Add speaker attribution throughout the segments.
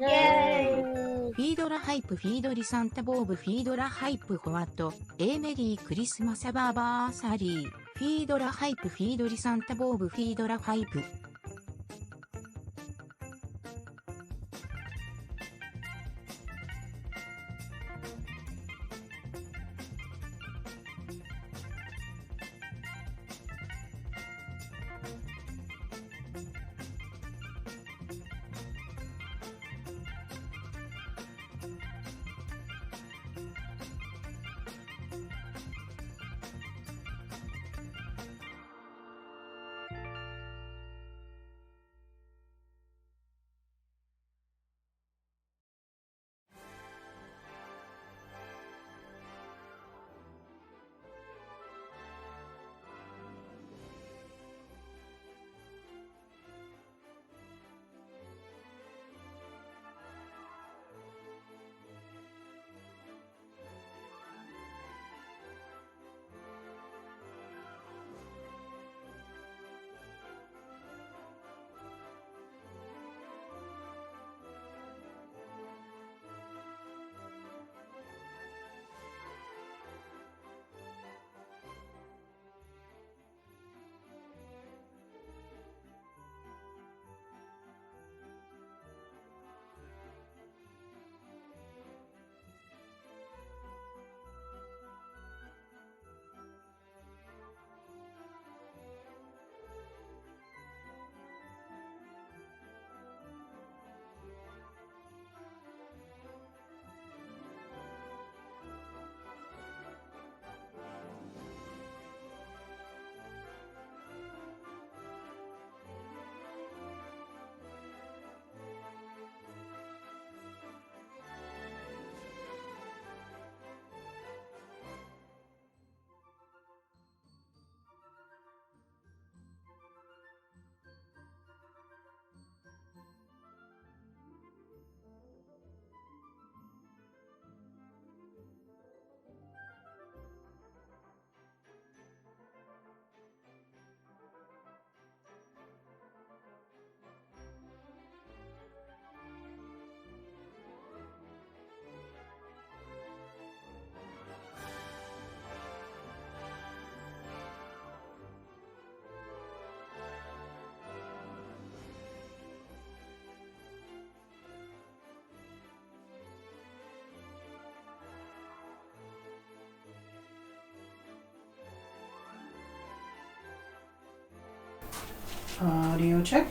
Speaker 1: イエーイ。
Speaker 2: フィードラハイプフィードリサンタボーブフィードラハイプホワットメリークリスマスバーバーサリーフィードラハイプフィードリサンタボーブフィードラハイプ
Speaker 3: Audio check.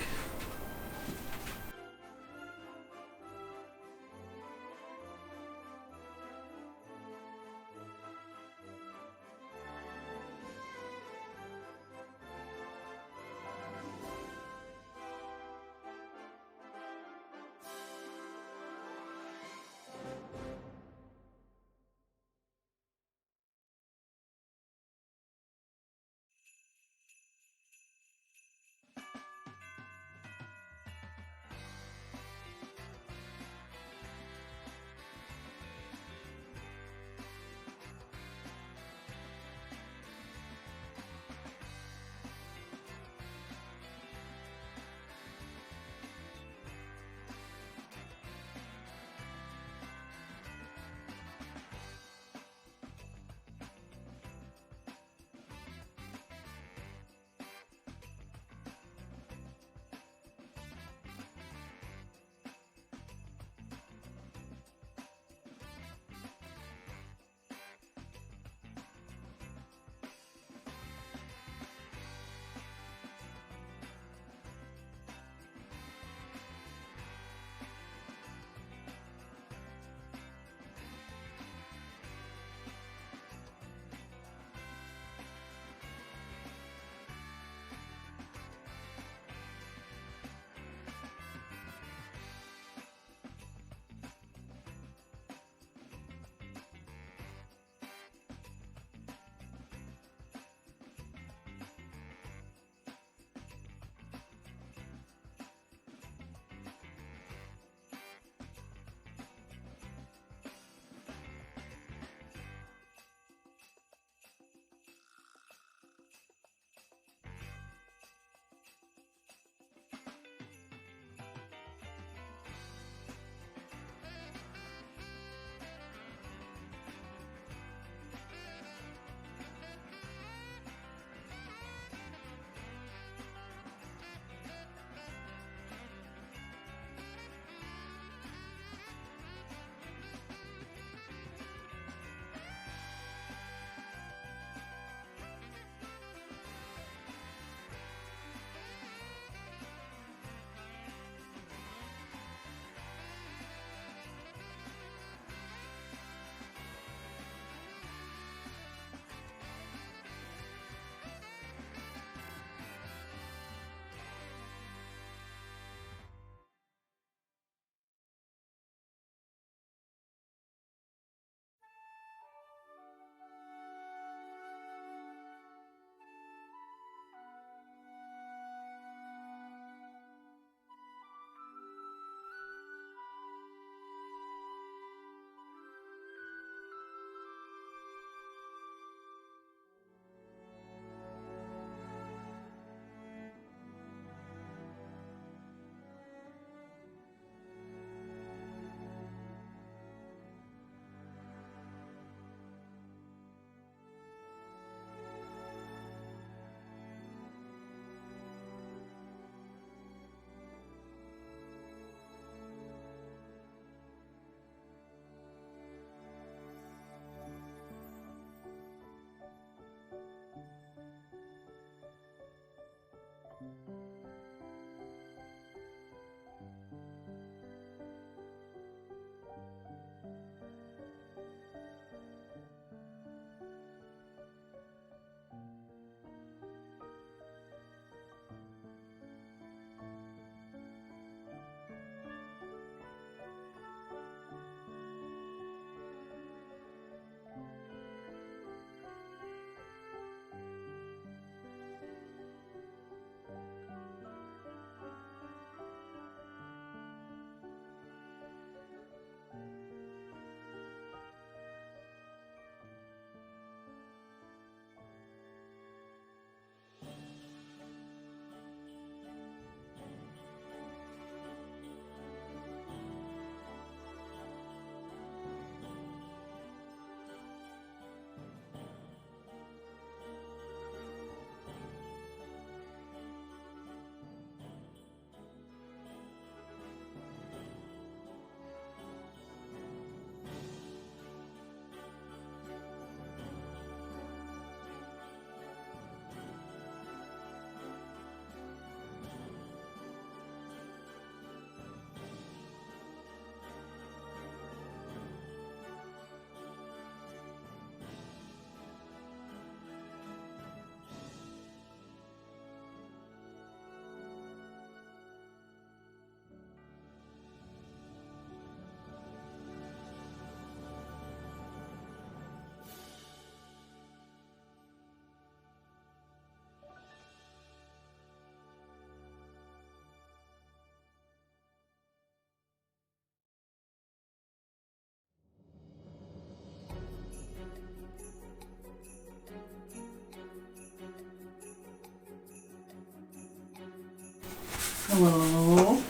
Speaker 3: hello.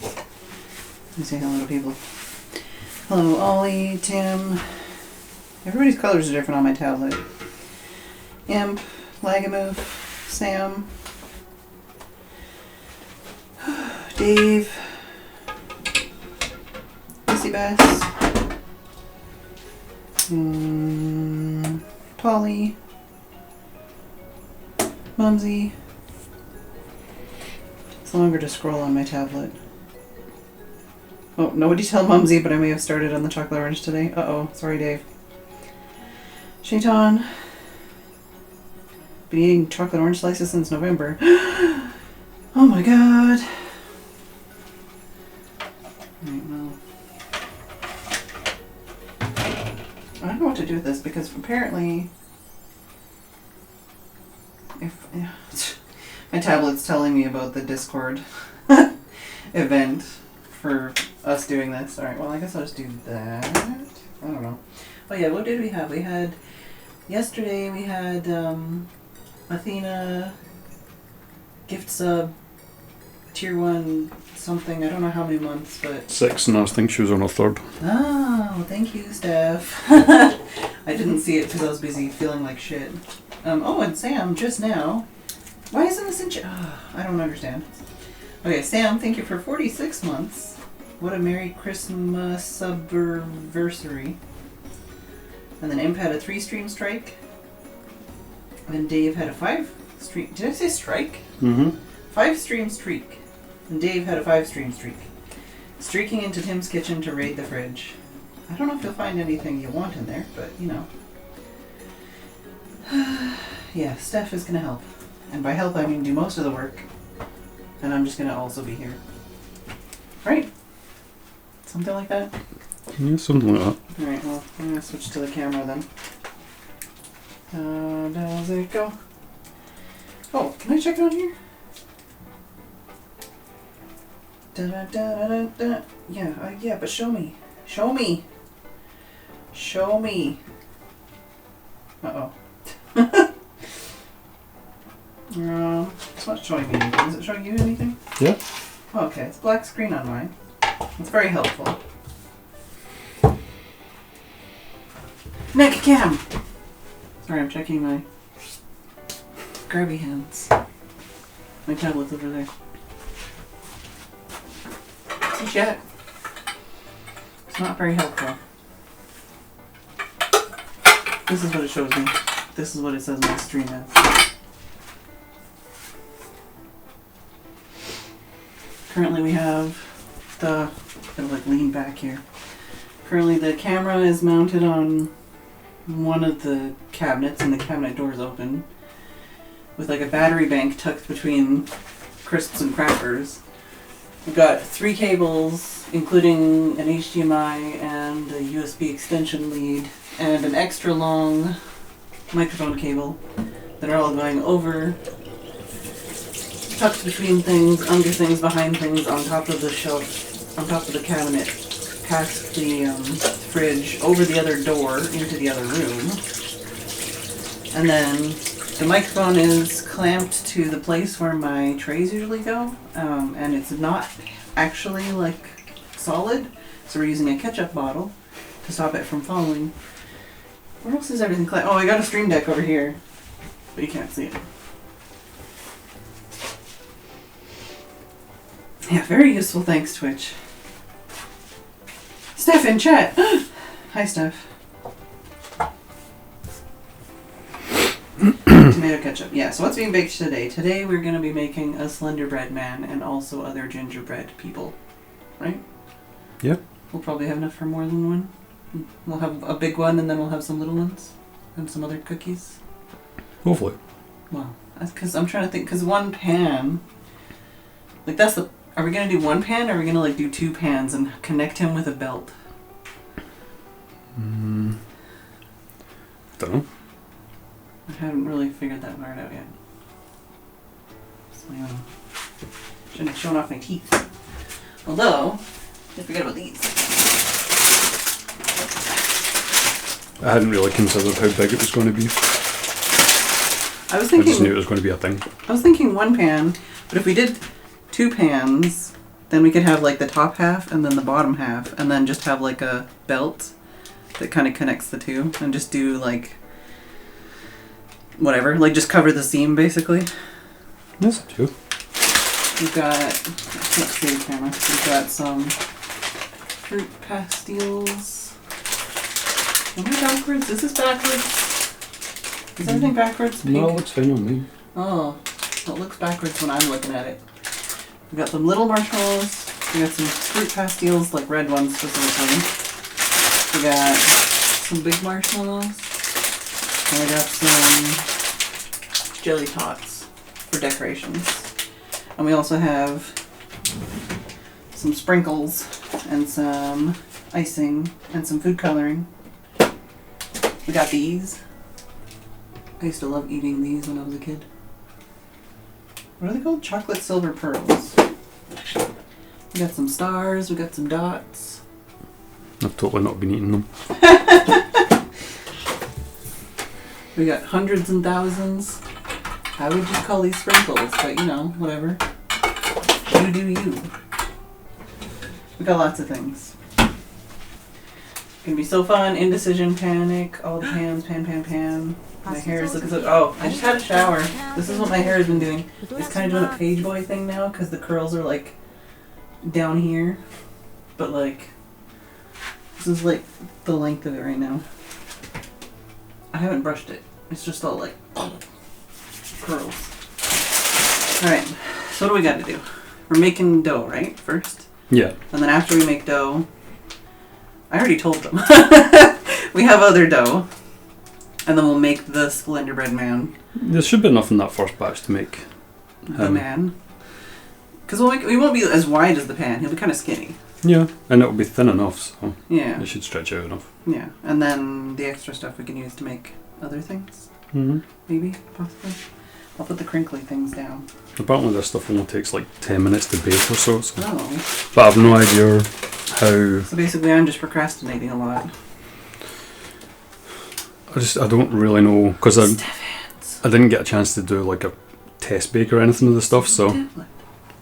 Speaker 3: Let me say hello to people. Hello, Ollie, Tim. Everybody's colors are different on my tablet. Imp, Lagamove, Sam, Dave, Missy Bass, Polly, Mumsy. It's longer to scroll on my tablet. Oh, nobody tell Mumsy, but I may have started on the chocolate orange today. Uh-oh, sorry Dave. Shaitan. Been eating chocolate orange slices since November. Oh my god. Right, well. I don't know what to do with this because apparently my tablet's telling me about the Discord event for us doing this. Alright, well I guess I'll just do that. I don't know. Oh yeah, what did we have? We had yesterday we had Athena gift sub tier 1 something, I don't know how many months, but
Speaker 1: 6, and I think she was on her 3rd.
Speaker 3: oh, thank you, Steph. I didn't see it because I was busy feeling like shit. Oh, and Sam, just now. Why isn't this in I don't understand. Okay, Sam, thank you for 46 months. What a Merry Christmas subversary. And then Imp had a 3-stream strike. And Dave had a 5-stream... Did I say strike?
Speaker 1: Mm-hmm.
Speaker 3: 5-stream streak. And Dave had a 5-stream streak. Streaking into Tim's kitchen to raid the fridge. I don't know if you'll find anything you want in there, but, you know. Yeah, Steph is going to help. And by help, I mean do most of the work. And I'm just going to also be here. Right? Something like that?
Speaker 1: Yeah, something like that.
Speaker 3: Alright, well, I'm going to switch to the camera then. How does it go? Oh, can I check it on here? Da-da-da-da-da. Yeah, yeah, but show me. Show me. Show me. Uh-oh. It's not showing me anything. Is it showing you anything?
Speaker 1: Yeah.
Speaker 3: Oh, okay, it's black screen on mine. It's very helpful. Neck cam! Sorry, I'm checking my grabby hands. My tablet's over there. See chat? It's not very helpful. This is what it shows me. This is what it says my stream is. Currently we have the... I'm gonna like lean back here. Currently the camera is mounted on one of the cabinets and the cabinet door is open. With like a battery bank tucked between crisps and crackers. We've got 3 cables, including an HDMI and a USB extension lead, and an extra long microphone cable that are all going over, tucked between things, under things, behind things, on top of the shelf, on top of the cabinet, past the fridge, over the other door, into the other room. And then the microphone is clamped to the place where my trays usually go, and it's not actually like solid, so we're using a ketchup bottle to stop it from falling. Where else is everything clamped? Oh, I got a stream deck over here, but you can't see it. Yeah, very useful, thanks Twitch. Steph in chat! Hi Steph. Tomato ketchup. Yeah, so what's being baked today? Today we're going to be making a Slenderbreadman and also other gingerbread people. Right?
Speaker 1: Yep.
Speaker 3: We'll probably have enough for more than one. We'll have a big one and then we'll have some little ones. And some other cookies.
Speaker 1: Hopefully.
Speaker 3: Wow. Because I'm trying to think, because one pan... Like that's the... Are we going to do one pan or are we going to like do 2 pans and connect him with a belt?
Speaker 1: Don't know.
Speaker 3: I haven't really figured that part out yet. So, shouldn't have shown off my teeth. Although, I forget about these.
Speaker 1: I hadn't really considered how big it was going to be.
Speaker 3: I was
Speaker 1: I just
Speaker 3: thinking
Speaker 1: knew it was going to be a thing.
Speaker 3: I was thinking 1 pan, but if we did 2 pans, then we could have like the top half and then the bottom half, and then just have like a belt that kind of connects the two, and just do like whatever, like just cover the seam basically.
Speaker 1: That's true.
Speaker 3: We've got, let's see the camera. We've got some fruit pastilles. Am I backwards? Is this backwards? Is everything backwards? Pink?
Speaker 1: No, it's fine on me.
Speaker 3: Oh, so it looks backwards when I'm looking at it. We've got some little marshmallows. We got some fruit pastilles, like red ones specifically. We got some big marshmallows. And we got some jelly tots for decorations. And we also have some sprinkles and some icing and some food coloring. We got these. I used to love eating these when I was a kid. What are they called? Chocolate silver pearls. We got some stars, we got some dots.
Speaker 1: I've totally not been eating them.
Speaker 3: We got hundreds and thousands. I would just call these sprinkles, but you know, whatever. You do you. We got lots of things. It's gonna be so fun. Indecision, panic, all the pans, pan. My hair is looking so... Oh, I just had a shower. This is what my hair has been doing. It's kind of doing a page boy thing now because the curls are like down here. But like, this is like the length of it right now. I haven't brushed it. It's just all like curls. Alright, so what do we got to do? We're making dough, right? First?
Speaker 1: Yeah.
Speaker 3: And then after we make dough, I already told them. We have other dough. And then we'll make the Slenderbreadman.
Speaker 1: There should be enough in that first batch to make
Speaker 3: the man. Because we won't be as wide as the pan. He'll be kind of skinny.
Speaker 1: Yeah, and it'll be thin enough, so
Speaker 3: yeah,
Speaker 1: it should stretch out enough.
Speaker 3: Yeah, and then the extra stuff we can use to make other things.
Speaker 1: Mm-hmm.
Speaker 3: Maybe, possibly. I'll put the crinkly things down.
Speaker 1: Apparently this stuff only takes like 10 minutes to bake or so.
Speaker 3: Oh.
Speaker 1: But I've no idea how...
Speaker 3: So basically I'm just procrastinating a lot.
Speaker 1: I don't really know, because I didn't get a chance to do like a test bake or anything of the stuff, so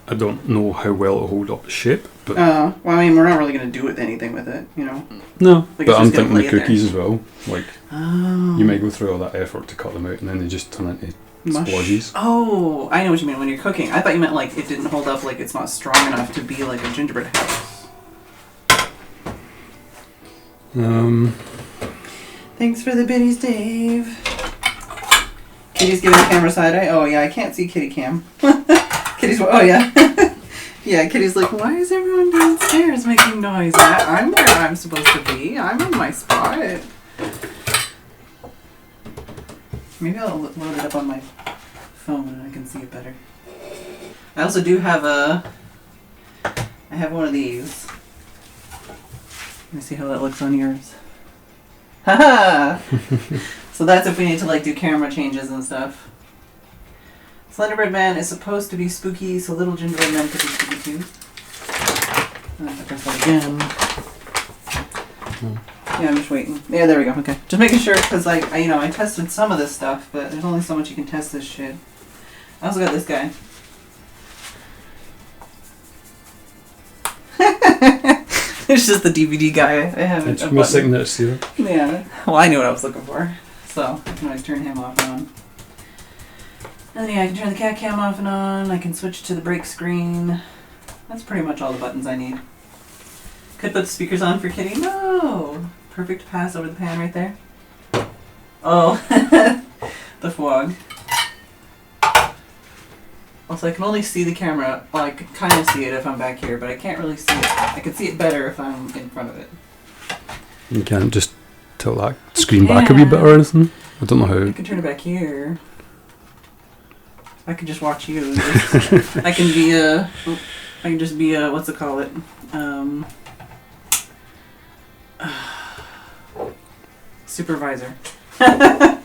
Speaker 1: I don't know how well it'll hold up the shape. But
Speaker 3: well, I mean, we're not really going to do anything with it, you know?
Speaker 1: No,
Speaker 3: like
Speaker 1: but I'm thinking the cookies as well. Like,
Speaker 3: oh.
Speaker 1: you might go through all that effort to cut them out and then they just turn into splodgies.
Speaker 3: Oh, I know what you mean when you're cooking. I thought you meant like it didn't hold up, like it's not strong enough to be like a gingerbread house. Thanks for the biddies, Dave. Kitty's giving the camera side eye. Oh yeah, I can't see Kitty cam. Kitty's, oh yeah. Yeah, Kitty's like, why is everyone downstairs making noise? I'm where I'm supposed to be. I'm in my spot. Maybe I'll load it up on my phone and I can see it better. I also do have I have one of these. Let me see how that looks on yours. Haha! So that's if we need to like do camera changes and stuff. Slenderbreadman is supposed to be spooky, so little gingerbread man could be spooky too. I have to press that again. Yeah, I'm just waiting. Yeah, there we go. Okay, just making sure because I I tested some of this stuff, but there's only so much you can test this shit. I also got this guy. It's just the DVD guy. I haven't.
Speaker 1: It's missing this here.
Speaker 3: Yeah. Well, I knew what I was looking for, so I can always turn him off and on. And then yeah, I can turn the cat cam off and on. I can switch to the break screen. That's pretty much all the buttons I need. Could put the speakers on for Kitty. No! Perfect pass over the pan right there. Oh, the fog. Also, I can only see the camera. Well, I can kind of see it if I'm back here, but I can't really see it. I can see it better if I'm in front of it.
Speaker 1: You can't just tilt that screen back a wee bit or anything? I don't know how.
Speaker 3: I can turn it back here. I can just watch you. I can be I can just be what's it call it? Supervisor. Oh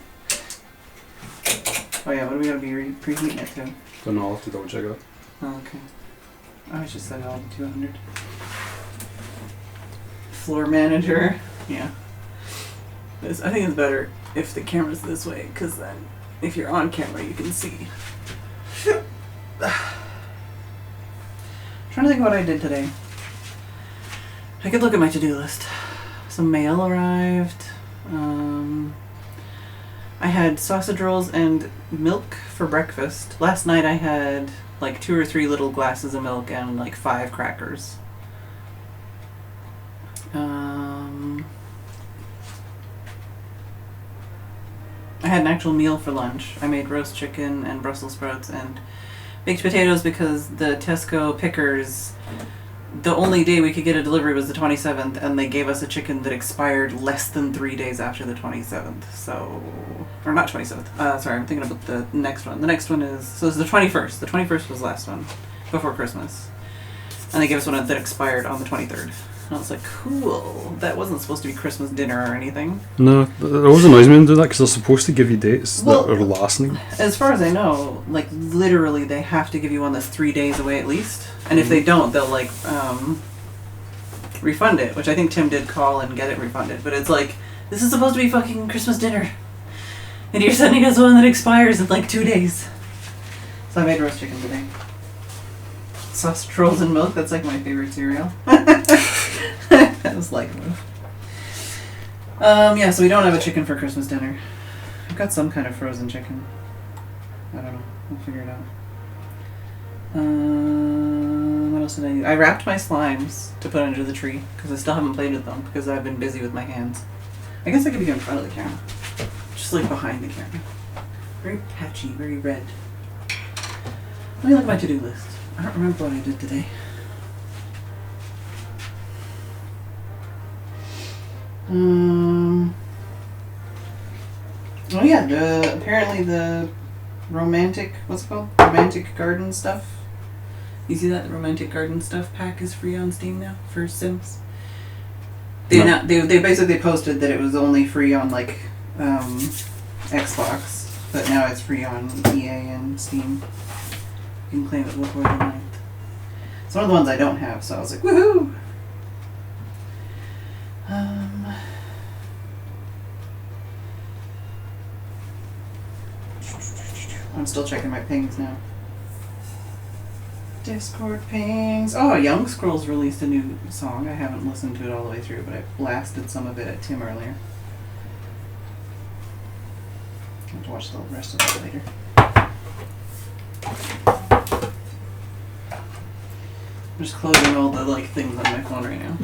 Speaker 3: yeah, what are we gonna be preheating it to?
Speaker 1: Don't know, I'll have to double check that.
Speaker 3: Oh, okay. I was just set it all to 200. Floor manager. Yeah. I think it's better if the camera's this way, because then if you're on camera, you can see. trying to think of what I did today. I could look at my to-do list. Some mail arrived. I had sausage rolls and milk for breakfast. Last night I had like 2 or 3 little glasses of milk and like 5 crackers. I had an actual meal for lunch. I made roast chicken and Brussels sprouts and baked potatoes because the Tesco pickers, the only day we could get a delivery was the 27th, and they gave us a chicken that expired less than 3 days after the 27th. So, or not 27th. Sorry, I'm thinking about the next one. The next one is, so it's the 21st. The 21st was the last one, before Christmas. And they gave us one that expired on the 23rd. And I was like, cool. That wasn't supposed to be Christmas dinner or anything.
Speaker 1: No, it always annoys me to do that because they're supposed to give you dates that are lasting.
Speaker 3: As far as I know, like literally they have to give you one that's 3 days away at least. And if they don't, they'll like refund it, which I think Tim did call and get it refunded. But it's like, this is supposed to be fucking Christmas dinner. And you're sending us one that expires in like 2 days. So I made roast chicken today. Sausage rolls and milk, that's like my favorite cereal. That was like a move. Yeah, so we don't have a chicken for Christmas dinner. I've got some kind of frozen chicken. I don't know. We'll figure it out. What else did I do? I wrapped my slimes to put under the tree because I still haven't played with them because I've been busy with my hands. I guess I could be in front of the camera. Just like behind the camera. Very patchy, very red. Let me look at my to-do list. I don't remember what I did today. Oh yeah, apparently the romantic, what's it called? Romantic garden stuff. You see that? The romantic garden stuff pack is free on Steam now for Sims. They basically posted that it was only free on like Xbox, but now it's free on EA and Steam. You can claim it before the 9th. It's one of the ones I don't have, so I was like, woohoo! I'm still checking my pings now. Discord pings. Oh, Young Scrolls released a new song. I haven't listened to it all the way through, but I blasted some of it at Tim earlier. I'll have to watch the rest of it later. I'm just closing all the like things on my phone right now.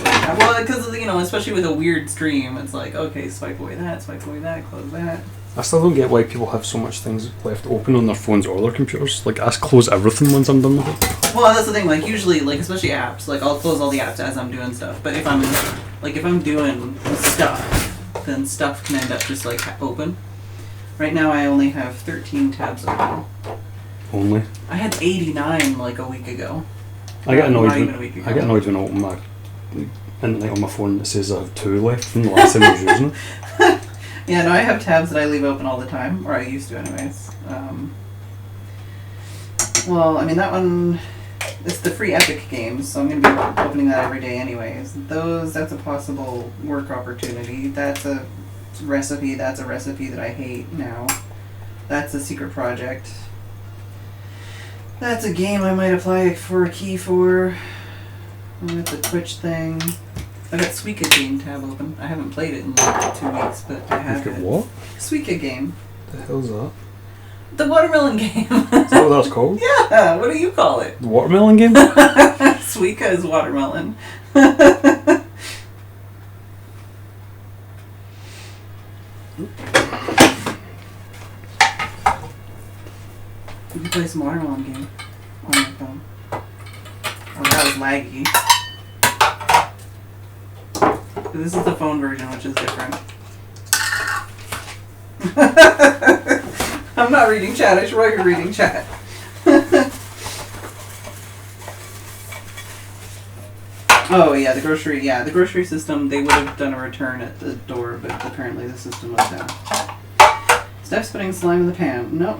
Speaker 3: Like, well, because especially with a weird stream, it's like, okay, swipe away that, close that.
Speaker 1: I still don't get why people have so much things left open on their phones or their computers. Like, I close everything once I'm done with it.
Speaker 3: Well, that's the thing. Like, usually, like especially apps, like I'll close all the apps as I'm doing stuff. But if I'm doing stuff, then stuff can end up just like open. Right now, I only have 13 tabs open.
Speaker 1: Only?
Speaker 3: I had 89 like a week ago.
Speaker 1: I get annoyed when I open my internet on my phone that says I have 2 left from the last time I was using it.
Speaker 3: Yeah, no, I have tabs that I leave open all the time, or I used to anyways. Well, I mean that one, it's the free Epic games, so I'm going to be opening that every day anyways. That's a possible work opportunity. That's a recipe that I hate now. That's a secret project. That's a game I might apply for a key for. That's a Twitch thing. I got Suika game tab open. I haven't played it in like 2 weeks, but I have it.
Speaker 1: What?
Speaker 3: Suika game.
Speaker 1: The hell's that?
Speaker 3: The watermelon game.
Speaker 1: Is that what that's called?
Speaker 3: Yeah, what do you call it?
Speaker 1: The watermelon game?
Speaker 3: Suika is watermelon. You can play some watermelon game on your phone. Oh, that was laggy. This is the phone version, which is different. I'm not reading chat. I should write you're reading chat. Oh yeah, the grocery system. They would have done a return at the door, but apparently the system was down. Steph's putting slime in the pan. No.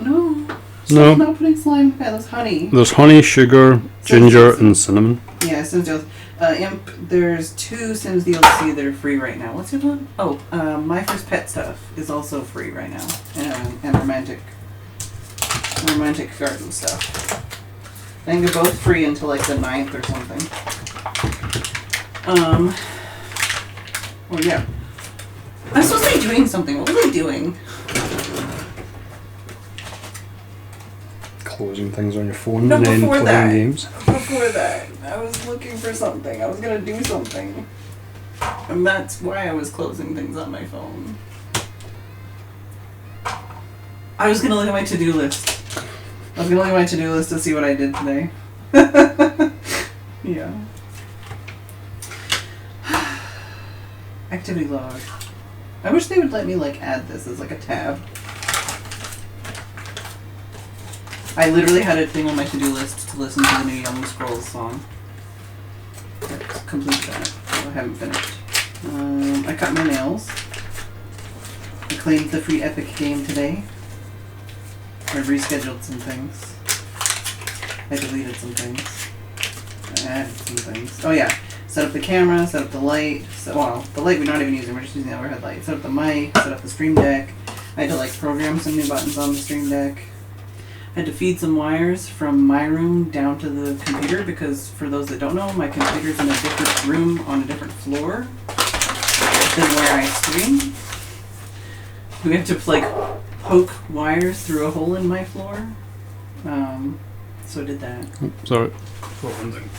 Speaker 3: Steph's not putting slime in the pan. That's honey.
Speaker 1: There's honey, sugar, ginger, and cinnamon.
Speaker 3: Yeah, Sims DLC. Imp, there's 2 Sims DLC that are free right now. What's the other one? Oh, My First Pet stuff is also free right now. And romantic garden stuff. I think they're both free until like the 9th or something. Well, yeah. I'm supposed to be doing something. What was I doing?
Speaker 1: Closing things on your phone
Speaker 3: No,
Speaker 1: and then
Speaker 3: before
Speaker 1: playing
Speaker 3: that.
Speaker 1: games.
Speaker 3: Before that, I was looking for something. I was gonna do something. And that's why I was closing things on my phone. I was gonna look at my to-do list. I was gonna look at my to-do list to see what I did today. Yeah. Activity log. I wish they would let me like add this as like a tab. I literally had a thing on my to-do list to listen to the new Young Scrolls song. I completed that. I haven't finished. I cut my nails. I claimed the free Epic game today. I rescheduled some things. I deleted some things. I added some things. Oh yeah. Set up the camera, set up the light. Well, the light we're not even using, we're just using the overhead light. Set up the mic, set up the Stream Deck. I had to like program some new buttons on the Stream Deck. I had to feed some wires from my room down to the computer because for those that don't know, my computer's in a different room on a different floor than where I stream. We have to like poke wires through a hole in my floor. So I did that.
Speaker 1: Oh, sorry. For one thing.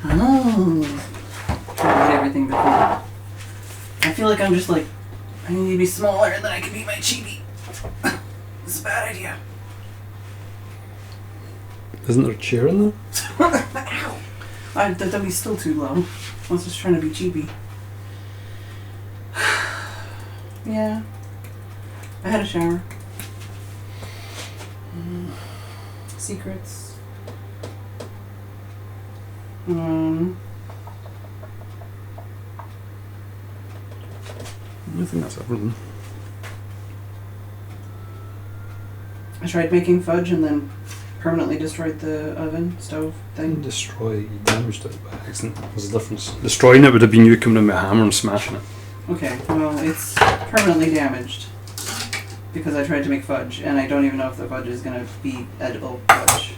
Speaker 3: Oh. Try to get everything before. I feel like I'm just like, I need to be smaller and then I can be my chibi. It's a bad idea.
Speaker 1: Isn't there a chair in there?
Speaker 3: Ow! That'd be still too low. I was just trying to be chibi. Yeah. I had a shower. Secrets.
Speaker 1: I think that's everything.
Speaker 3: I tried making fudge and then permanently destroyed the oven, stove thing.
Speaker 1: Destroy, you damaged it by accident. There's a difference. Destroying it would have been you coming in with a hammer and smashing it.
Speaker 3: Okay, well, it's permanently damaged because I tried to make fudge, and I don't even know if the fudge is going to be edible fudge.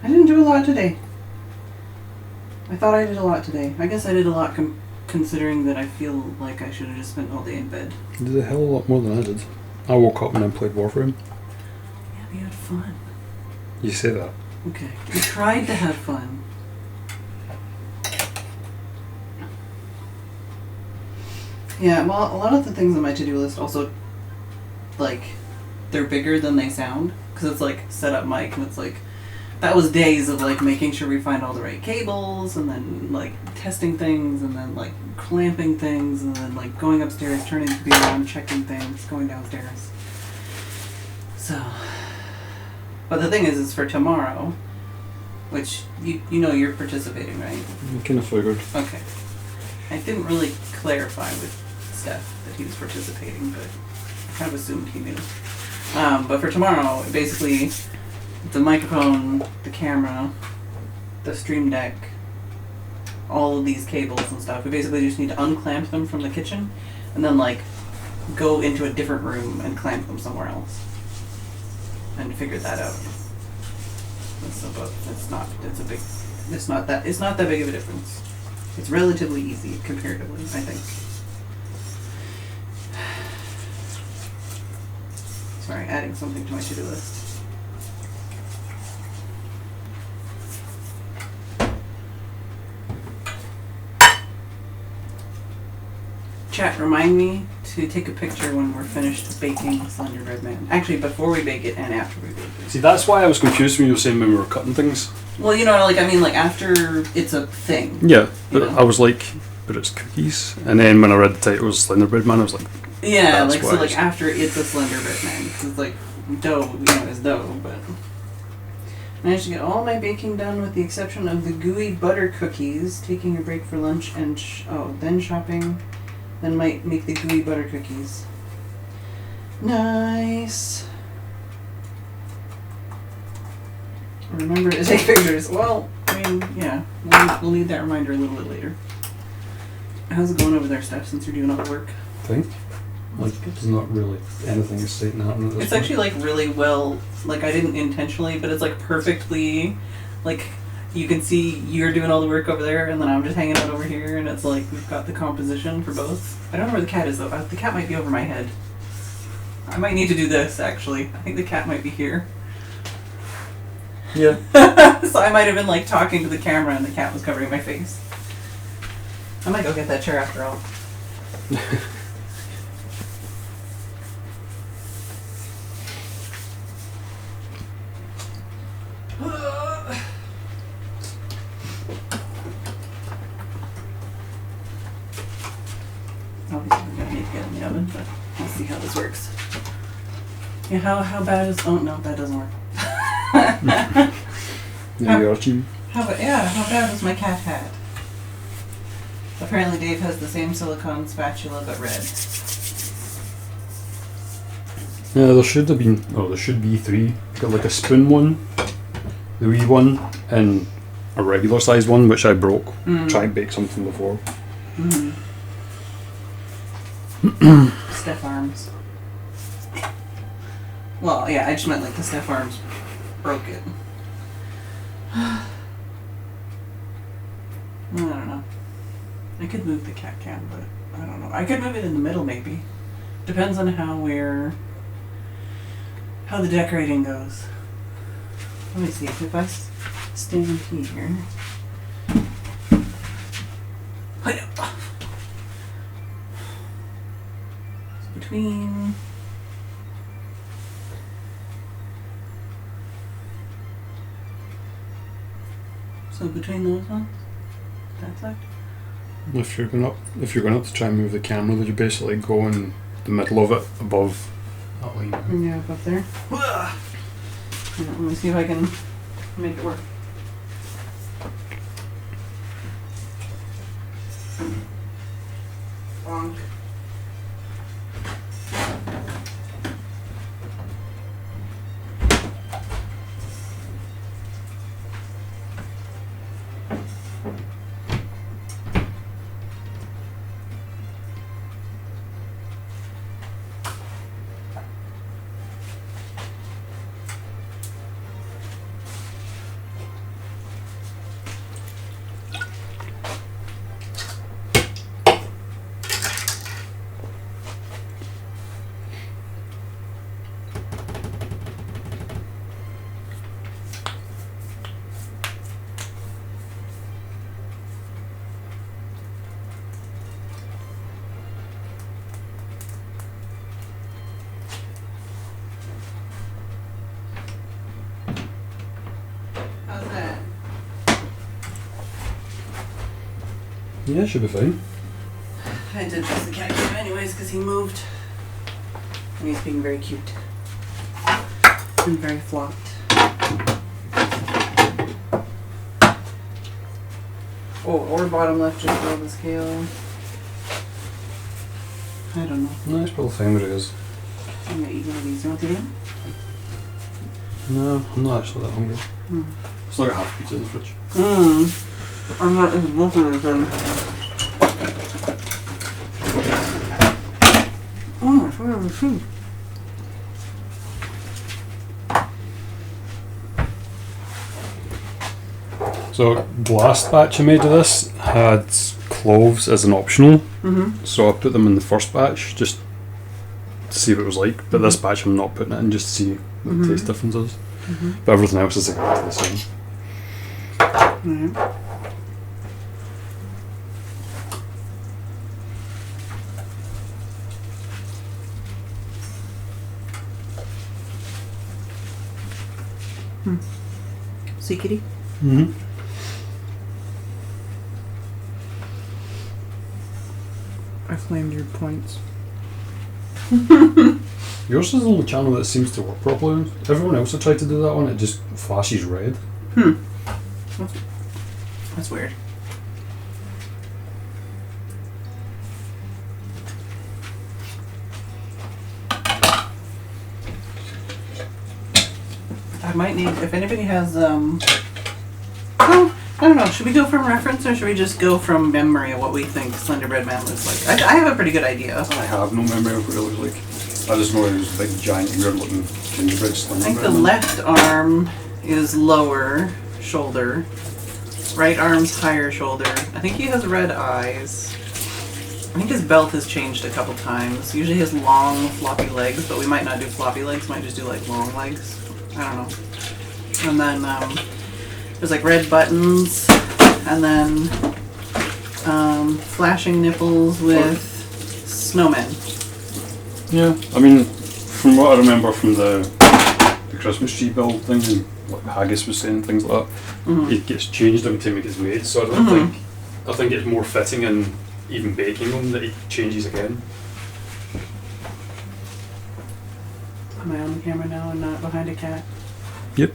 Speaker 3: I didn't do a lot today. I thought I did a lot today. I guess I did a lot considering that I feel like I should have just spent all day in bed.
Speaker 1: You did a hell of a lot more than I did. I woke up and then played Warframe.
Speaker 3: Yeah, we had fun.
Speaker 1: You say that.
Speaker 3: Okay, we tried to have fun. Yeah, well, a lot of the things on my to-do list also, like, they're bigger than they sound. Because it's like, set up mic, and it's like, that was days of like making sure we find all the right cables, and then like testing things, and then like clamping things, and then like going upstairs, turning the computer on, checking things, going downstairs. So, but the thing is for tomorrow, which you know you're participating, right?
Speaker 1: I kind of figured.
Speaker 3: Okay. I didn't really clarify with Steph that he was participating, but I kind of assumed he knew. But for tomorrow, basically, the microphone, the camera, the Stream Deck, all of these cables and stuff, we basically just need to unclamp them from the kitchen and then like go into a different room and clamp them somewhere else and figure that out. It's not that big of a difference. It's relatively easy comparatively, I think. Sorry, adding something to my to-do list. Chat, remind me to take a picture when we're finished baking Slenderbreadman. Actually, before we bake it and after we bake it.
Speaker 1: See, that's why I was confused when you were saying when we were cutting things.
Speaker 3: Well, you know, like, I mean, like, after it's a thing.
Speaker 1: Yeah, but
Speaker 3: You know?
Speaker 1: I was like, but it's cookies. And then when I read the title was Slenderbreadman, I was like,
Speaker 3: Yeah,
Speaker 1: that's
Speaker 3: like,
Speaker 1: why
Speaker 3: so,
Speaker 1: I
Speaker 3: like,
Speaker 1: was-
Speaker 3: after it's a Slenderbreadman. Because it's like, dough, you know, is dough, but... Managed to get all my baking done with the exception of the gooey butter cookies. Taking a break for lunch and, then shopping. Then might make the gooey butter cookies. Nice. Remember to take pictures. Well, I mean, yeah. We'll need that reminder a little bit later. How's it going over there, Steph, since you're doing all the work?
Speaker 1: thing. Like, there's not really anything exciting happening at this
Speaker 3: It's
Speaker 1: point.
Speaker 3: actually like really well, like I didn't intentionally, but it's like perfectly, like you can see you're doing all the work over there and then I'm just hanging out over here and it's like we've got the composition for both. I don't know where the cat is though. The cat might be over my head. I might need to do this actually. I think the cat might be here.
Speaker 1: Yeah.
Speaker 3: So I might have been like talking to the camera and the cat was covering my face. I might go get that chair after all. Obviously we're gonna need to get in the oven, but we'll see how this works. Yeah, how bad is, oh no, that doesn't work.
Speaker 1: There you are, Chibi.
Speaker 3: How bad was my cat hat? Apparently Dave has the same silicone spatula but red.
Speaker 1: Yeah, there should have been, there should be 3. Got like a spoon one, the wee one, and a regular sized one, which I broke. Tried to bake something before.
Speaker 3: Steph arms. Well, yeah, I just meant like the Steph arms broke it. I don't know. I could move the cat cam, but I don't know. I could move it in the middle maybe. Depends on how the decorating goes. Let me see, if I stand here. So between those ones? That side?
Speaker 1: If you're going up to try and move the camera, then you basically go in the middle of it, above that line.
Speaker 3: Yeah, up there. Yeah, let me see if I can make it work. Bonk. How's that?
Speaker 1: Yeah, should be fine.
Speaker 3: I did adjust the cat cam anyways because he moved. And he's being very cute. And very flopped. Oh, or bottom left just below the scale. I don't know.
Speaker 1: No, it's probably fine where it is.
Speaker 3: I'm gonna eat one of these. You want to eat them?
Speaker 1: No, I'm not actually that hungry. It's like a half pizza in the fridge.
Speaker 3: I'm not even looking at them. Oh my god,
Speaker 1: So the last batch I made of this had cloves as an optional. So I put them in the first batch just to see what it was like. But this batch I'm not putting it in just to see what the taste difference is. But everything else is exactly the same.
Speaker 3: See, kitty? I claimed your points.
Speaker 1: Yours is the only channel that seems to work properly. Everyone else that tried to do that one, it just flashes red.
Speaker 3: That's weird. I might need, if anybody has, I don't know. Should we go from reference or should we just go from memory of what we think Slenderbreadman looks like? I have a pretty good idea.
Speaker 1: I have no memory of what it looks like. I just know it was a big, giant, weird-looking gingerbread Slenderbreadman.
Speaker 3: I think the left arm is lower shoulder. Right arm's higher shoulder. I think he has red eyes. I think his belt has changed a couple times. Usually he has long, floppy legs, but we might not do floppy legs. Might just do like long legs. I don't know. And then there's like red buttons, and then flashing nipples with snowmen.
Speaker 1: Yeah, I mean, from what I remember from the Christmas tree build thing, and what Haggis was saying, things like that, it gets changed every time it gets made. So I think it's more fitting in even baking them that it changes again.
Speaker 3: Am I on the camera now and not behind a cat?
Speaker 1: Yep.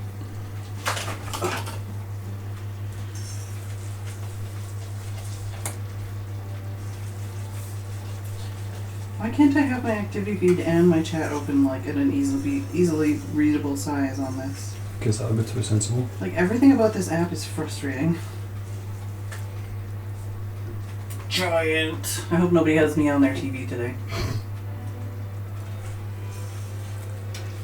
Speaker 3: Why can't I have my activity feed and my chat open like at an easily readable size on this?
Speaker 1: Because that would be too sensible.
Speaker 3: Like everything about this app is frustrating. Giant. I hope nobody has me on their TV today.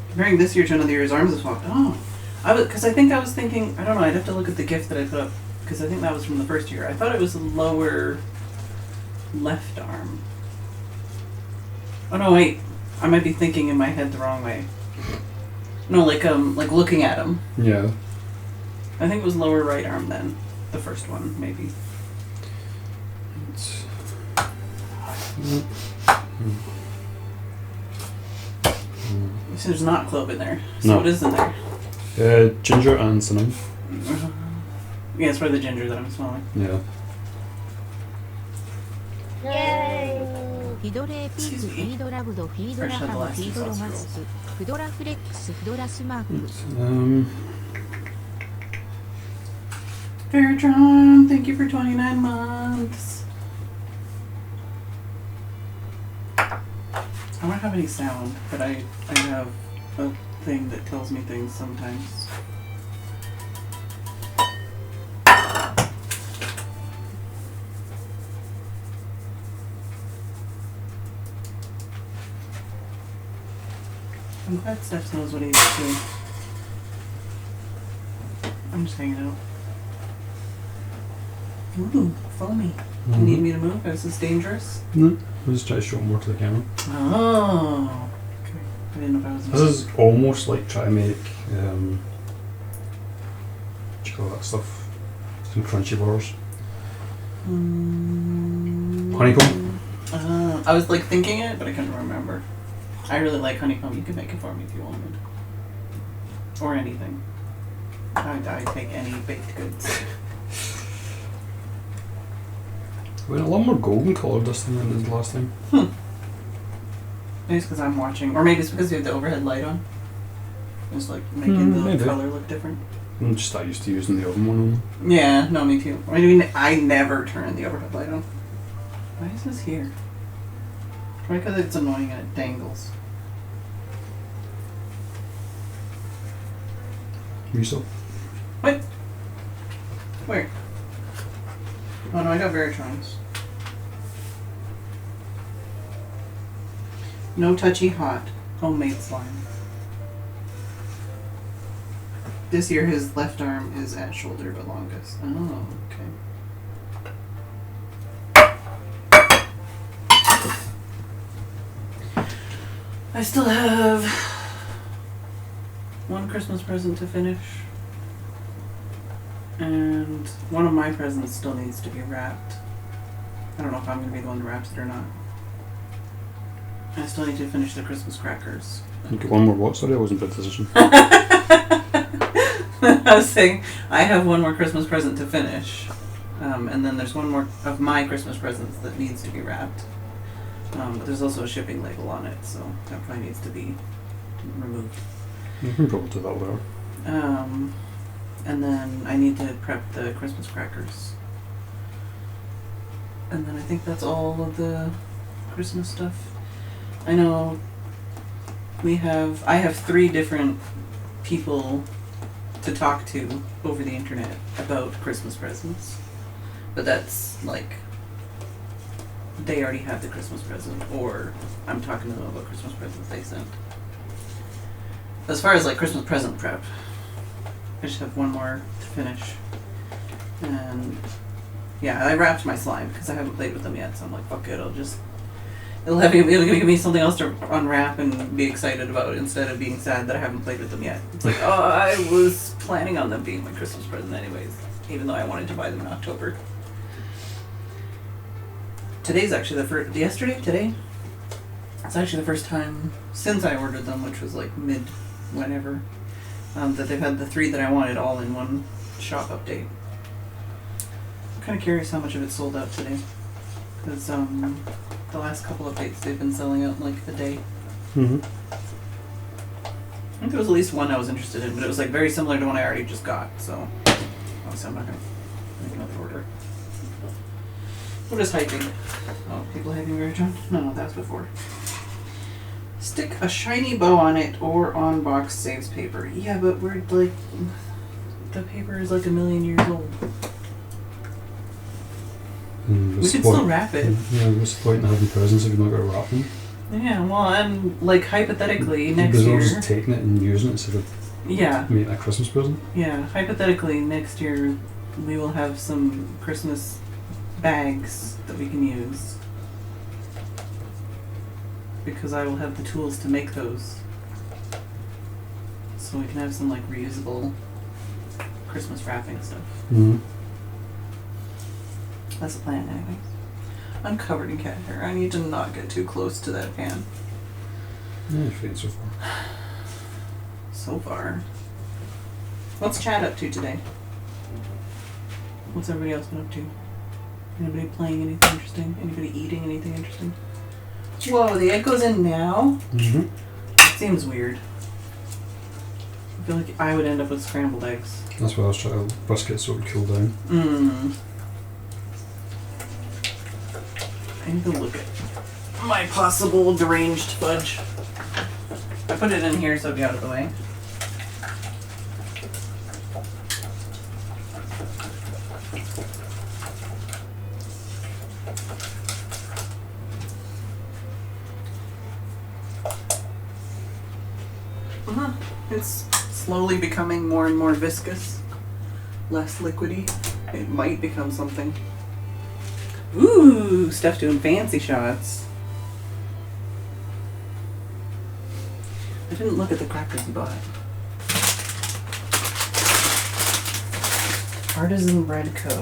Speaker 3: Comparing this year to another year, his arms have swapped. Oh, because I think I was thinking. I don't know. I'd have to look at the GIF that I put up because I think that was from the first year. I thought it was the lower left arm. Oh no, wait. I might be thinking in my head the wrong way. No, like looking at him.
Speaker 1: Yeah.
Speaker 3: I think it was lower right arm then. The first one, maybe. So there's not clove in there. So
Speaker 1: No.
Speaker 3: what is in there?
Speaker 1: Ginger and cinnamon.
Speaker 3: Yeah, it's probably the ginger that I'm smelling.
Speaker 1: Yeah.
Speaker 2: フィドレーピーズ、フィードラブド、フィードラハム、フィードロマスク、フドラフレックス、フドラスマーク。
Speaker 3: Phedran, thank you for 29 months. I don't have any sound, but I have a thing that tells me things sometimes. I'm glad Steph knows what he is too. I'm just hanging out. Ooh, foamy. You need me to move? Is this dangerous?
Speaker 1: No, I'll just try to show more to the camera.
Speaker 3: Oh, okay. I didn't know if I was.
Speaker 1: This is almost like trying to make, what do you call that stuff? Some crunchy bars. Honeycomb?
Speaker 3: I was like thinking it, but I couldn't remember. I really like honeycomb. You can make it for me if you wanted. Or anything. I take any baked goods.
Speaker 1: We had a lot more golden coloured this thing than the last time.
Speaker 3: Maybe it's because I'm watching. Or maybe it's because you have the overhead light on. It's like making the
Speaker 1: maybe.
Speaker 3: color look different.
Speaker 1: I'm just not used to using the oven one on.
Speaker 3: Yeah, no, me too. I mean, I never turn the overhead light on. Why is this here? Probably because it's annoying and it dangles.
Speaker 1: Miso.
Speaker 3: What? Where? Oh no, I got Veritrons. No touchy hot. Homemade slime. This year his left arm is at shoulder but longest. Oh, okay. I still have one Christmas present to finish. And one of my presents still needs to be wrapped. I don't know if I'm going to be the one that wraps it or not. I still need to finish the Christmas crackers.
Speaker 1: You get one more what? Sorry, I wasn't paying attention.
Speaker 3: I was saying, I have one more Christmas present to finish. And then there's one more of my Christmas presents that needs to be wrapped. But there's also a shipping label on it, so that probably needs to be removed.
Speaker 1: You can probably do that later.
Speaker 3: And then I need to prep the Christmas crackers. And then I think that's all of the Christmas stuff. I know I have 3 different people to talk to over the internet about Christmas presents. But that's like, they already have the Christmas present, or I'm talking to them about Christmas presents they sent. As far as like Christmas present prep, I just have one more to finish. And yeah, I wrapped my slime because I haven't played with them yet, so I'm like, fuck it, it'll give me something else to unwrap and be excited about instead of being sad that I haven't played with them yet. It's like, oh, I was planning on them being my Christmas present anyways, even though I wanted to buy them in October. Today's actually today? It's actually the first time since I ordered them, which was like mid-whenever, that they've had the 3 that I wanted all in one shop update. I'm kind of curious how much of it sold out today. Because the last couple updates they've been selling out in like a day.
Speaker 1: Mm-hmm.
Speaker 3: I think there was at least one I was interested in, but it was like very similar to one I already just got, so obviously I'm not going to make another order. What is hyping? Oh, people hyping Phedran? No, that was before. Stick a shiny bow on it or on box saves paper. Yeah, but we're like, the paper is like 1,000,000 years old. We could still wrap it.
Speaker 1: Yeah, what's the point in having presents if you're not going to wrap them?
Speaker 3: Yeah, well, and like hypothetically next
Speaker 1: Because
Speaker 3: year.
Speaker 1: they're just taking it and using it instead of making a Christmas present.
Speaker 3: Yeah, hypothetically next year we will have some Christmas bags that we can use. Because I will have the tools to make those. So we can have some like reusable Christmas wrapping stuff.
Speaker 1: Mm-hmm.
Speaker 3: That's the plan anyway. I'm covered in cat hair. I need to not get too close to that pan.
Speaker 1: Yeah, you're fine so far.
Speaker 3: So far. What's Chad up to today? What's everybody else been up to? Anybody playing anything interesting? Anybody eating anything interesting? Whoa, the egg goes in now?
Speaker 1: Mm-hmm.
Speaker 3: Seems weird. I feel like I would end up with scrambled eggs.
Speaker 1: That's why I was trying to brisk it so it would cool down.
Speaker 3: I need to look at my possible deranged fudge. I put it in here so it'll be out of the way. It's slowly becoming more and more viscous, less liquidy. It might become something. Ooh, Steph doing fancy shots. I didn't look at the crackers you bought. Artisan Bread Co.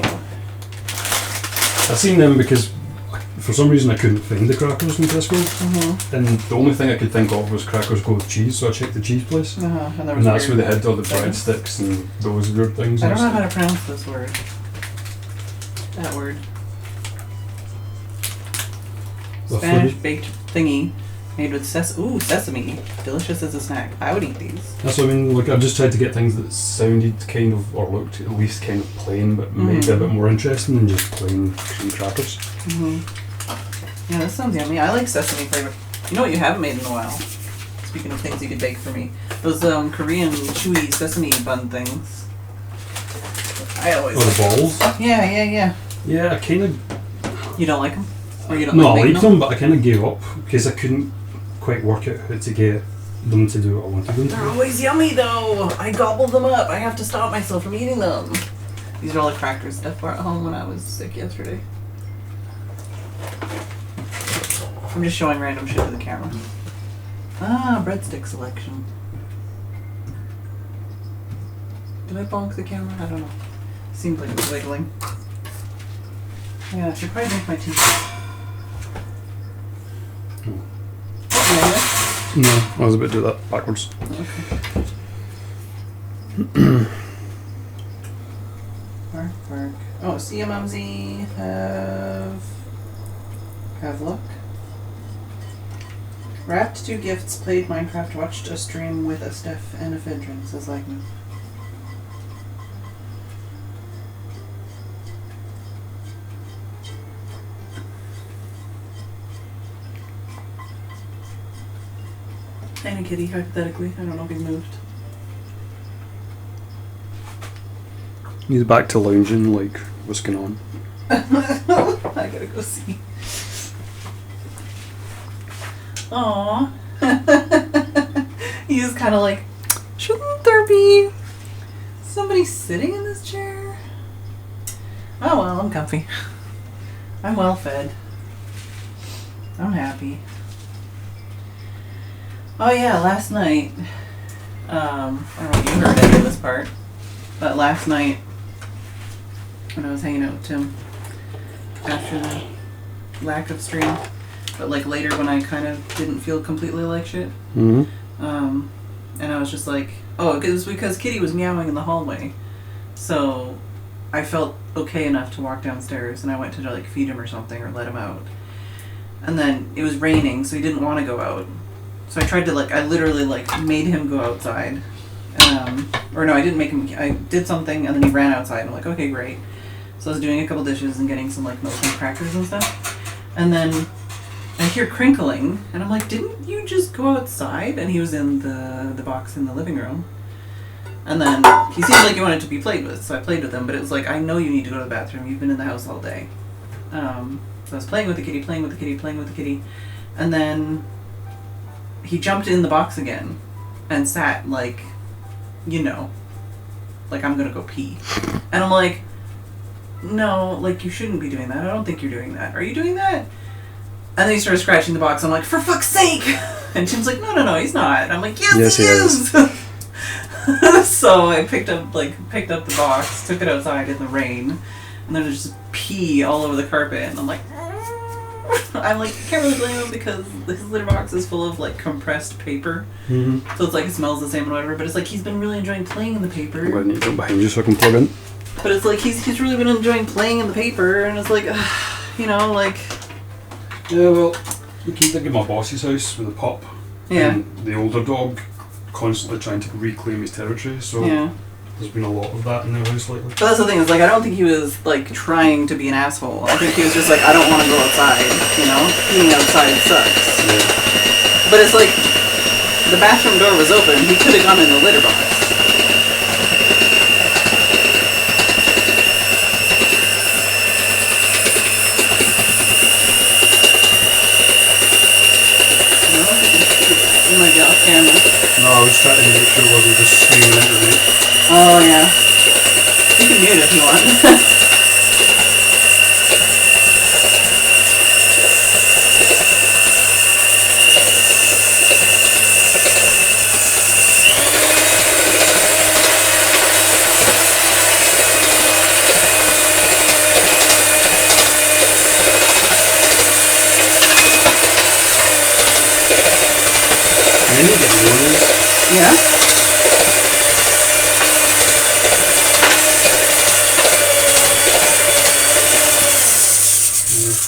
Speaker 1: I seen them because for some reason I couldn't find the crackers in Tesco, and the only thing I could think of was crackers go with cheese, so I checked the cheese place, and that's where they had all the breadsticks and those weird things.
Speaker 3: I don't know how to pronounce this word. That word. Spanish baked thingy made with sesame. Delicious as a snack. I would eat these.
Speaker 1: That's what I mean. Like, I just tried to get things that sounded kind of, or looked at least kind of plain, but made it a bit more interesting than just plain cream crackers.
Speaker 3: Yeah, that sounds yummy. I like sesame flavor. You know what you haven't made in a while? Speaking of things you could bake for me, those Korean chewy sesame bun things. I always.
Speaker 1: Oh, the balls.
Speaker 3: Yeah.
Speaker 1: Yeah, I kind of.
Speaker 3: You don't like them? Or you don't
Speaker 1: No,
Speaker 3: like
Speaker 1: I liked them, but I kind of gave up because I couldn't quite work out how to get them to do what I wanted them to.
Speaker 3: They're always yummy though. I gobble them up. I have to stop myself from eating them. These are all the crackers Steph brought home when I was sick yesterday. I'm just showing random shit to the camera. Breadstick selection. Did I bonk the camera? I don't know. Seemed like it was wiggling. Yeah, I should probably drink my tea.
Speaker 1: No, I was about to do that backwards.
Speaker 3: Okay. Work. Oh, see ya, Mumsy. Have luck. Wrapped 2 gifts, played Minecraft, watched a stream with a Steph and a Phedran, says Likeness. And a kitty, hypothetically. I don't know if he moved.
Speaker 1: He's back to lounging, like, what's going on?
Speaker 3: I gotta go see. Aww. He's kind of like, shouldn't there be somebody sitting in this chair? Oh well, I'm comfy. I'm well fed. I'm happy. Oh yeah, last night, I don't know if you heard any of this part, but last night when I was hanging out with Tim after the lack of stream, but like later when I kind of didn't feel completely like shit,
Speaker 1: Mm-hmm.
Speaker 3: and I was just like, oh, it was because Kitty was meowing in the hallway, so I felt okay enough to walk downstairs, and I went to like feed him or something or let him out, and then it was raining, so he didn't want to go out. So I tried to I literally made him go outside. Or no, I didn't make him, I did something and then he ran outside. I'm like, okay, great. So I was doing a couple dishes and getting some milk and crackers and stuff. And then I hear crinkling and I'm like, didn't you just go outside? And he was in the box in the living room. And then he seemed like he wanted to be played with, so I played with him, but it was like, I know you need to go to the bathroom. You've been in the house all day. So I was playing with the kitty, and then he jumped in the box again and sat like I'm gonna go pee. And I'm like, no, you shouldn't be doing that. I don't think you're doing that. Are you doing that? And then he started scratching the box. I'm like, for fuck's sake! And Tim's like, no, he's not. And I'm like, yes he is! So I picked up the box, took it outside in the rain, and then there's just pee all over the carpet. And I'm like, can't really blame him because his litter box is full of compressed paper.
Speaker 1: Mm-hmm.
Speaker 3: So it's it smells the same and whatever, but it's he's been really enjoying playing in the paper.
Speaker 1: I'm going to need to jump behind you so I can plug in.
Speaker 3: But it's he's really been enjoying playing in the paper, and it's
Speaker 1: Yeah, well, you keep thinking my boss's house with the pup.
Speaker 3: Yeah.
Speaker 1: And the older dog constantly trying to reclaim his territory, so
Speaker 3: yeah.
Speaker 1: There's been a lot of that in the house lately.
Speaker 3: But that's the thing, is I don't think he was trying to be an asshole. I think he was just I don't want to go outside, Being outside sucks.
Speaker 1: Yeah.
Speaker 3: But it's the bathroom door was open, he could have gone in the litter box. You might be off camera.
Speaker 1: No, I was trying to make sure it wasn't just screaming into me.
Speaker 3: Oh yeah. You can mute if you want.
Speaker 1: And then you get warnings.
Speaker 3: Yeah.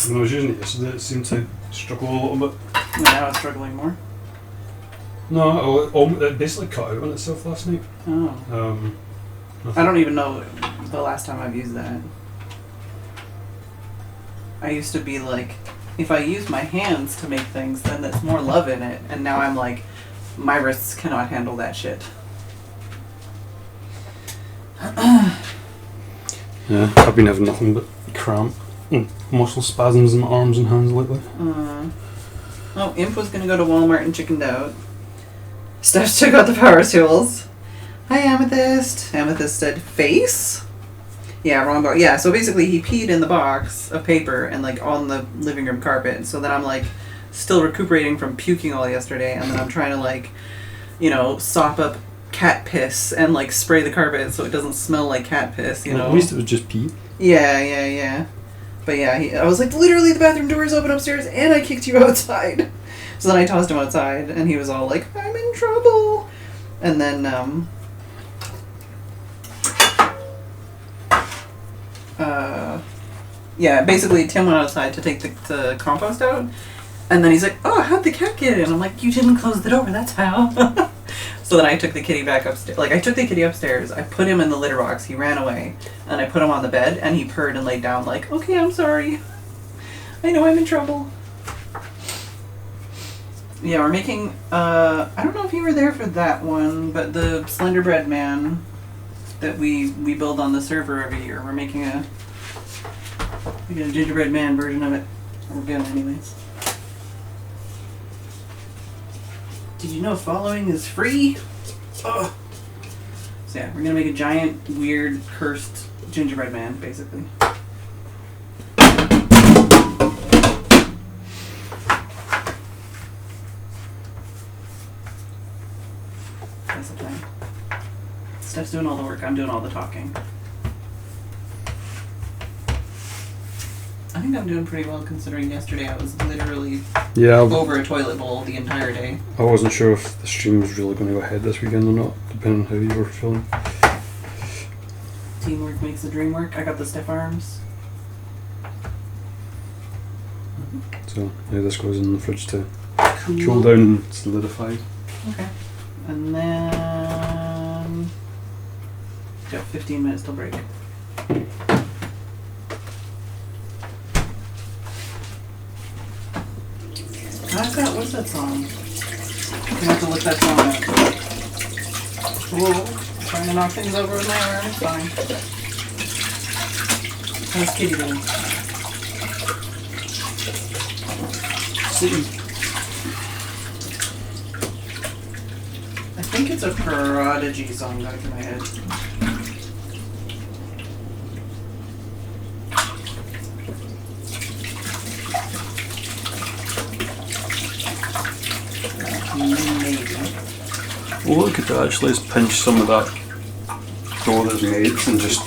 Speaker 1: When I was using it yesterday, it seemed to struggle a little bit.
Speaker 3: Now it's struggling more.
Speaker 1: No, it basically cut out on itself last night.
Speaker 3: Oh. I don't even know the last time I've used that. I used to be if I use my hands to make things, then there's more love in it. And now I'm my wrists cannot handle that shit.
Speaker 1: Yeah, I've been having nothing but cramp and muscle spasms in my arms and hands lately.
Speaker 3: Oh, Imp was going to go to Walmart and chickened out. Steph took out the power tools. Hi, Amethyst. Amethyst said, face? Yeah, wrong box. Yeah, so basically he peed in the box of paper and on the living room carpet. So then I'm still recuperating from puking all yesterday, and then I'm trying to sop up cat piss and spray the carpet so it doesn't smell like cat piss,
Speaker 1: Well, at least it was just pee.
Speaker 3: Yeah. But yeah, I was literally the bathroom door is open upstairs and I kicked you outside. So then I tossed him outside and he was all I'm in trouble. And then, yeah, basically Tim went outside to take the compost out. And then he's like, oh, how'd the cat get in? I'm like, you didn't close the door, that's how. So then I took the kitty back upstairs. I took the kitty upstairs, I put him in the litter box, he ran away, and I put him on the bed, and he purred and laid down okay, I'm sorry. I know I'm in trouble. Yeah, we're making, I don't know if you were there for that one, but the Slenderbreadman that we build on the server every year. We're making a gingerbread man version of it. We're gonna anyways. Did you know following is free? Ugh. So yeah, we're gonna make a giant, weird, cursed gingerbread man, basically. That's the plan. Steph's doing all the work, I'm doing all the talking. I think I'm doing pretty well considering yesterday I was literally over a toilet bowl the entire day.
Speaker 1: I wasn't sure if the stream was really going to go ahead this weekend or not, depending on how you were feeling.
Speaker 3: Teamwork makes the dream work. I got the stiff arms.
Speaker 1: So now this goes in the fridge to cool down and solidify.
Speaker 3: Okay. And then... got 15 minutes till break. What's that song? I'm gonna have to look that song up. Whoa, trying to knock things over with my arm, it's fine. How's Kitty doing?
Speaker 1: See.
Speaker 3: I think it's a Prodigy song going through my head.
Speaker 1: Well, what we could do actually is pinch some of that dough that's made and just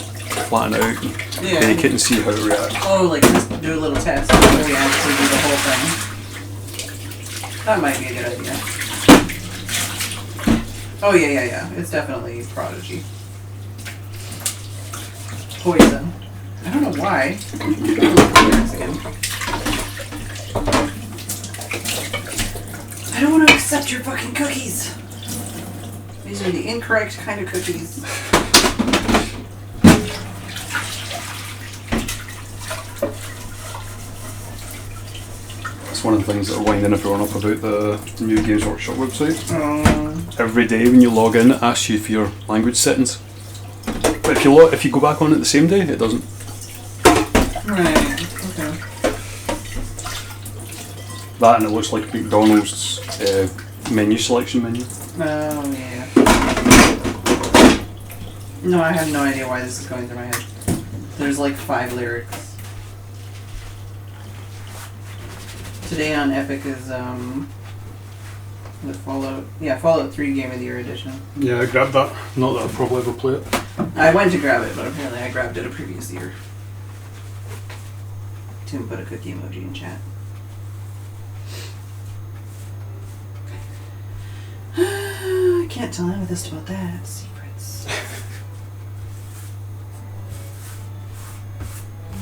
Speaker 1: flatten it out and bake it and see how it reacts.
Speaker 3: Oh, like just do a little test before we actually do the whole thing. That might be a good idea. Oh yeah. It's definitely Prodigy. Poison. I don't know why. I don't want to accept your fucking cookies. These are the incorrect kind of cookies.
Speaker 1: That's one of the things that are winding everyone up about the new Games Workshop website. Every day when you log in, it asks you for your language settings. But if you go back on it the same day, it doesn't.
Speaker 3: Right, okay.
Speaker 1: That and it looks like McDonald's menu selection menu.
Speaker 3: Oh, yeah. No, I have no idea why this is going through my head. There's like 5 lyrics. Today on Epic is, the Fallout... Yeah, Fallout 3 Game of the Year edition.
Speaker 1: Yeah, I grabbed that. Not that I'll probably ever play it.
Speaker 3: I went to grab it, but apparently I grabbed it a previous year. Tim put a cookie emoji in chat. I can't tell Amethyst about that. Secrets.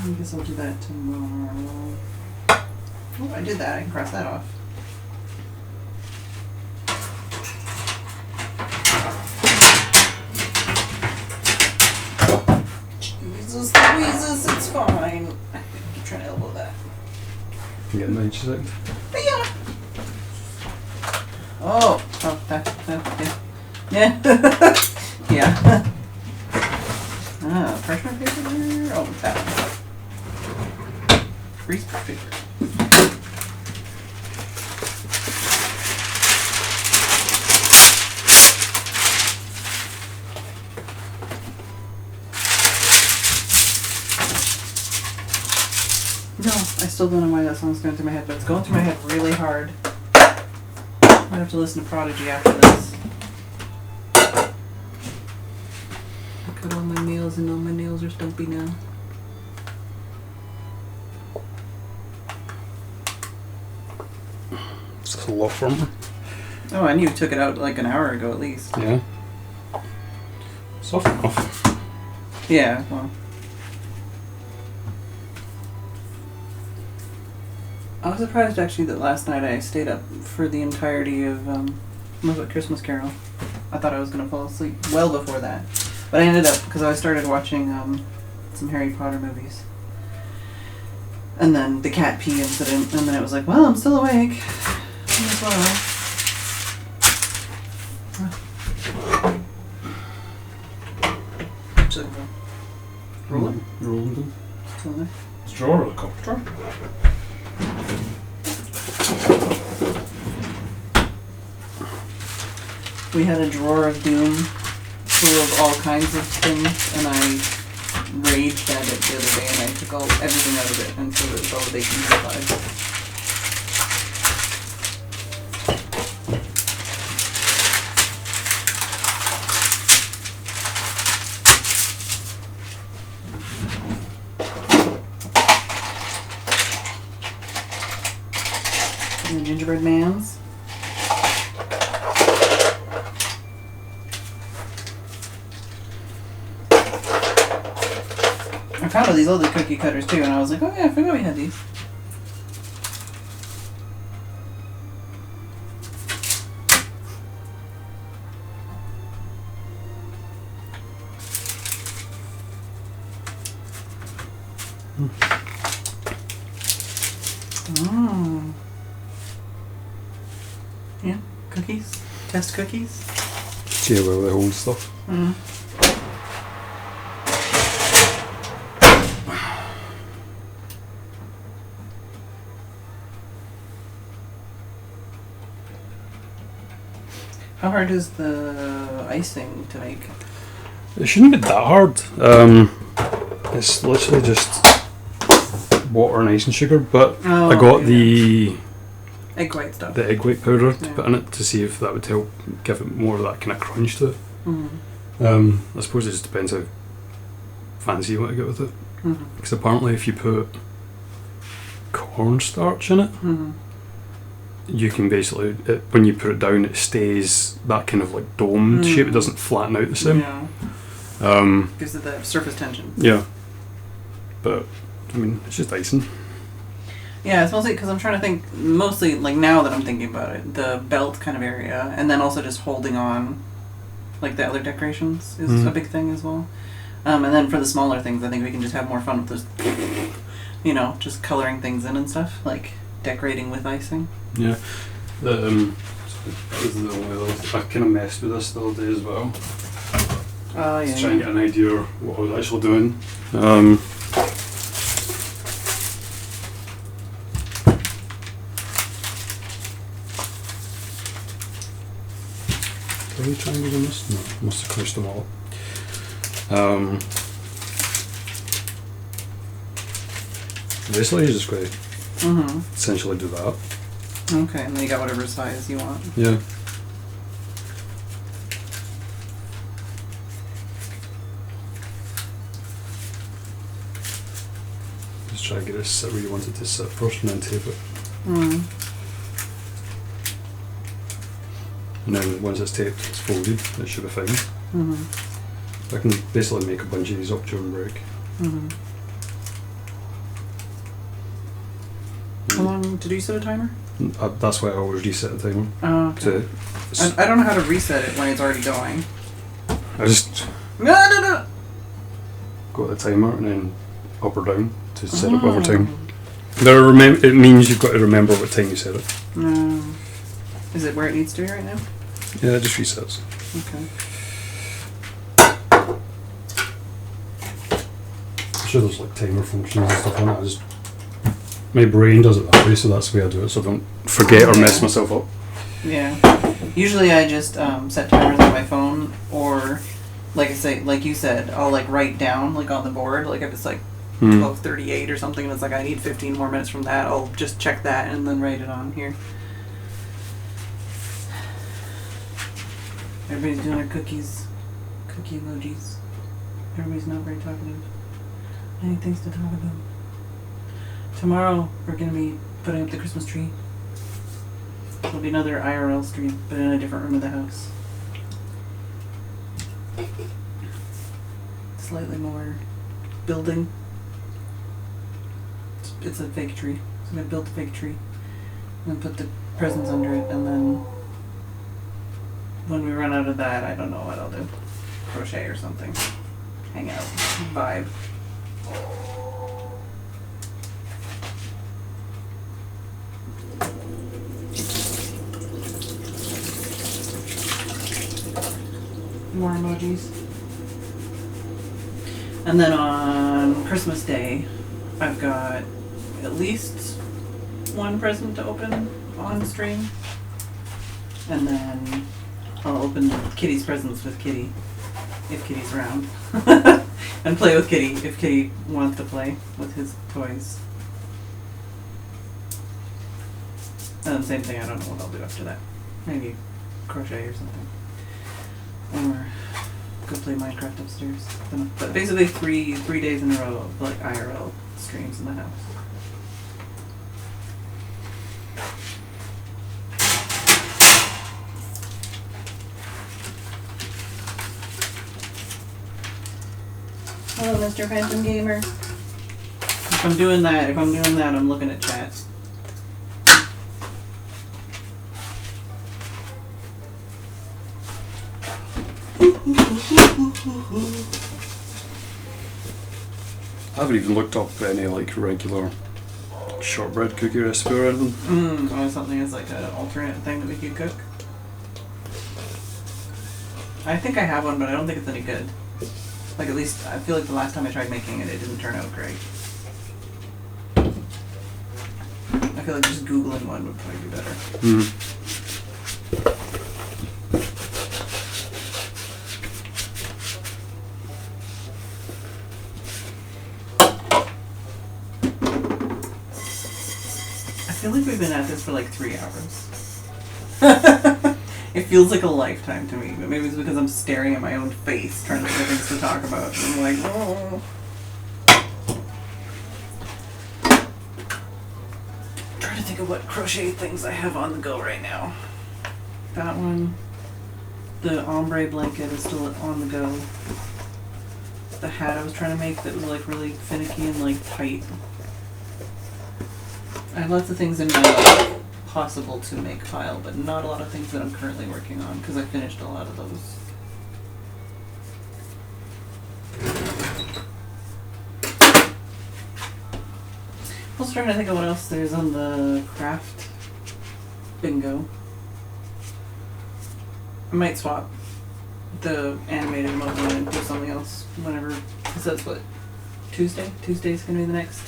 Speaker 3: I guess I'll do that tomorrow. Oh, I did that. I can cross that off. Jesus Louises, it's fine. Keep trying to elbow that.
Speaker 1: You getting the inches out?
Speaker 3: Yeah. Oh, that, yeah. Yeah. Parchment paper there? Oh, that one. Grease paper. No, I still don't know why that song's going through my head, but it's going through my head really hard. I have to listen to Prodigy after this. I cut all my nails and all my nails are stumpy now.
Speaker 1: It's a lot firmer.
Speaker 3: Oh, I knew you took it out like an hour ago at least.
Speaker 1: Yeah. Soft enough.
Speaker 3: Yeah, well. I was surprised actually that last night I stayed up for the entirety of Muppet Christmas Carol. I thought I was going to fall asleep well before that. But I ended up, because I started watching some Harry Potter movies. And then the cat pee incident, and then it was like, well, I'm still awake. Might as well. We had a drawer of doom full of all kinds of things, and I raged at it the other day, and I took everything out of it and put it with all the baking supplies. And the gingerbread mans. I found all these other cookie cutters too, and I was like, oh yeah, I forgot we had these. Oh. Yeah, cookies. Test cookies.
Speaker 1: See where we hold stuff.
Speaker 3: Mm. How hard is the icing to make?
Speaker 1: It shouldn't be that hard. It's literally just water and ice and sugar, but I got the
Speaker 3: egg white stuff.
Speaker 1: The egg white powder to put in it to see if that would help give it more of that kind of crunch to it. I suppose it just depends how fancy you want to get with it. Because apparently if you put cornstarch in it, you can basically, when you put it down, it stays that kind of like domed shape. It doesn't flatten out the same.
Speaker 3: Yeah. Gives it that surface tension.
Speaker 1: Yeah. But, I mean, it's just icing.
Speaker 3: Yeah, it's mostly because I'm trying to think, mostly like now that I'm thinking about it, the belt kind of area, and then also just holding on, like the other decorations is a big thing as well. And then for the smaller things, I think we can just have more fun with this, you know, just coloring things in and stuff, like decorating with icing.
Speaker 1: Yeah. That was the only other thing. I kind of messed with this the other day as well.
Speaker 3: Oh, yeah.
Speaker 1: To try and get an idea of what I was actually doing. Are we triangles on this? No, I must have crunched them all up. Basically, you're just going to essentially do that.
Speaker 3: Okay, and then you got whatever size you want.
Speaker 1: Yeah. Just try to get it sit where you want it to sit first and then tape it. And then once it's taped, it's folded, it should be fine. I can basically make a bunch of these up during break.
Speaker 3: How long did you set a timer?
Speaker 1: That's why I always reset the timer.
Speaker 3: Oh, okay. I don't know how to reset it when it's already going.
Speaker 1: I just
Speaker 3: No.
Speaker 1: go to the timer and then up or down to set it over time. It means you've got to remember what time you set it.
Speaker 3: Is it where it needs to be right now?
Speaker 1: Yeah, it just resets.
Speaker 3: Okay.
Speaker 1: I'm sure there's like timer functions and stuff on it. My brain does it that way, so that's the way I do it, so I don't forget or mess myself up.
Speaker 3: Yeah. Usually I just set timers on my phone, or like you said, I'll like write down like on the board, like if it's like 12:38 or something, and it's like I need 15 more minutes from that, I'll just check that and then write it on here. Everybody's doing their cookie emojis. Everybody's not very talkative. I need things to talk about. Tomorrow we're going to be putting up the Christmas tree. It'll be another IRL stream, but in a different room of the house. Slightly more building. It's a fake tree. So I'm going to build a fake tree and put the presents under it, and then when we run out of that, I don't know what I'll do. Crochet or something. Hang out. Vibe. More emojis. And then on Christmas Day, I've got at least one present to open on stream. And then I'll open Kitty's presents with Kitty, if Kitty's around. And play with Kitty, if Kitty wants to play with his toys. And then same thing, I don't know what I'll do after that. Maybe crochet or something. Or go play Minecraft upstairs. But basically 3 days in a row of like IRL streams in the house. Hello, Mr. Phantom Gamer. If I'm doing that, I'm looking at chat.
Speaker 1: I haven't even looked up any like regular shortbread cookie recipe or anything.
Speaker 3: Or something as like an alternate thing that we could cook. I think I have one, but I don't think it's any good. Like at least I feel like the last time I tried making it, it didn't turn out great. I feel like just Googling one would probably be better. I feel like we've been at this for like 3 hours. It feels like a lifetime to me, but maybe it's because I'm staring at my own face trying to think of things to talk about. And I'm like, oh. Trying to think of what crochet things I have on the go right now. That one. The ombre blanket is still on the go. The hat I was trying to make that was like really finicky and like tight. I have lots of things in my possible to make pile, but not a lot of things that I'm currently working on because I finished a lot of those. I was trying to think of what else there's on the craft bingo. I might swap the animated mode one and do something else whenever, because that's what, Tuesday? Tuesday's gonna be the next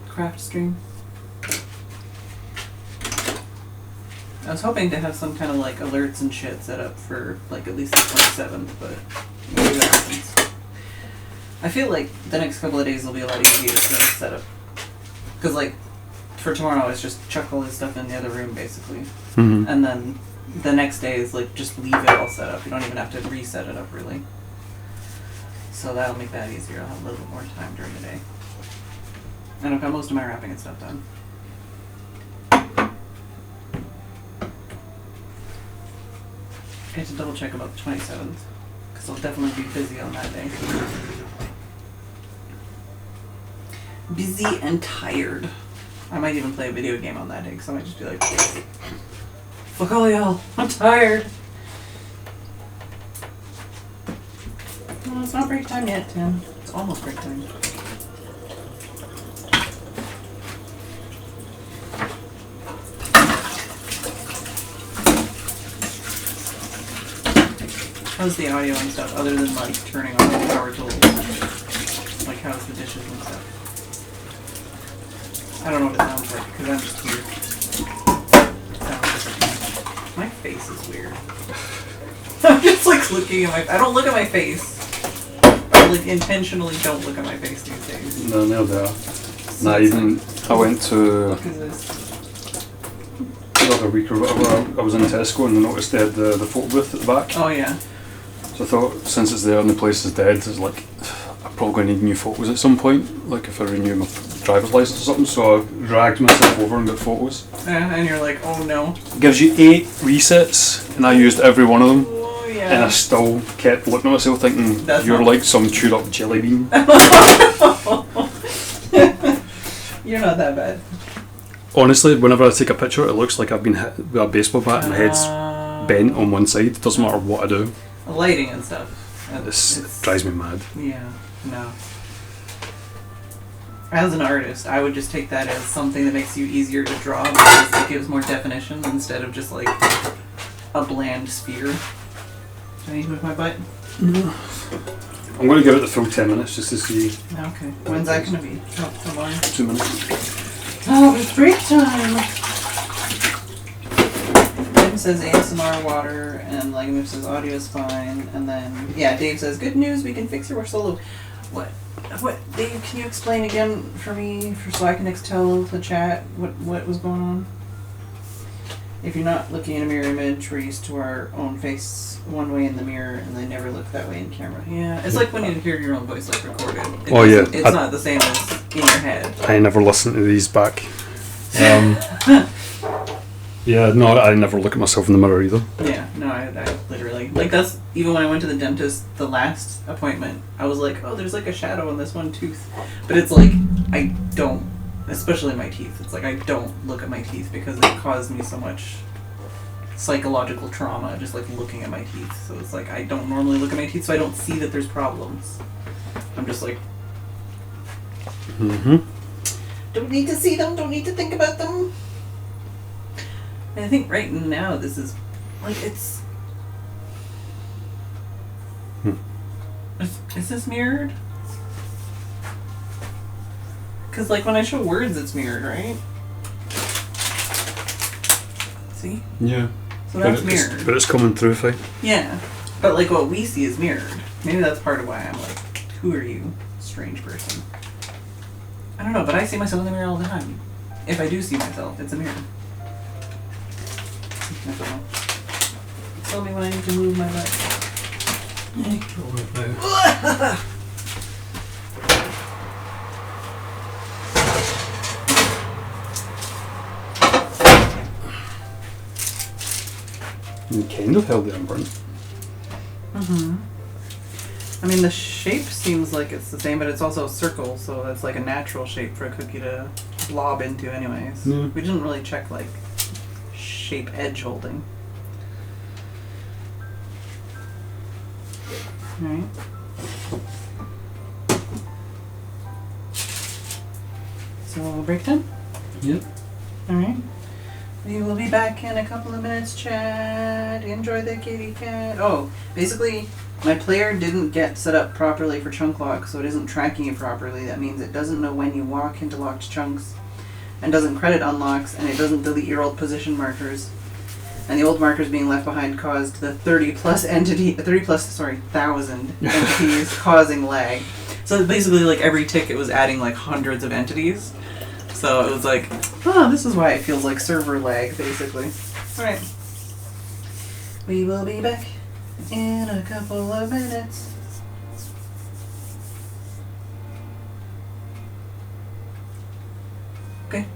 Speaker 3: craft stream. I was hoping to have some kind of like alerts and shit set up for like at least the 27th, but maybe that happens. I feel like the next couple of days will be a lot easier to set up. Because like for tomorrow it's just chuck all this stuff in the other room basically.
Speaker 1: Mm-hmm.
Speaker 3: And then the next day is like just leave it all set up. You don't even have to reset it up really. So that'll make that easier. I'll have a little bit more time during the day. And I've got most of my wrapping and stuff done. I have to double check about the 27th, because I'll definitely be busy on that day. Busy and tired. I might even play a video game on that day, because I might just be like, fuck all y'all, I'm tired. Well, it's not break time yet, Tim. It's almost break time. How's the audio and stuff, other than like turning on the power tools? Like how's the dishes and stuff? I don't know what it sounds like, because I'm just here. It sounds different. My face is weird. I'm just like looking at my... I don't look at my face. I like intentionally don't look at my face these days.
Speaker 1: No, no, there. Not even... I went to...
Speaker 3: What is this?
Speaker 1: The other week or whatever, I was in Tesco and I noticed they had the photo booth at the back.
Speaker 3: Oh yeah.
Speaker 1: So I thought, since it's there and the place is dead, it's like, I'm probably going to need new photos at some point, like if I renew my driver's license or something, so I dragged myself over and got photos.
Speaker 3: Yeah, and you're like, oh no.
Speaker 1: It gives you 8 resets, and I used every one of them,
Speaker 3: Oh yeah.
Speaker 1: and I still kept looking at myself thinking, you're like some chewed up jelly bean.
Speaker 3: You're not that bad.
Speaker 1: Honestly, whenever I take a picture, it looks like I've been hit with a baseball bat and my head's bent on one side. It doesn't matter what I do.
Speaker 3: Lighting and stuff.
Speaker 1: It drives me mad.
Speaker 3: Yeah, no. As an artist, I would just take that as something that makes you easier to draw because it gives more definition instead of just like a bland sphere. Do I need to move my butt?
Speaker 1: No. I'm going to give it the full 10 minutes just to see.
Speaker 3: Okay. When's that going to be? Oh, come on.
Speaker 1: 2 minutes.
Speaker 3: Oh, it's break time! I'm says ASMR water, and Legamove says audio is fine, and then Dave says good news, we can fix your solo. What Dave? Can you explain again for me, so I can tell the chat what was going on? If you're not looking at a mirror image, we're used to our own face one way in the mirror, and they never look that way in camera. Yeah, it's like when you hear your own voice recorded. It's not the same as in your head.
Speaker 1: I never listen to these back. Yeah, no, I never look at myself in the mirror either.
Speaker 3: Yeah, no, I literally, that's, even when I went to the dentist the last appointment, I was like, oh, there's a shadow on this one tooth. But it's I don't, especially my teeth, it's I don't look at my teeth because it caused me so much psychological trauma just looking at my teeth. So it's I don't normally look at my teeth, so I don't see that there's problems. I'm just don't need to see them, don't need to think about them. And I think right now this is it's is this mirrored? Because when I show words it's mirrored, right? See?
Speaker 1: Yeah.
Speaker 3: So that's mirrored.
Speaker 1: But it's coming through fine.
Speaker 3: Yeah. But what we see is mirrored. Maybe that's part of why I'm who are you, strange person? I don't know, but I see myself in the mirror all the time. If I do see myself, it's a mirror. I don't know. Tell me when I need to move my butt.
Speaker 1: You kind of held the imprint.
Speaker 3: I mean, the shape seems like it's the same, but it's also a circle, so that's a natural shape for a cookie to blob into anyways.
Speaker 1: Yeah.
Speaker 3: We didn't really check shape edge holding. Alright. So break time?
Speaker 1: Yep.
Speaker 3: Alright. We will be back in a couple of minutes, chat. Enjoy the kitty cat. Oh, basically, my player didn't get set up properly for chunk lock, so it isn't tracking it properly. That means it doesn't know when you walk into locked chunks, and doesn't credit unlocks, and it doesn't delete your old position markers. And the old markers being left behind caused the 30,000 entities causing lag. So basically, every tick, it was adding hundreds of entities. So it was this is why it feels like server lag, basically. Alright. We will be back in a couple of minutes. Okay.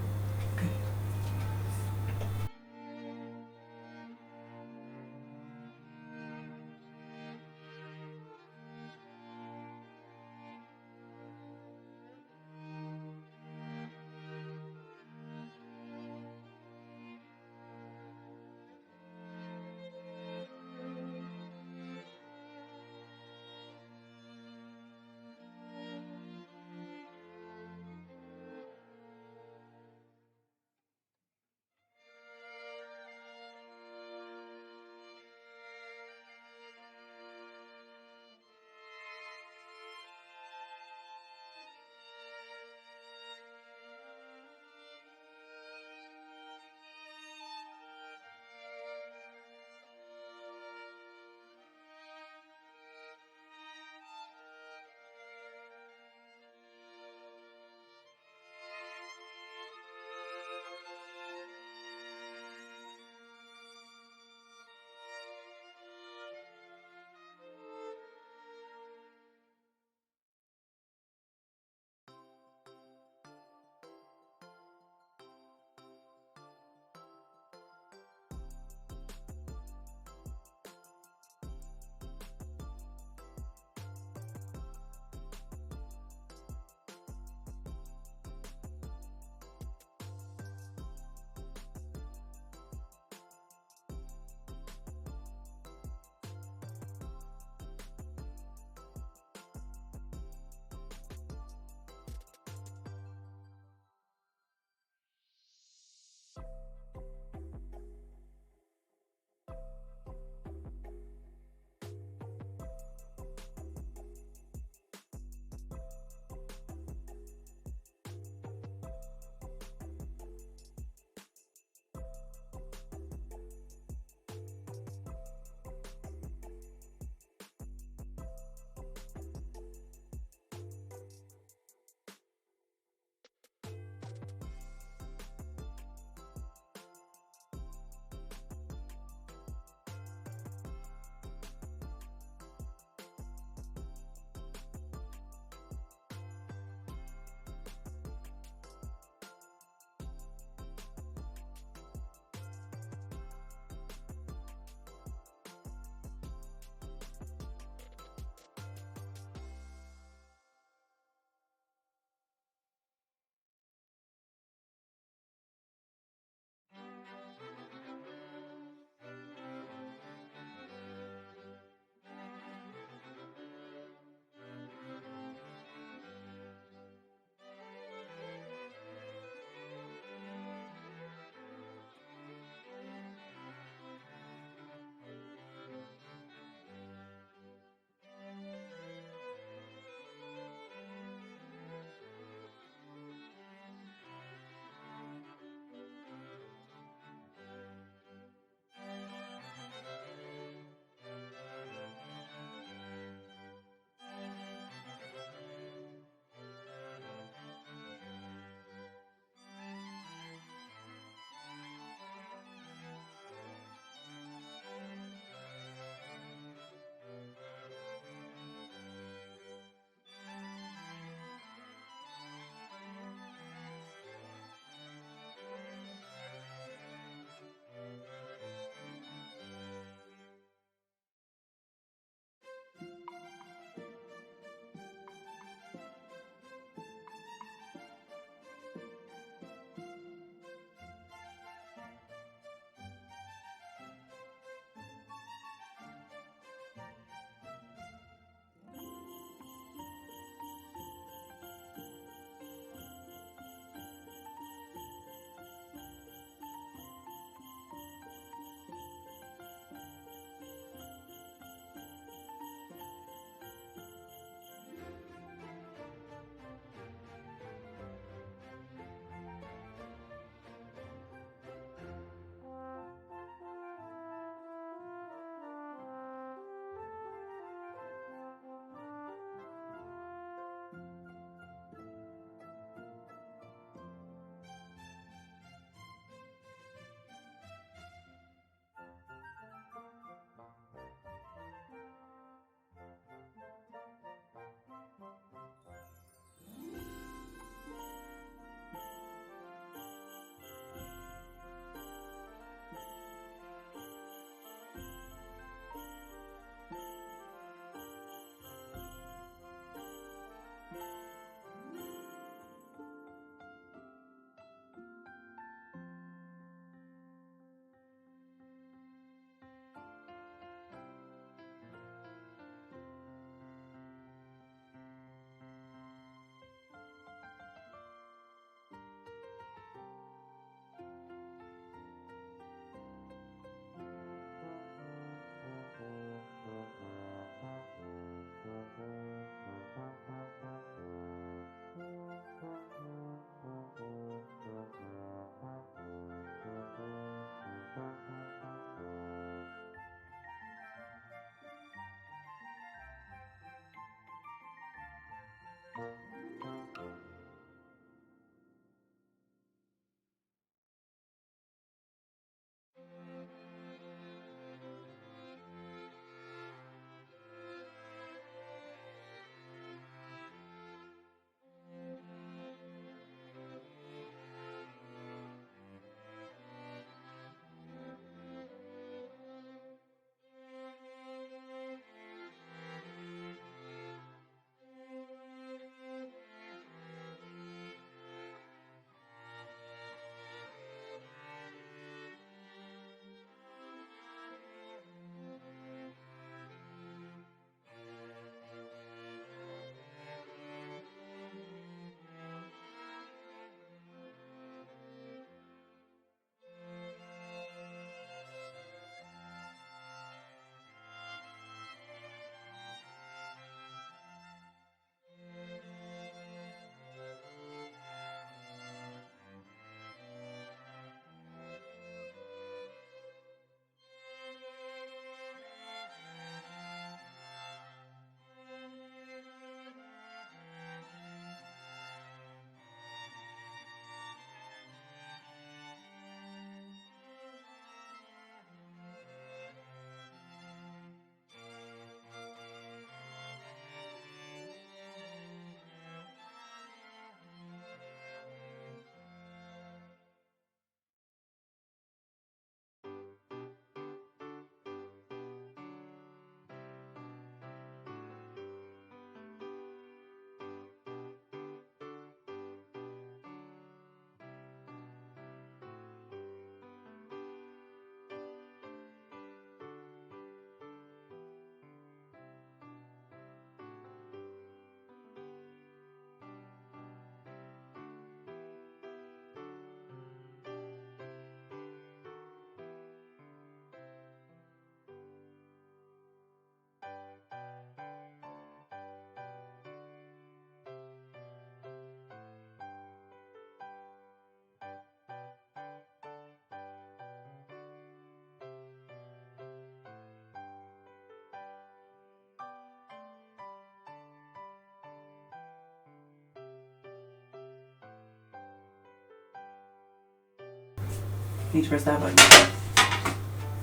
Speaker 3: Need to press that button.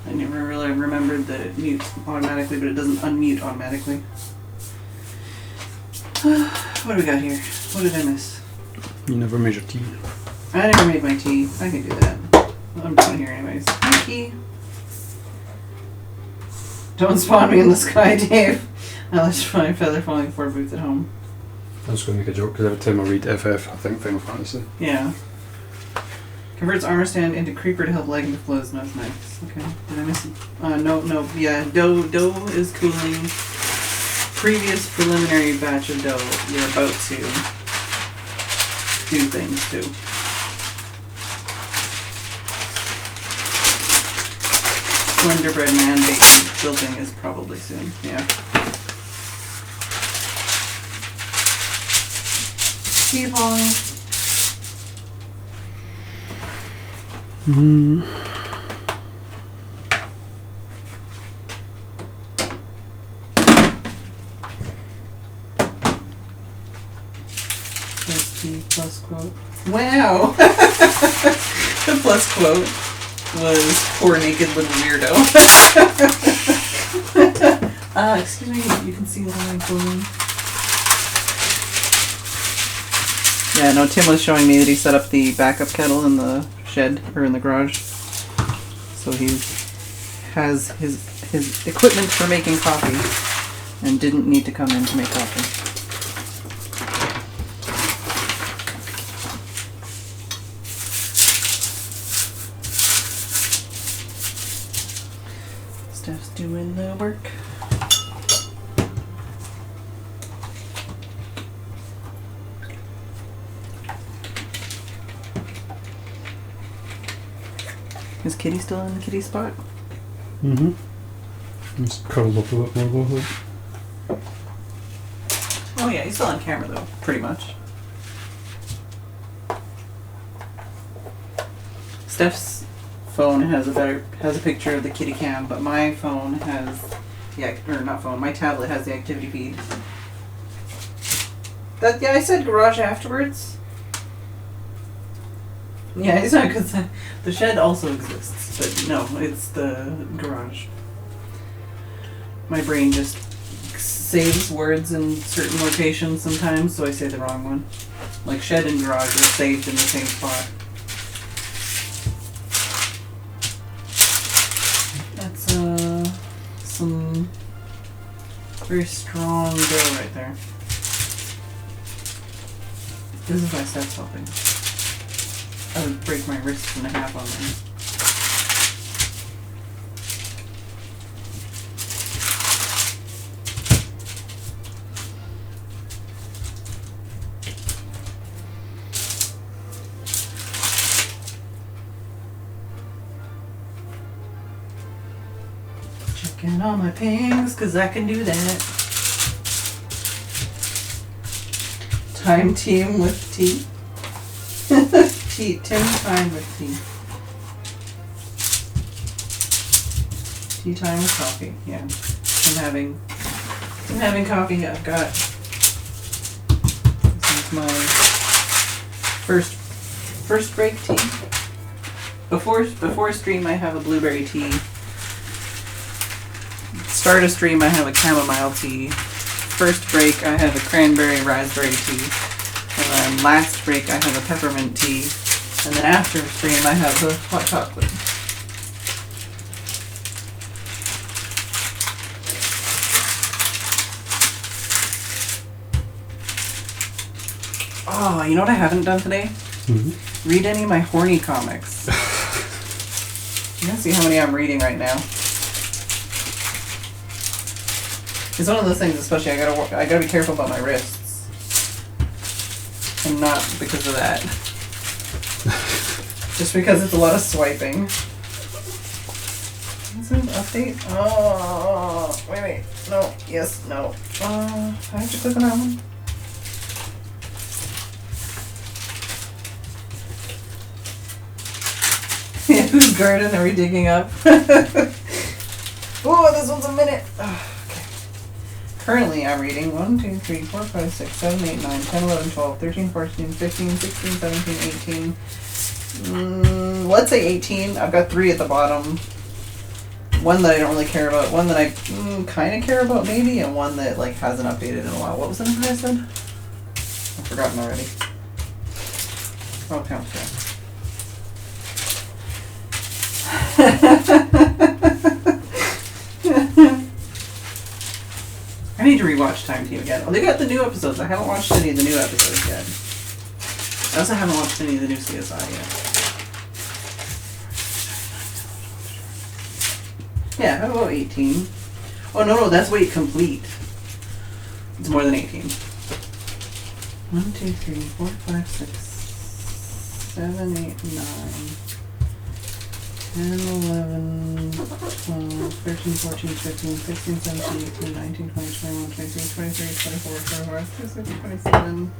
Speaker 3: I never really remembered that it mutes automatically, but it doesn't unmute automatically. What do we got here? What did I miss?
Speaker 1: You never made your tea.
Speaker 3: I never made my tea. I can do that. I'm doing here anyways. Thank you. Don't spawn me in the sky, Dave. I left my feather falling 4 boots at home.
Speaker 1: I was going to make a joke because every time I read FF, I think Final Fantasy.
Speaker 3: Yeah. Converts armor stand into creeper to help lighten the flows. No, it's nice. Okay. Did I miss it? No. Yeah, dough is cooling. Previous preliminary batch of dough you're about to do things to. Slenderbreadman baking building is probably soon. Yeah. Keep on. Plus quote. Wow! The plus quote was poor naked little weirdo. Excuse me, you can see that I'm clothing. Yeah, no, Tim was showing me that he set up the backup kettle in the shed, or in the garage. So he has his equipment for making coffee and didn't need to come in to make coffee. Steph's doing the work. Is Kitty still in the kitty spot?
Speaker 1: Mm-hmm. He's curled up a bit more though.
Speaker 3: Oh yeah, he's still on camera though, pretty much. Steph's phone has a picture of the kitty cam, but my phone has my tablet has the activity feed. I said garage afterwards. Yeah, it's not because the shed also exists, but no, it's the garage. My brain just saves words in certain locations sometimes, so I say the wrong one. Like shed and garage are saved in the same spot. That's some very strong dough right there. This is why Steph's helping. I would break my wrist in half on them. Checking all my pings, cause I can do that. Time team with tea. Tim time with tea. Tea time with coffee. Yeah, I'm having coffee. I've got. This is my first break tea. Before stream, I have a blueberry tea. Start a stream, I have a chamomile tea. First break, I have a cranberry raspberry tea. And then last break, I have a peppermint tea. And then after stream, I have the hot chocolate. Oh, you know what I haven't done today? Mm-hmm. Read any of my horny comics. You can see how many I'm reading right now. It's one of those things, especially I gotta be careful about my wrists, and not because of that. Just because it's a lot of swiping. Is there an update? Oh, wait, no, yes, no. I have to click on that one. Yeah, whose garden are we digging up? Oh, this one's a minute. Oh, okay. Currently, I'm reading 1, 2, 3, 4, 5, 6, 7, 8, 9, 10, 11, 12, 13, 14, 15, 16, 17, 18, let's say 18. I've got 3 at the bottom. One that I don't really care about. One that I kind of care about maybe, and one that like hasn't updated in a while. What was the number I said? I've forgotten already. Oh, count I need to rewatch Time Team again. Oh, they got the new episodes. I haven't watched any of the new episodes yet. I also haven't watched any of the new CSI yet. Yeah, how about 18? Oh, no, that's weight complete. It's more than 18. 1, 2, 3, 4, 5, 6, 7, 8, 9, 10, 11, 12, 13, 14, 15, 16, 17, 18, 19, 20, 21, 22, 23, 24, 25, 26, 27,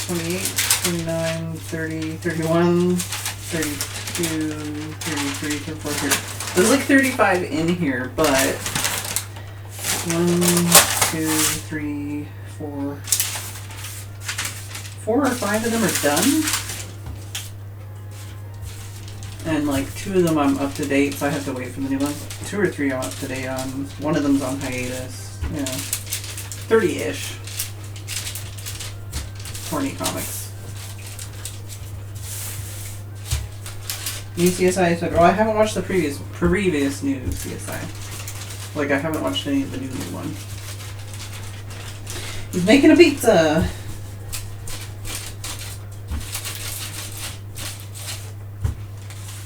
Speaker 3: 28, 29, 30, 31, 32, 33, 34, 30. There's like 35 in here, but 1, 2, 3, 4 or 5 of them are done. And like 2 of them I'm up to date, so I have to wait for the new ones. 2 or 3 I'm up to date on. One of them's on hiatus. You know, 30-ish. 20 comics. New CSI. Oh, I haven't watched the previous new CSI. Like I haven't watched any of the new one. He's making a pizza.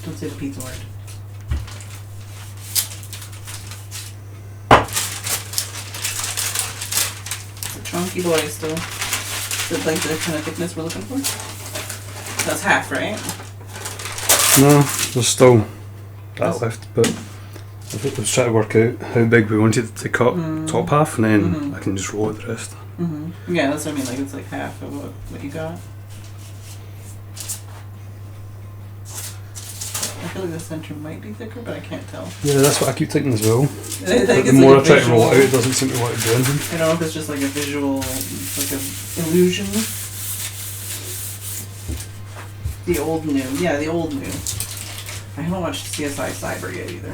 Speaker 3: Don't say the pizza word. It's a chunky boy still. Is it like the kind of thickness we're looking for? That's half, right?
Speaker 1: No, there's still that left, but I think I was trying to work out how big we wanted to cut top half, and then I can just roll out the rest.
Speaker 3: Yeah, that's what I mean. Like it's like half of what you got. I feel like the center might be thicker, but I can't tell.
Speaker 1: Yeah, that's what I keep thinking as well.
Speaker 3: I think
Speaker 1: But
Speaker 3: it's
Speaker 1: the more
Speaker 3: like
Speaker 1: I try to roll it out, it doesn't seem to want to do anything.
Speaker 3: I don't know if it's just like a visual, like an illusion. The old new. Yeah, the old new. I haven't watched CSI Cyber yet either. I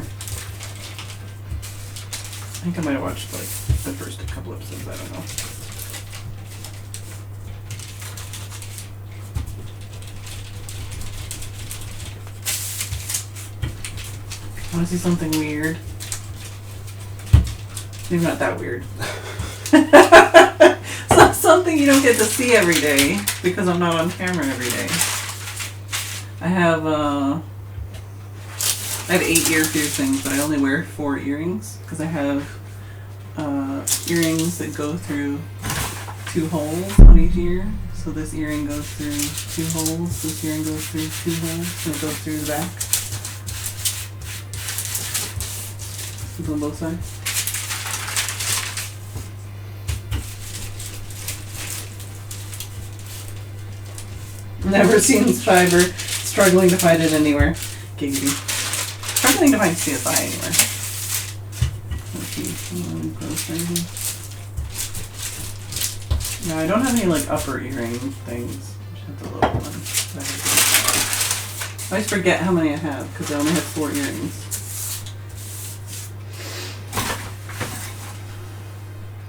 Speaker 3: think I might have watched like the first couple episodes, I don't know. I want to see something weird. Maybe not that weird. It's not something you don't get to see every day because I'm not on camera every day. I have 8 ear piercings, but I only wear 4 earrings because I have earrings that go through 2 holes on each ear. So this earring goes through 2 holes, this earring goes through 2 holes, and it goes through the back. It's on both sides. Never seen fibre. Struggling to find it anywhere. Giggity. Struggling to find CSI anywhere. Let's see. No, I don't have any like upper earring things. I just have the lower one. I always forget how many I have because I only have 4 earrings.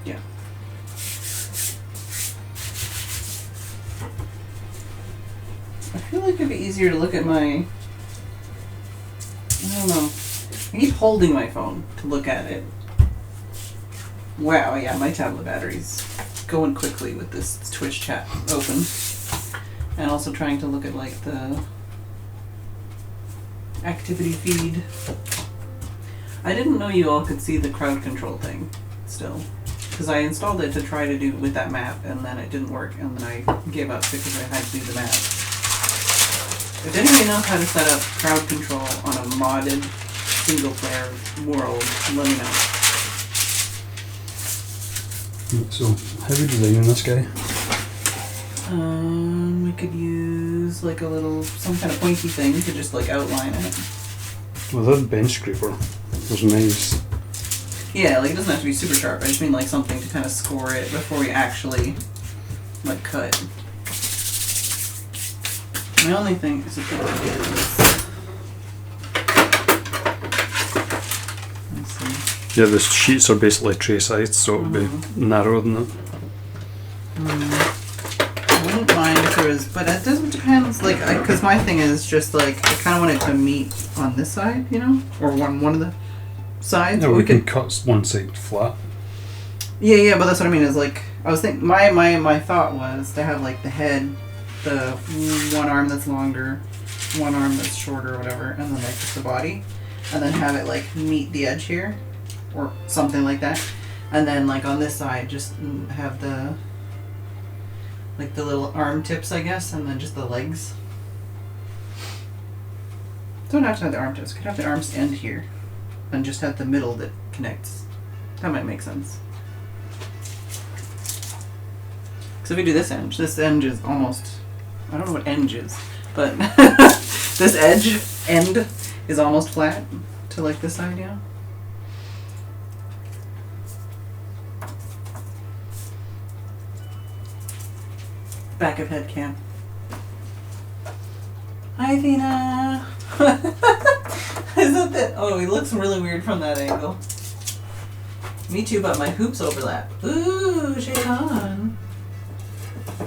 Speaker 3: Yeah. I feel like it'd be easier to look at my... I don't know. I keep holding my phone to look at it. Wow, yeah, my tablet battery's going quickly with this Twitch chat open. And also trying to look at like the activity feed. I didn't know you all could see the crowd control thing still. Because I installed it to try to do with that map and then it didn't work and then I gave up because I had to do the map. If anybody knows how to set up crowd control on a modded single player world, let me know.
Speaker 1: So, how are we designing this guy?
Speaker 3: We could use like a little, some kind of pointy thing to just like outline it.
Speaker 1: Well, that bench scraper was nice.
Speaker 3: Yeah, like it doesn't have to be super sharp. I just mean like something to kind of score it before we actually like cut. My only thing is, let's see.
Speaker 1: Yeah, the sheets are basically tray-sized, so it'll be narrower than that.
Speaker 3: I wouldn't mind if there was, but it doesn't depend. Like, because my thing is just like I kind of want it to meet on this side, you know, or one of the sides.
Speaker 1: Yeah, we can cut one side flat.
Speaker 3: Yeah, but that's what I mean. Is like I was thinking. My thought was to have like the head, the one arm that's longer, one arm that's shorter, or whatever, and then like just the body, and then have it like meet the edge here, or something like that, and then like on this side just have the like the little arm tips, I guess, and then just the legs. Don't have to have the arm tips. Could have the arms end here, and just have the middle that connects. That might make sense. So if we do this end is almost, I don't know what edge is, but this end is almost flat to like this side, yeah. Back of head cam. Hi, Athena. Isn't that? Oh, he looks really weird from that angle. Me too, but my hoops overlap. Ooh, shade on.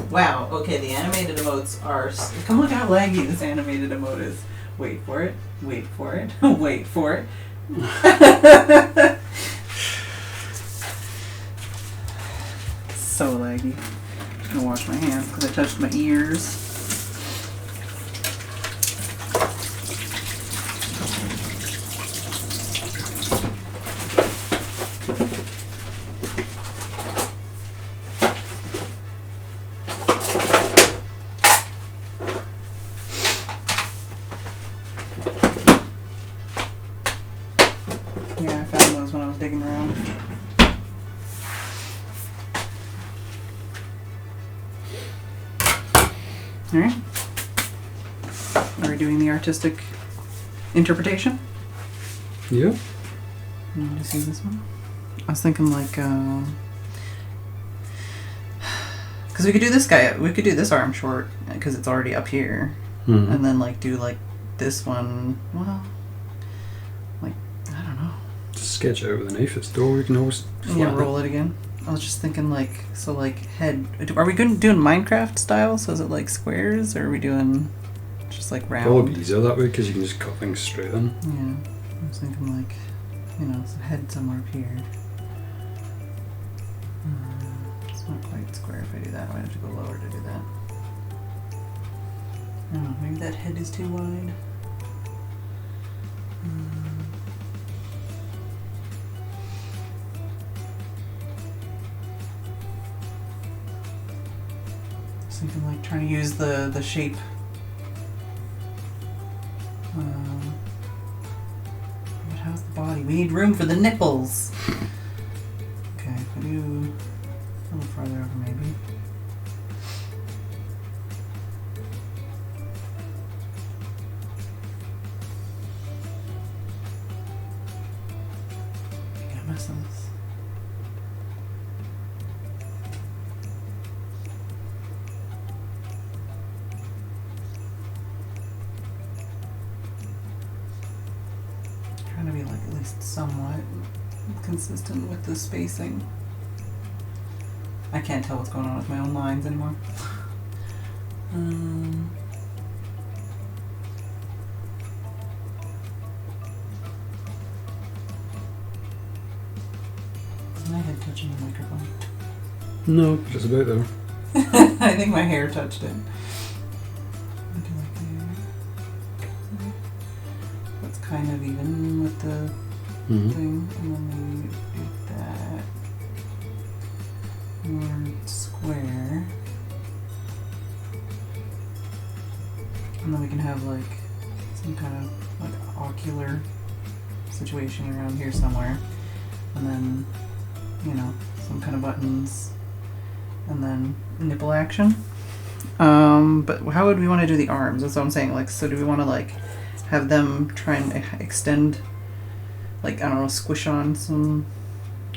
Speaker 3: Wow. Okay, the animated emotes are. Come look how laggy this animated emote is. Wait for it. Wait for it. Wait for it. So laggy. I'm gonna wash my hands because I touched my ears. Yeah, I found those when I was digging around. Alright. Are we doing the artistic interpretation?
Speaker 1: Yeah.
Speaker 3: You want to see this one? I was thinking like, because we could do this guy, we could do this arm short, because it's already up here. And then like do like this one, well, like, I don't know.
Speaker 1: Just sketch it out with a knife, it's dull, you can always
Speaker 3: Yeah, roll it again. I was just thinking like, so like head, are we doing Minecraft style? So is it like squares, or are we doing just like round?
Speaker 1: It'll be easier that way because you can just cut things straight in.
Speaker 3: Yeah, I was thinking like, you know, some head somewhere up here. It's not quite square if I do that. I might have to go lower to do that. I don't know, maybe that head is too wide. Thinking like trying to use the shape. But how's the body? We need room for the nipples. Okay, if I do a little farther over maybe. I think I messed with this. Trying to be like at least somewhat consistent with the spacing. I can't tell what's going on with my own lines anymore. Is my head touching the microphone?
Speaker 1: No, just about there.
Speaker 3: I think my hair touched it. That's kind of even with the thing, and then maybe do that more square, and then we can have like some kind of like ocular situation around here somewhere, and then, you know, some kind of buttons, and then nipple action. But how would we want to do the arms? That's what I'm saying. Like, so do we want to like have them try and extend, like, I don't know, squish on some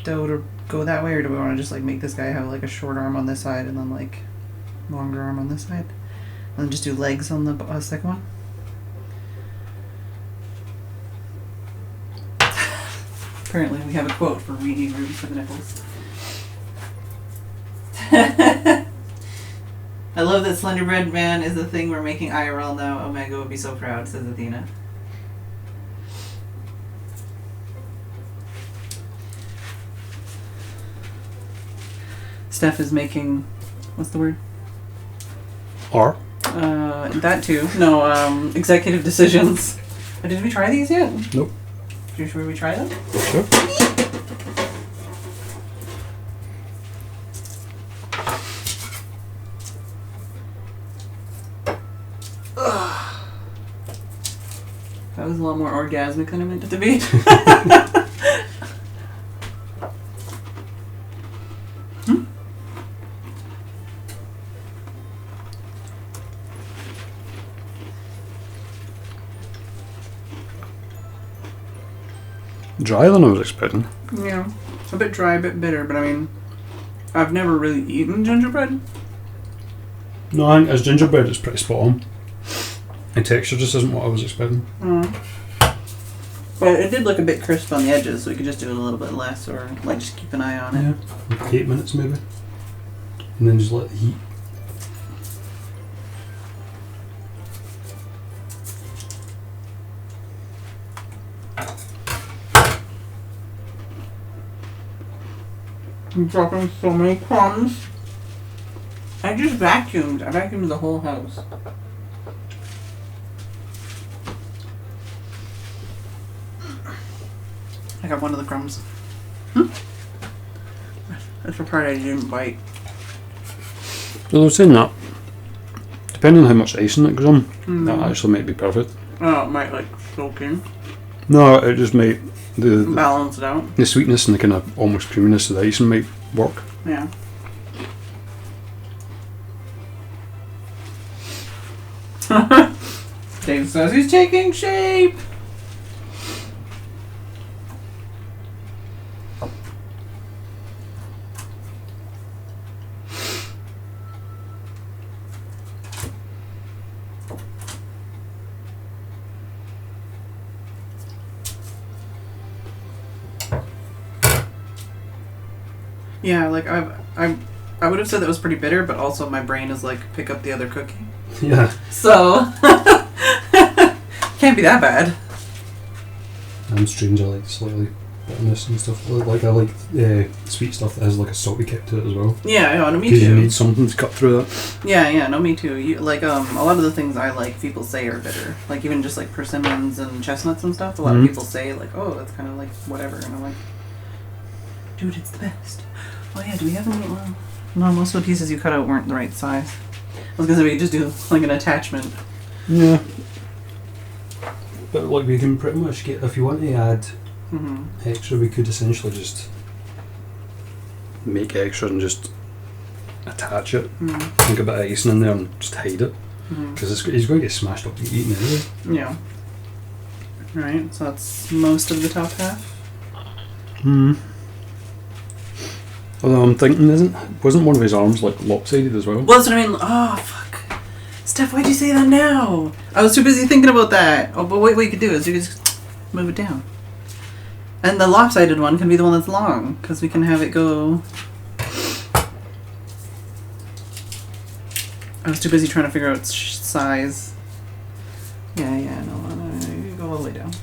Speaker 3: dough to go that way, or do we want to just like make this guy have like a short arm on this side and then like longer arm on this side? And just do legs on the second one. Apparently we have a quote for reading room for the nipples. I love that Slenderbreadman is a thing we're making IRL now. Omega would be so proud, says Athena. Steph is making, what's the word?
Speaker 1: Or?
Speaker 3: That too. No, executive decisions. Did we try these yet?
Speaker 1: Nope.
Speaker 3: Should we try them?
Speaker 1: Sure.
Speaker 3: That was a lot more orgasmic than I meant it to be.
Speaker 1: Drier than I was expecting.
Speaker 3: Yeah. A bit dry, a bit bitter, but I mean, I've never really eaten gingerbread.
Speaker 1: No, I think as gingerbread it's pretty spot on. The texture just isn't what I was expecting.
Speaker 3: But it did look a bit crisp on the edges, so we could just do it a little bit less, or like just keep an eye on it.
Speaker 1: Yeah, like 8 minutes maybe. And then just let the heat.
Speaker 3: I'm dropping so many crumbs. I just vacuumed. I vacuumed the whole house. I got one of the crumbs. That's the part I didn't bite.
Speaker 1: Well, I was saying that, depending on how much icing it goes on, that actually might be perfect.
Speaker 3: Oh, it might like soak in.
Speaker 1: No, it just might, the
Speaker 3: Balance it out.
Speaker 1: the sweetness and the kind of almost creaminess of the icing might work.
Speaker 3: Yeah. Dave says he's taking shape. Yeah, like I would have said that was pretty bitter, but also my brain is like, pick up the other cookie.
Speaker 1: Yeah.
Speaker 3: So can't be that bad.
Speaker 1: I'm strange, I like slightly bitterness and stuff. Like I like sweet stuff that has like a salty kick to it as well.
Speaker 3: Yeah, no, me
Speaker 1: Because
Speaker 3: too.
Speaker 1: you need something to cut through that.
Speaker 3: Yeah, no, me too. You like a lot of the things I like, people say are bitter. Like even just like persimmons and chestnuts and stuff. A lot of people say like, oh, that's kind of like whatever, and I'm like, dude, it's the best. Oh yeah, do we have any? No, most of the pieces you cut out weren't the right size. I was gonna say we could just do like an attachment.
Speaker 1: Yeah. But like we can pretty much get, if you want to add extra, we could essentially just make extra and just attach it. Think a bit of icing in there and just hide it. Because he's going to get smashed up to eaten anyway.
Speaker 3: Yeah. Right, so that's most of the top half.
Speaker 1: Although I'm thinking, wasn't one of his arms like lopsided as well?
Speaker 3: Well, that's what I mean. Oh, fuck. Steph, why'd you say that now? I was too busy thinking about that. Oh, but what you could do is you could just move it down. And the lopsided one can be the one that's long, because we can have it go... I was too busy trying to figure out size. Yeah, no, you go all the way down.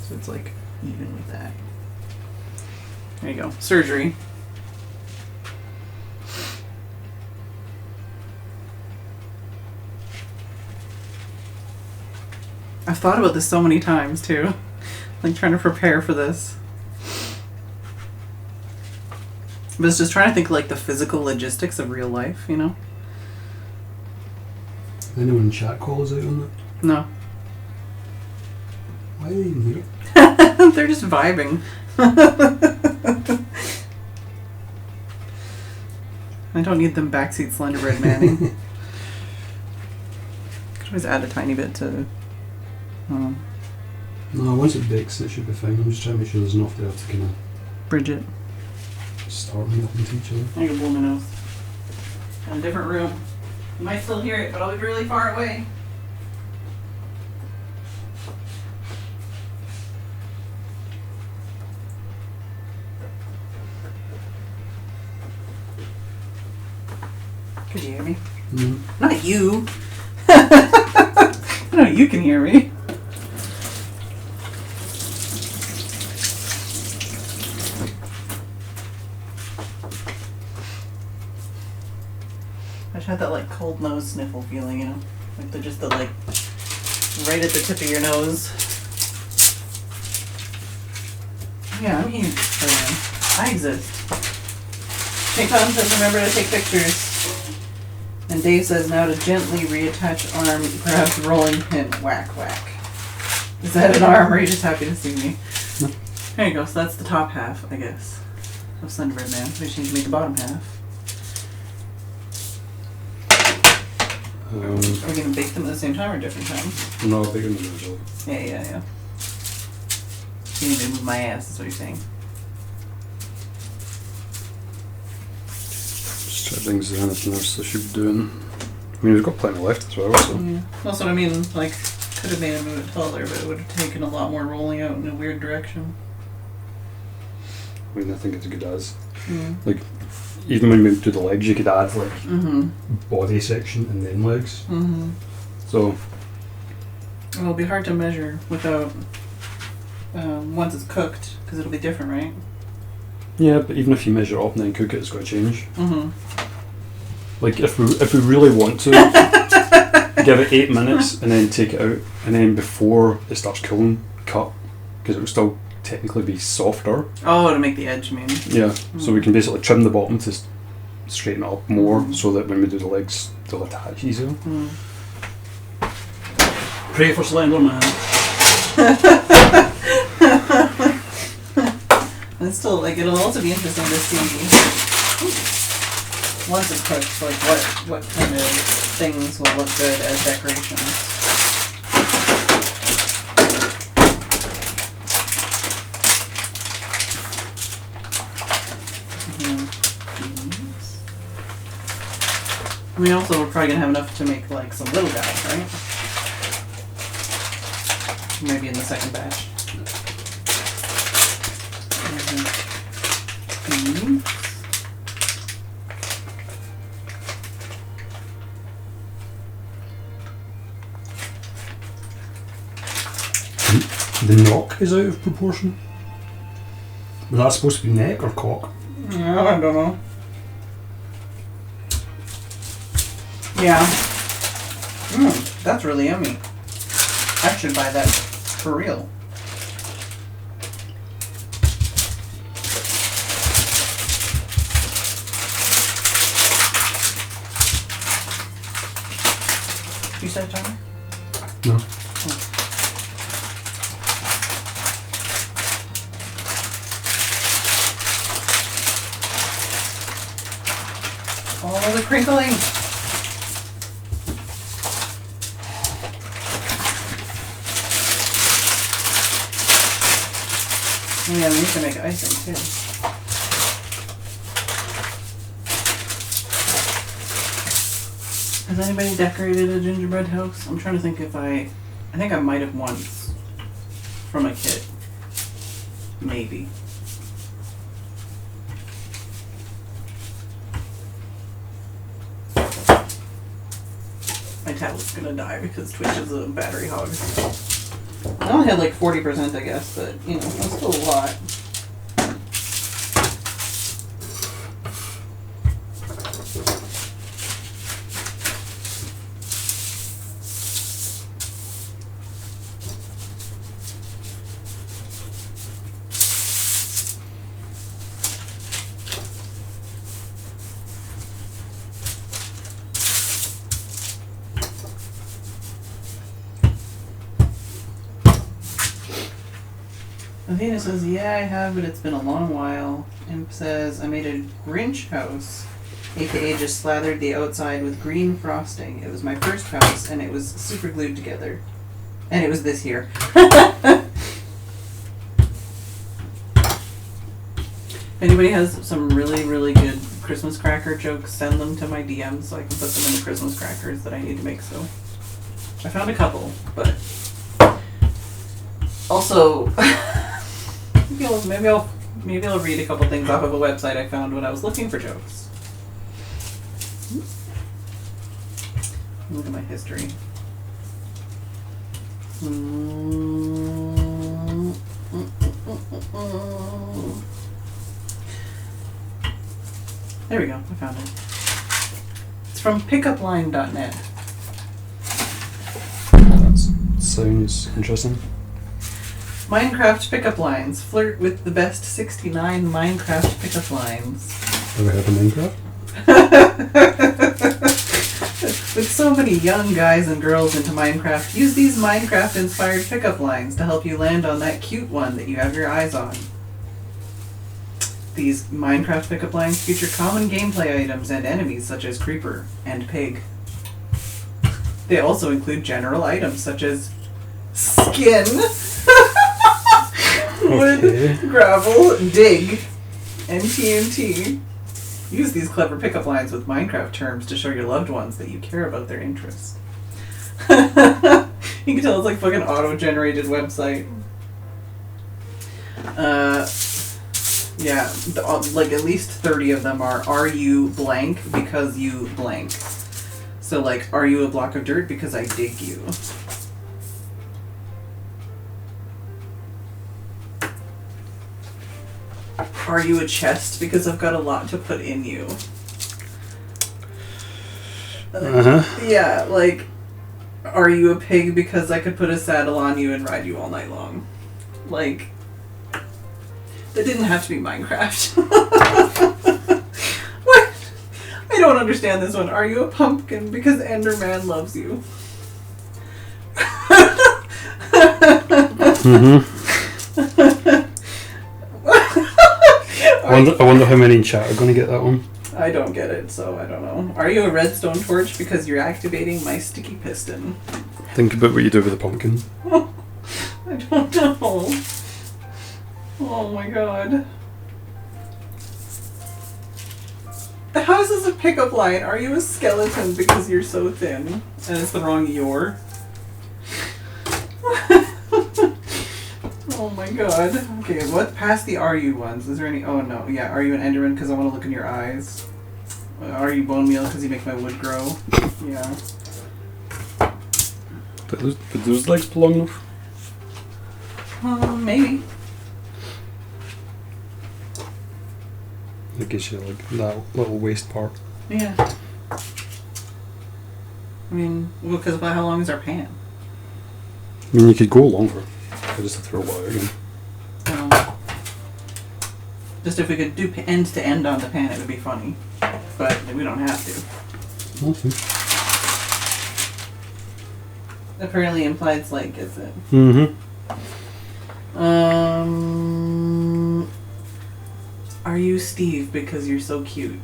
Speaker 3: So it's like even with that. There you go. Surgery. I've thought about this so many times too. Like trying to prepare for this. But it's just trying to think like the physical logistics of real life, you know?
Speaker 1: Anyone in chat calls out on that?
Speaker 3: No.
Speaker 1: Why are they even here?
Speaker 3: They're just vibing. I don't need them backseat Slenderbreadman. Could always add a tiny bit to...
Speaker 1: No, once it bakes, it should be fine. I'm just trying to make sure there's enough there to kind of
Speaker 3: Bridget.
Speaker 1: start me up into each other.
Speaker 3: I can blow my nose. In a different room. You might still hear it, but I'll be really far away. Could you hear me? Not you. I know you can hear me. I just had that like cold nose sniffle feeling, you know? Like they're just the like right at the tip of your nose. Yeah, I'm here. I exist. Tom says remember to take pictures. And Dave says now to gently reattach arm, perhaps rolling pin. Whack, whack. Is that an arm or are you just happy to see me?
Speaker 1: No.
Speaker 3: There you go. So that's the top half, I guess, of Slenderbreadman. We just need to make the bottom half. Are we going to bake them at the same time or different times?
Speaker 1: No, bake them individually.
Speaker 3: Yeah. You need to move my ass, is what you're saying.
Speaker 1: Things is anything else I should be doing. I mean, we've got plenty left as well, so.
Speaker 3: Yeah. That's what I mean. Like, could have made him move it taller, but it would have taken a lot more rolling out in a weird direction.
Speaker 1: I mean, I think it's good as.
Speaker 3: Mm.
Speaker 1: Like, even when we do the legs, you could add, like, body section and then legs.
Speaker 3: Mm-hmm.
Speaker 1: So.
Speaker 3: It'll be hard to measure without, once it's cooked, because it'll be different, right?
Speaker 1: Yeah, but even if you measure up and then cook it, it's got to change.
Speaker 3: Mm-hmm.
Speaker 1: Like, if we really want to, give it 8 minutes and then take it out, and then before it starts cooling, cut, because it will still technically be softer.
Speaker 3: Oh, to make the edge, you mean?
Speaker 1: Yeah, so we can basically trim the bottom to straighten it up more, so that when we do the legs, they'll attach easier.
Speaker 3: Mm.
Speaker 1: Pray for Slenderman.
Speaker 3: And still, like, it'll also be interesting to see once it's cooked, like what kind of things will look good as decorations. We also are probably gonna have enough to make like some little guys, right? Maybe in the second batch.
Speaker 1: The knock is out of proportion. Was that supposed to be neck or cock?
Speaker 3: No, I don't know. Yeah. That's really yummy. I should buy that for real. You set a timer?
Speaker 1: No.
Speaker 3: Oh. Oh, the crinkling! Oh yeah, we need to make icing too. Has anybody decorated a gingerbread house? I'm trying to think if I think I might have once from a kit. Maybe. My tablet's gonna die because Twitch is a battery hog. I only had like 40%, I guess, but you know, that's still a lot. Athena says, yeah, I have, but it's been a long while. Imp says, I made a Grinch house, aka just slathered the outside with green frosting. It was my first house, and it was super glued together. And it was this year. If anybody has some really, really good Christmas cracker jokes, send them to my DMs so I can put them in the Christmas crackers that I need to make. So I found a couple, but also maybe I'll read a couple things off of a website I found when I was looking for jokes. Look at my history. There we go, I found it. It's from pickupline.net.
Speaker 1: That sounds interesting.
Speaker 3: Minecraft pickup lines. Flirt with the best 69 Minecraft pickup lines.
Speaker 1: Ever heard of Minecraft?
Speaker 3: With so many young guys and girls into Minecraft, use these Minecraft-inspired pickup lines to help you land on that cute one that you have your eyes on. These Minecraft pickup lines feature common gameplay items and enemies such as Creeper and Pig. They also include general items such as skin, wood, gravel, dig, and TNT. Use these clever pickup lines with Minecraft terms to show your loved ones that you care about their interests. You can tell it's like fucking auto-generated website. Yeah, like at least 30 of them are you blank because you blank. So like, are you a block of dirt because I dig you? Are you a chest because I've got a lot to put in you? Yeah, like, are you a pig because I could put a saddle on you and ride you all night long? Like, that didn't have to be Minecraft. What? I don't understand this one. Are you a pumpkin because Enderman loves you?
Speaker 1: I wonder how many in chat are going to get that one.
Speaker 3: I don't get it, so I don't know. Are you a redstone torch because you're activating my sticky piston?
Speaker 1: Think about what you do with a pumpkin.
Speaker 3: I don't know. Oh my god. How is this a pickup line? Are you a skeleton because you're so thin? And it's the wrong you're. Oh my god. Okay, what past the are you ones? Is there any? Oh no, yeah. Are you an Enderman because I want to look in your eyes? Are you bone meal because you make my wood grow? Yeah.
Speaker 1: Did those legs long enough?
Speaker 3: Maybe.
Speaker 1: It gives you like that little waist part.
Speaker 3: Yeah. I mean, well, because about how long is our pan?
Speaker 1: I mean, you could go longer. I just have to throw it out again.
Speaker 3: Just if we could do end to end on the pan, it would be funny. But we don't have to.
Speaker 1: Okay.
Speaker 3: Apparently implies like, is it?
Speaker 1: Mm-hmm.
Speaker 3: Are you Steve because you're so cute?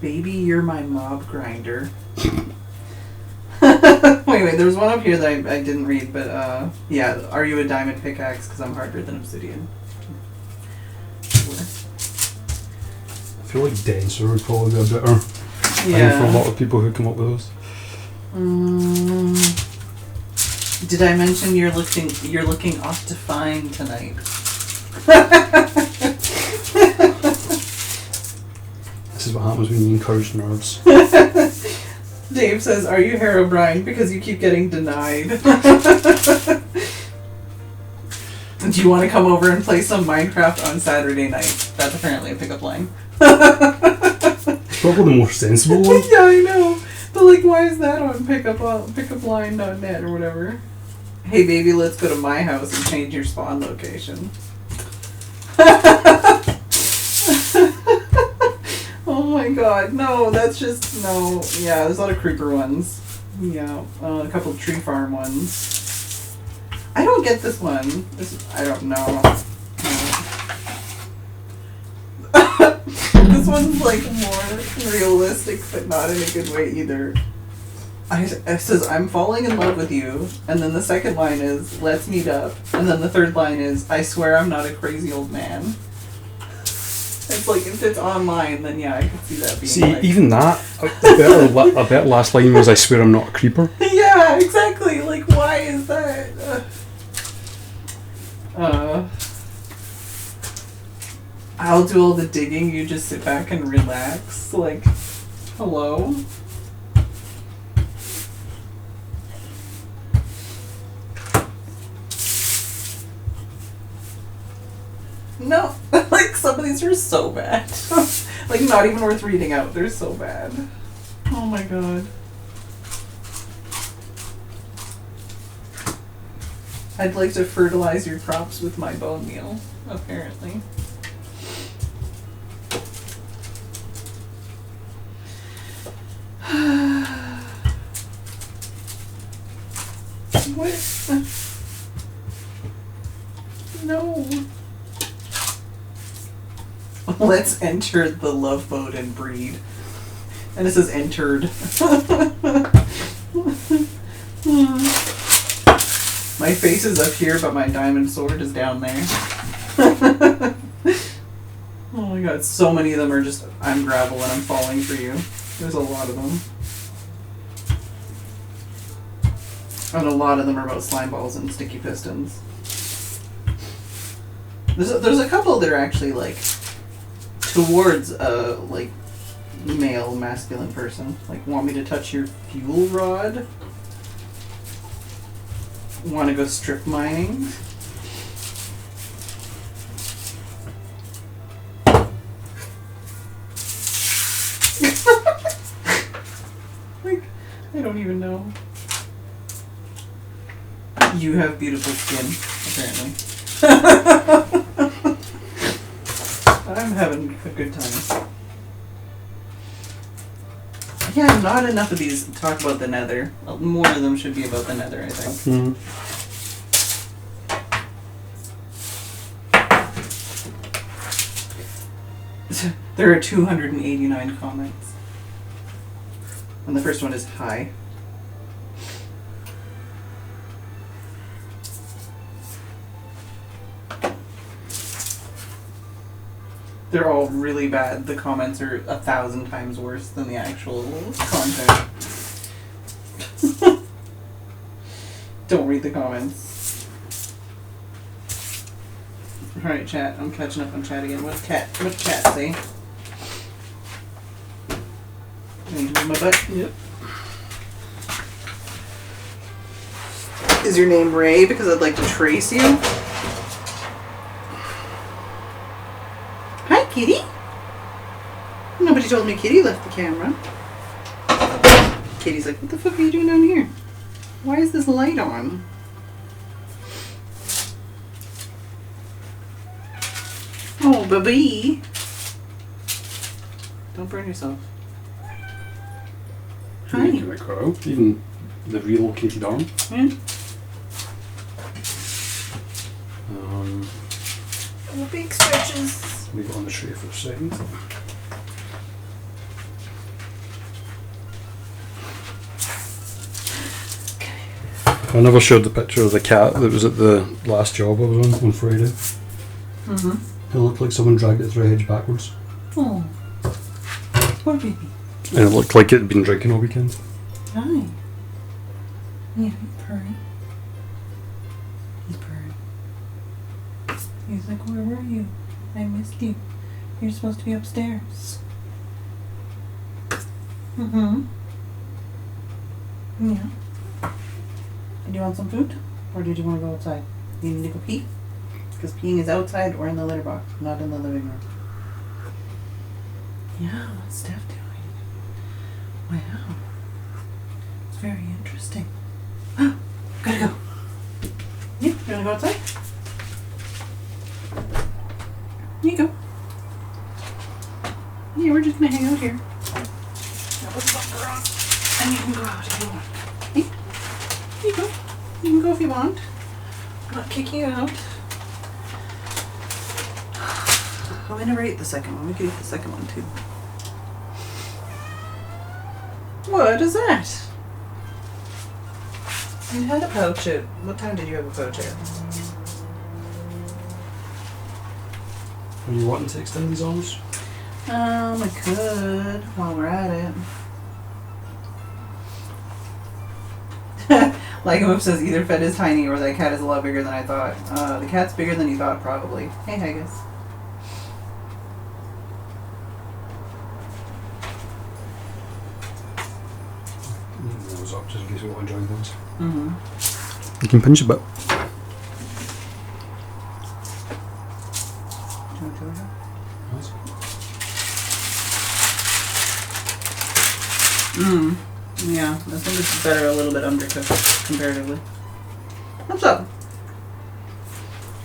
Speaker 3: Baby, you're my mob grinder. Wait, there's one up here that I didn't read, but yeah, are you a diamond pickaxe because I'm harder than obsidian?
Speaker 1: I feel like denser would probably be a better thing for a lot of people who come up with those.
Speaker 3: Did I mention you're looking off to fine tonight?
Speaker 1: This is what happens when you encourage nerds.
Speaker 3: Dave says, are you Herobrine because you keep getting denied? Do you want to come over and play some Minecraft on Saturday night? That's apparently a pickup line.
Speaker 1: It's probably the more sensible one.
Speaker 3: Yeah, I know. But like, why is that on pickupline.net or whatever? Hey baby, let's go to my house and change your spawn location. Oh my god, no, that's just, no. Yeah, there's a lot of creeper ones. Yeah, a couple of tree farm ones. I don't get this one. I don't know. This one's like more realistic, but not in a good way either. It says, I'm falling in love with you. And then the second line is, let's meet up. And then the third line is, I swear I'm not a crazy old man. It's like, if it's online, then yeah, I can see that being like...
Speaker 1: even that, a better last line was, I swear I'm not a creeper.
Speaker 3: Yeah, exactly. Like, why is that? I'll do all the digging, you just sit back and relax. Like, hello? No, like, some of these are so bad. Like, not even worth reading out. They're so bad. Oh my god. I'd like to fertilize your crops with my bone meal, apparently. What? No. Let's enter the love boat and breed. And it says entered. My face is up here, but my diamond sword is down there. Oh my god, so many of them are just, I'm gravel and I'm falling for you. There's a lot of them. And a lot of them are about slime balls and sticky pistons. There's a couple that are actually like towards a like male masculine person. Like, want me to touch your fuel rod? Want to go strip mining? Like, I don't even know. You have beautiful skin, apparently. I'm having a good time. Yeah, not enough of these talk about the nether. More of them should be about the nether, I think. There are 289 comments. And the first one is hi. They're all really bad. The comments are 1,000 times worse than the actual content. Don't read the comments. Alright, chat. I'm catching up on chat again. What's chat say? I need to move my butt. Yep. Is your name Ray? Because I'd like to trace you. Hi, Kitty. Nobody told me Kitty left the camera. Kitty's like, what the fuck are you doing down here? Why is this light on? Oh, baby. Don't burn yourself. Hi.
Speaker 1: Even the relocated arm.
Speaker 3: Yeah. Big stretches.
Speaker 1: Leave it on the tray for a second. I never showed the picture of the cat that was at the last job I was on Friday. It looked like someone dragged it through a hedge backwards.
Speaker 3: Oh. Poor baby.
Speaker 1: And it looked like it had been drinking all weekend.
Speaker 3: Hi. Yeah, purring. He's purring. He's like, where were you? I missed you. You're supposed to be upstairs. Yeah. Did you want some food? Or did you want to go outside? You need to go pee? Because peeing is outside or in the litter box, not in the living room. Yeah, what's Steph doing? Wow. It's very interesting. Gotta go. Yeah, you wanna go outside? Here you go. Yeah, we're just gonna hang out here. Now put the bumper on. And you can go out if you want. Hey, here you go. You can go if you want. I'm not kicking you out. Oh, I never ate the second one. We could eat the second one too. What is that? You had a pouch at... What time did you have a pouch at?
Speaker 1: Are you wanting to extend these arms?
Speaker 3: I could while we're at it. Like Whoop says, either Fed is tiny or that cat is a lot bigger than I thought. The cat's bigger than you thought, probably. Hey, Haggis.
Speaker 1: Those up just in case we want to join those.
Speaker 3: Mm-hmm.
Speaker 1: You can pinch a bit.
Speaker 3: Yeah, I think it's better a little bit undercooked comparatively. What's up?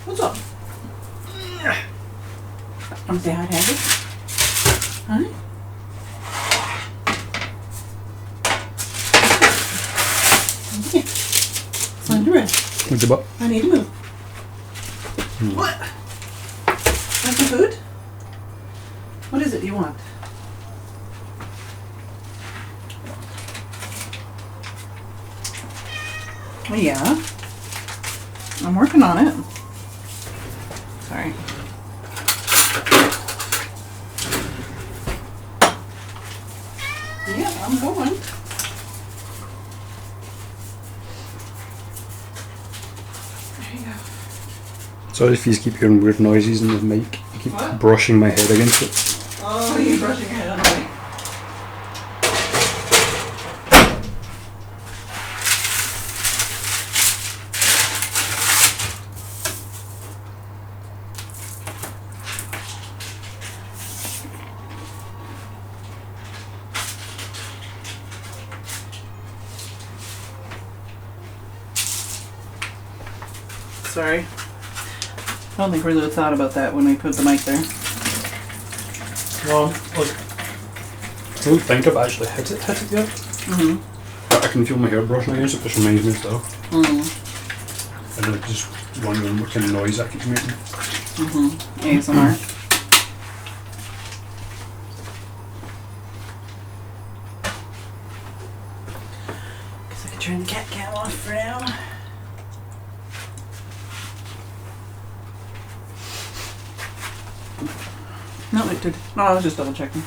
Speaker 3: What's up? Want to say hi, Haggis? Hi? Yeah. Slenderbread.
Speaker 1: What's your butt?
Speaker 3: I need to move. What? Want some food? What is it you want? Yeah. I'm working on it. Sorry. Yeah, I'm going. There you go.
Speaker 1: Sorry if you keep hearing weird noises in the mic. I keep
Speaker 3: What?
Speaker 1: brushing my head against it.
Speaker 3: Oh, you're brushing your head on the mic. Sorry. I don't think we really thought about that when we put the mic there.
Speaker 1: Well, like, I don't think I've actually hit it yet.
Speaker 3: Mm-hmm.
Speaker 1: But I can feel my hair brushing against it, which reminds me of stuff.
Speaker 3: Mm-hmm.
Speaker 1: And I'm just wondering what kind of noise that keeps making.
Speaker 3: Mm-hmm. ASMR. Guess I can turn the cat cam off for now. No, it did. No, I was just double checking.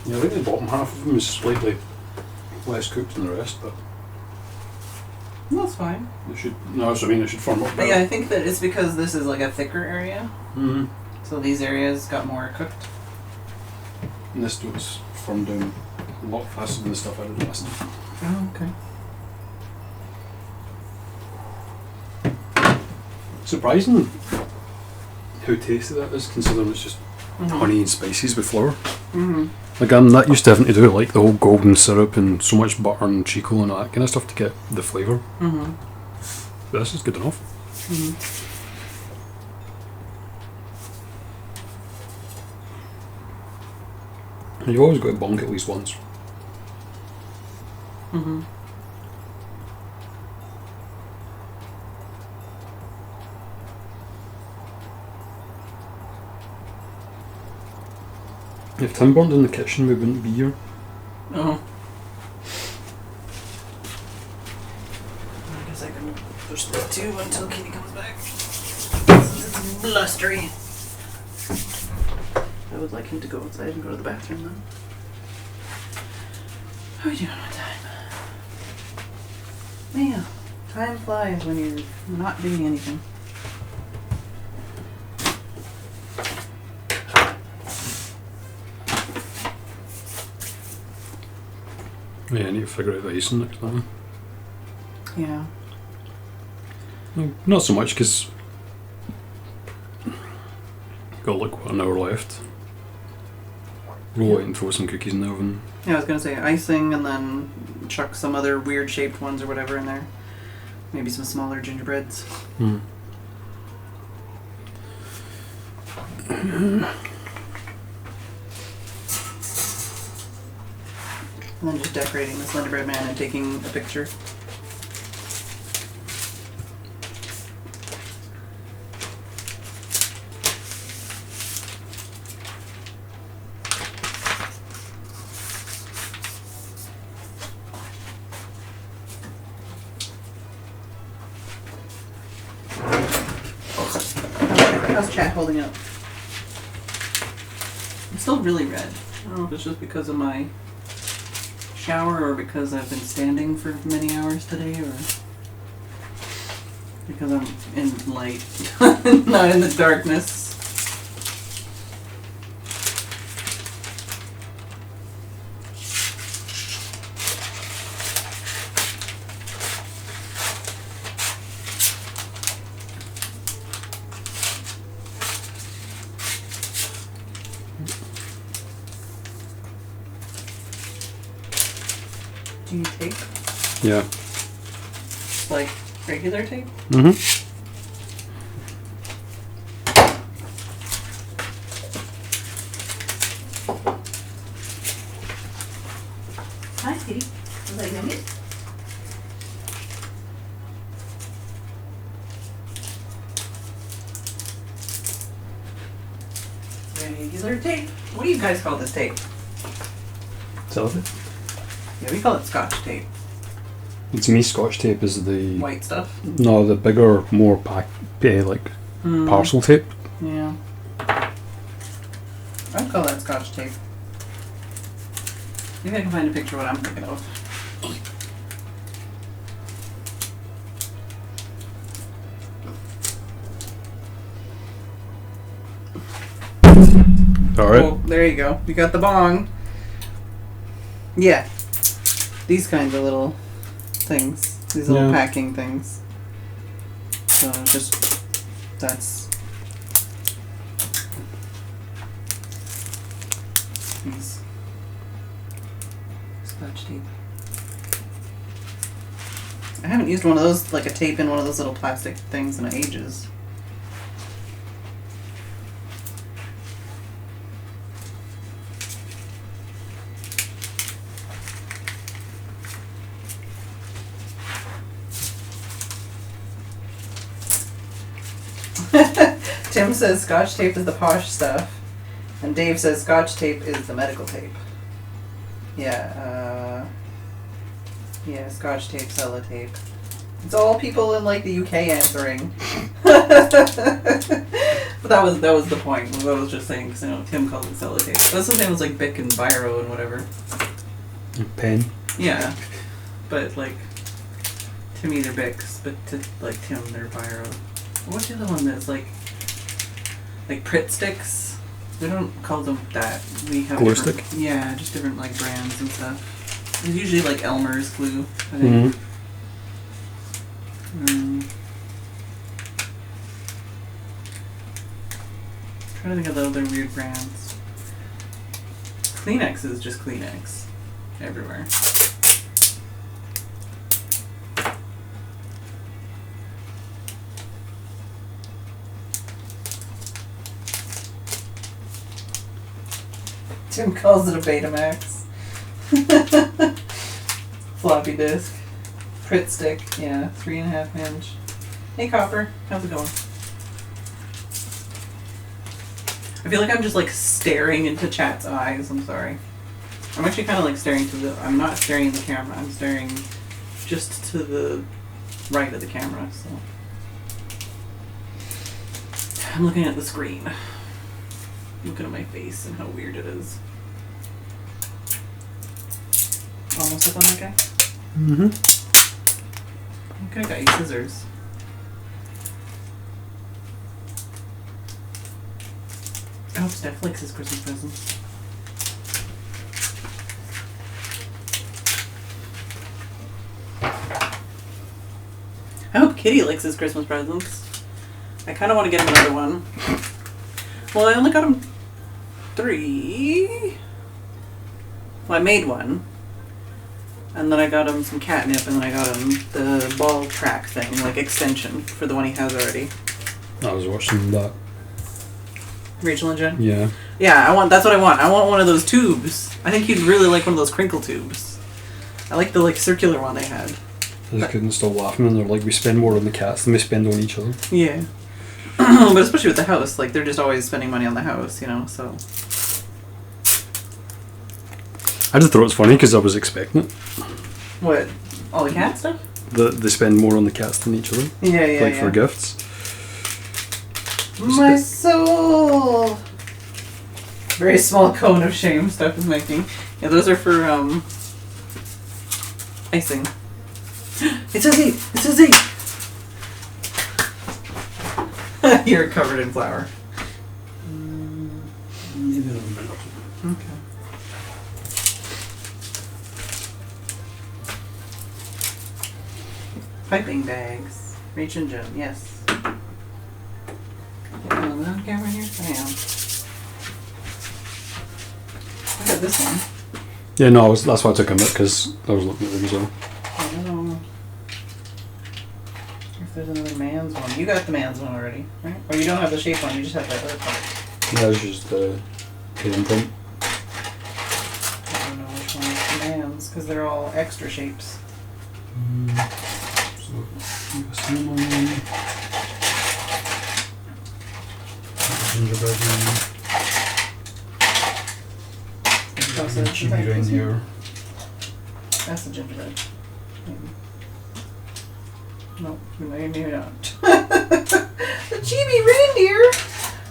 Speaker 1: Yeah, I think the bottom half of them is slightly less cooked than the rest, but
Speaker 3: That's fine.
Speaker 1: it should. No, that's what I mean. It should form up
Speaker 3: But
Speaker 1: better.
Speaker 3: yeah, I think that it's because this is like a thicker area,
Speaker 1: Mm-hmm.
Speaker 3: so these areas got more cooked.
Speaker 1: And this was formed down a lot faster than the stuff I did last time.
Speaker 3: Oh, okay.
Speaker 1: Surprising how tasty that is, considering it's just
Speaker 3: Mm-hmm.
Speaker 1: honey and spices with flour.
Speaker 3: Mm-hmm.
Speaker 1: Like I'm not used to having to do like the whole golden syrup and so much butter and treacle and all that kind of stuff to get the flavour.
Speaker 3: Mm-hmm.
Speaker 1: But this is good enough.
Speaker 3: Mm-hmm.
Speaker 1: And you always got to bonk at least once.
Speaker 3: Mm-hmm.
Speaker 1: If Tim burned in the kitchen, we wouldn't be here.
Speaker 3: Oh. I guess I can push this too until Katie comes back. It's blustery. I would like him to go outside and go to the bathroom then. How are we doing on time? Man, time flies when you're not doing anything.
Speaker 1: Yeah, I need to figure out the icing next time.
Speaker 3: Yeah.
Speaker 1: No, not so much because got like what, an hour left. Roll it and throw some cookies in the oven.
Speaker 3: Yeah, I was gonna say icing and then chuck some other weird shaped ones or whatever in there. Maybe some smaller gingerbreads.
Speaker 1: Hmm.
Speaker 3: And then just decorating the Slenderbreadman and taking a picture. How's chat holding up? I'm still really red. I don't know if it's just because of my shower or because I've been standing for many hours today or because I'm in light, not in the darkness. Do you tape?
Speaker 1: Yeah.
Speaker 3: Like regular tape?
Speaker 1: Mm-hmm.
Speaker 3: Hi, Steve. Was I doing it? Regular tape. What do you guys call this tape?
Speaker 1: Cellophane?
Speaker 3: Yeah, we call it Scotch tape.
Speaker 1: To me, Scotch tape is the
Speaker 3: White stuff.
Speaker 1: no, the bigger, more like parcel tape.
Speaker 3: Yeah. I'd call that Scotch tape. Maybe I can find a picture of what I'm thinking of.
Speaker 1: All right.
Speaker 3: Oh, there you go. You got the bong. Yeah. These kinds of little things. These little packing things. So just, that's these Scotch tape. I haven't used one of those, like a tape in one of those little plastic things in ages. Tim says Scotch tape is the posh stuff, and Dave says Scotch tape is the medical tape. Yeah, yeah, Scotch tape, sellotape. It's all people in like the UK answering. But that was the point. What I was just saying, because I know Tim calls it sellotape. That's the same as like Bic and Biro and whatever.
Speaker 1: Pen.
Speaker 3: Yeah, but like to me they're Bics, but to like Tim they're Biro. What's the other one that's like Pritt sticks? We don't call them that. We have
Speaker 1: glue
Speaker 3: different,
Speaker 1: stick?
Speaker 3: Yeah, just different like brands and stuff. It's usually like Elmer's glue, I think. Trying to think of the other weird brands. Kleenex is just Kleenex everywhere. Tim calls it a Betamax. Floppy disk. Pritt stick, yeah, 3.5 inch. Hey Copper, how's it going? I feel like I'm just like staring into chat's eyes, I'm sorry. I'm actually kind of like staring to the, I'm not staring at the camera, I'm staring just to the right of the camera, so. I'm looking at the screen. Looking at my face and how weird it is. Almost up on that guy?
Speaker 1: Mm-hmm.
Speaker 3: Okay, I got you scissors. Oh, Steph likes his Christmas presents. I hope Kitty likes his Christmas presents. I kind of want to get him another one. Well, I only got him 3. Well, I made one. And then I got him some catnip, and then I got him the ball track thing, like extension, for the one he has already.
Speaker 1: I was watching that
Speaker 3: Rachel and Jen?
Speaker 1: Yeah.
Speaker 3: Yeah, that's what I want. I want one of those tubes. I think you'd really like one of those crinkle tubes. I like the circular one they had.
Speaker 1: I just couldn't stop laughing and they're like, we spend more on the cats than we spend on each other.
Speaker 3: Yeah. But especially with the house, they're just always spending money on the house, so.
Speaker 1: I just thought it was funny because I was expecting it.
Speaker 3: What? All the cat stuff?
Speaker 1: They spend more on the cats than each other.
Speaker 3: Yeah.
Speaker 1: For gifts.
Speaker 3: My soul! Very small cone of shame stuff is making. Yeah, those are for, icing. It says 8! It says 8! You're covered in flour.
Speaker 1: Maybe in a minute.
Speaker 3: Okay. Piping bags. Rach and Jen, yes. On camera here? I am. I got this one.
Speaker 1: Yeah, no, that's why I took a minute because I was looking at them as well.
Speaker 3: I don't know if there's another man's one. You got the man's one already, right? Or you don't have the shape one, you just have that other part.
Speaker 1: Yeah, it's just the imprint.
Speaker 3: I don't know which one is the man's because they're all extra shapes.
Speaker 1: So, snowman. Gingerbread man. Chibi reindeer.
Speaker 3: That's the gingerbread. Maybe. No, maybe not. The chibi reindeer!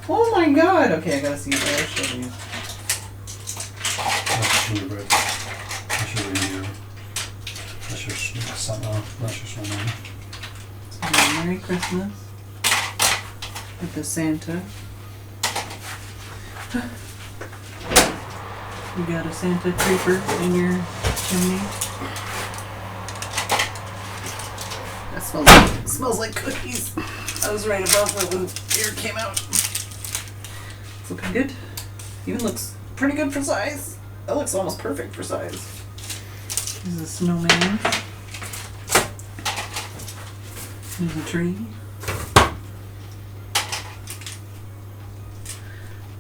Speaker 3: Oh my god! Okay, I gotta see it. I'll show you.
Speaker 1: That's gingerbread. That's your reindeer. That's your Santa. That's your snowman.
Speaker 3: So, Merry Christmas. With the Santa. You got a Santa creeper in your chimney. That smells like cookies. I was right above it when beer came out. It's looking good. Even looks pretty good for size. That looks almost perfect for size. This is a snowman. There's a tree.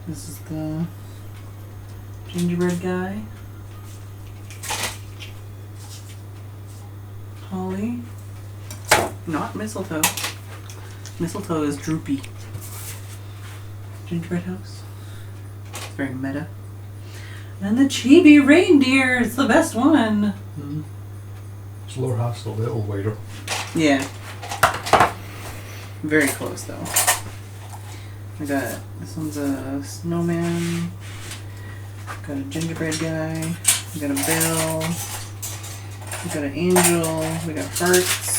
Speaker 3: This is the gingerbread guy. Holly. Not mistletoe. Mistletoe is droopy. Gingerbread house. It's very meta. And the chibi reindeer is the best one.
Speaker 1: Mm-hmm. Its lower half's a little wider.
Speaker 3: Yeah. Very close though. I got, this one's a snowman. Got a gingerbread guy. We got a bell. We got an angel. We got hearts.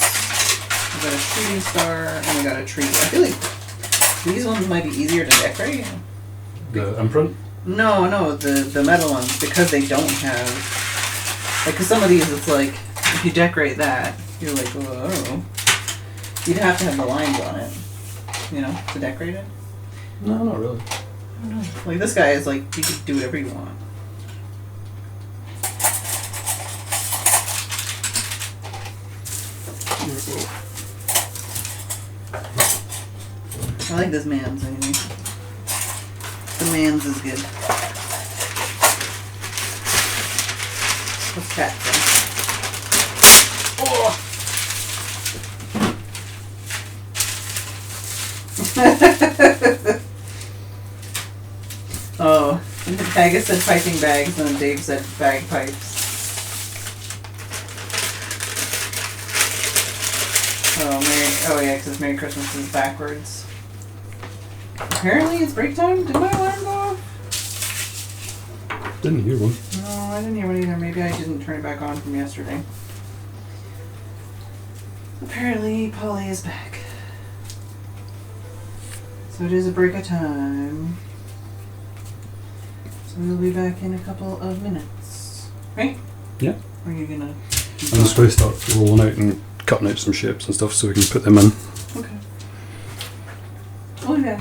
Speaker 3: We got a shooting star, and we got a tree. I feel like these ones might be easier to decorate.
Speaker 1: The imprint?
Speaker 3: No, the metal ones, because they don't have, because some of these it's like, if you decorate that, you're like, whoa. You'd have to have the lines on it, to decorate it.
Speaker 1: No, not really.
Speaker 3: I don't know. Like this guy is like, you could do whatever you want. I like this man's anyway. The man's is good. What's cat say? Oh! Oh, Haggis said piping bags and then Dave said bagpipes. Oh yeah, because Merry Christmas is backwards. Apparently it's break time. Did my alarm go off?
Speaker 1: Didn't hear one.
Speaker 3: No, I didn't hear one either. Maybe I didn't turn it back on from yesterday. Apparently Polly is back. So it is a break of time. So we'll be back in a couple of minutes. Right?
Speaker 1: Yeah.
Speaker 3: Or are you gonna...
Speaker 1: I'm just going to start rolling out and cutting out some shapes and stuff so we can put them in.
Speaker 3: Okay. Okay.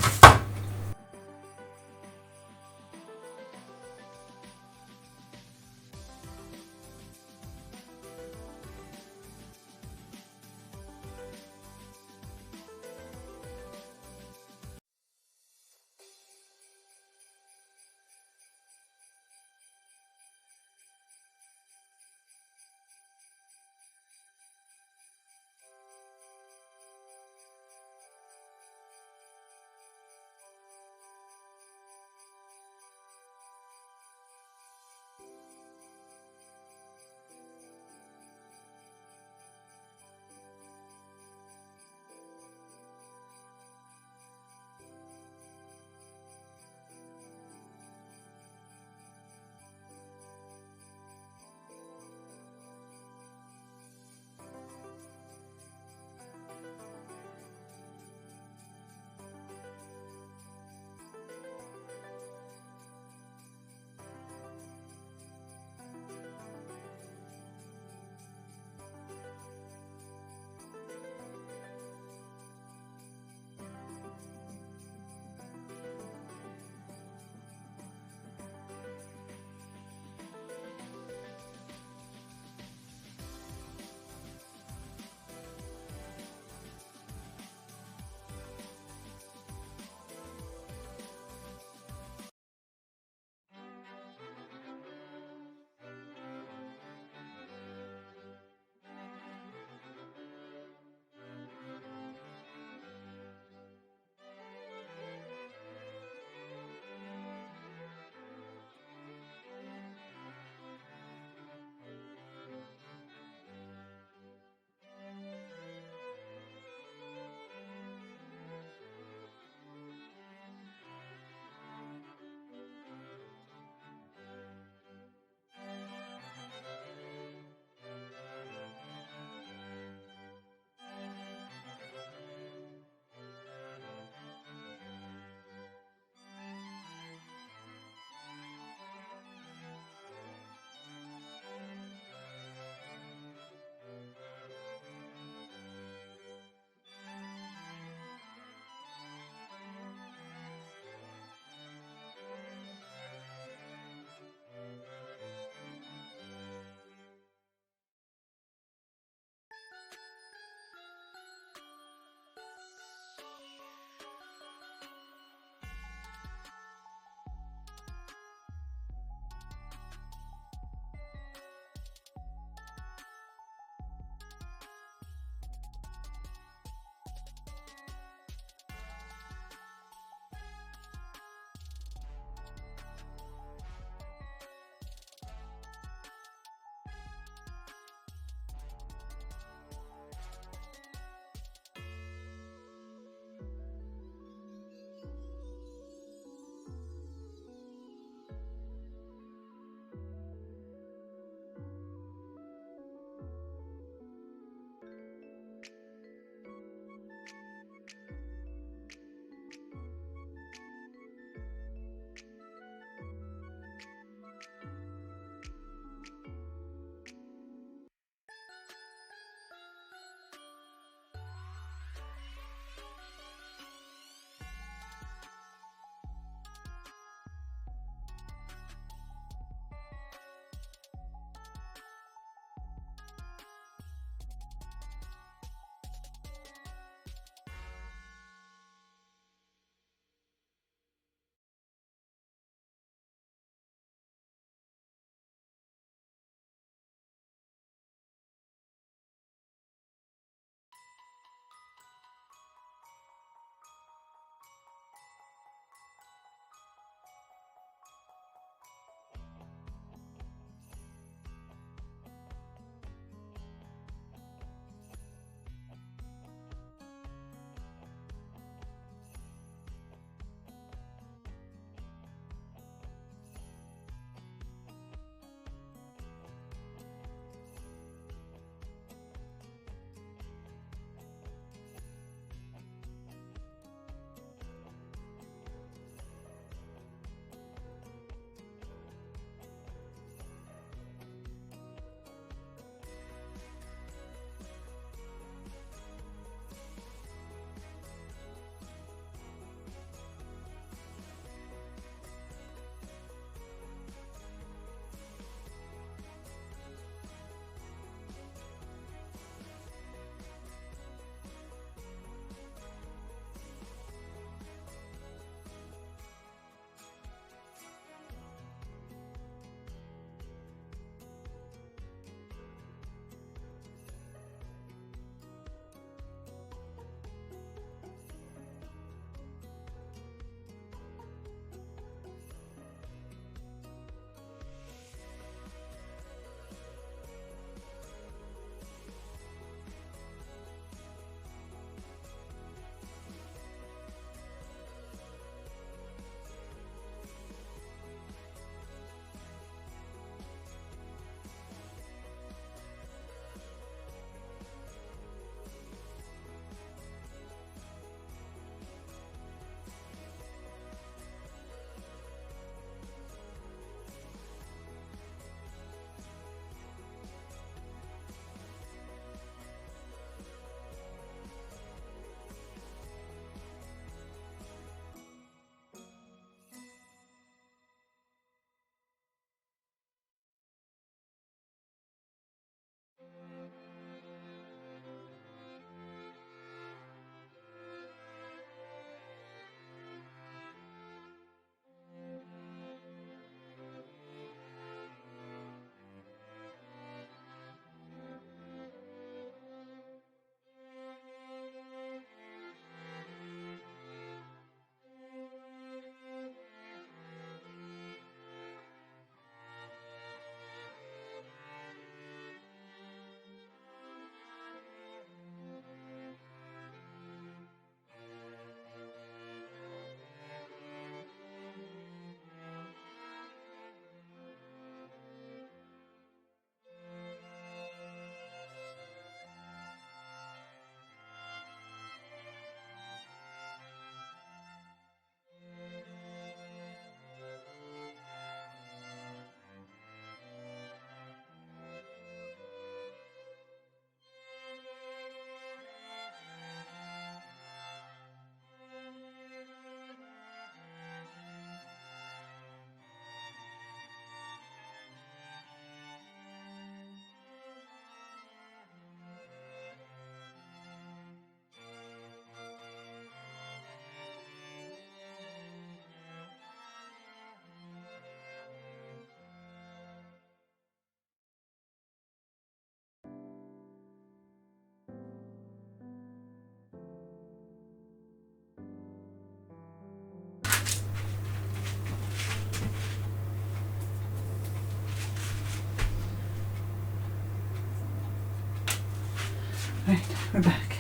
Speaker 3: We're back.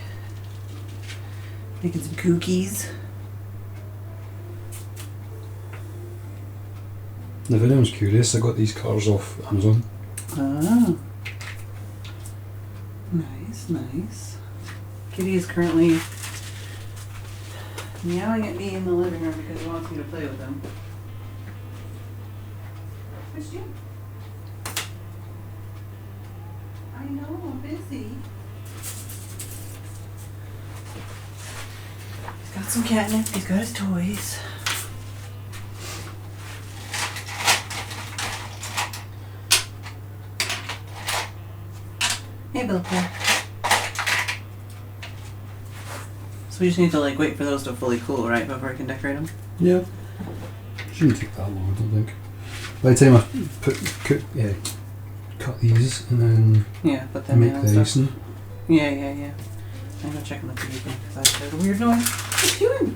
Speaker 3: Making some cookies.
Speaker 1: If anyone's curious, I got these cars off Amazon.
Speaker 3: Oh. Nice, nice. Kitty is currently meowing at me in the living room because he wants me to play with him. What's you? I know, I'm busy. He's got some catnip, he's got his toys. Hey, Bill Bear. So we just need to like wait for those to fully cool, right, before I can decorate them?
Speaker 1: Yeah. Shouldn't take that long, I don't think. By the time I cut these and then
Speaker 3: Put them
Speaker 1: make
Speaker 3: in
Speaker 1: the
Speaker 3: and
Speaker 1: icing.
Speaker 3: stuff. Yeah. I'm gonna check on the TV thing because I heard a weird noise. What you doing?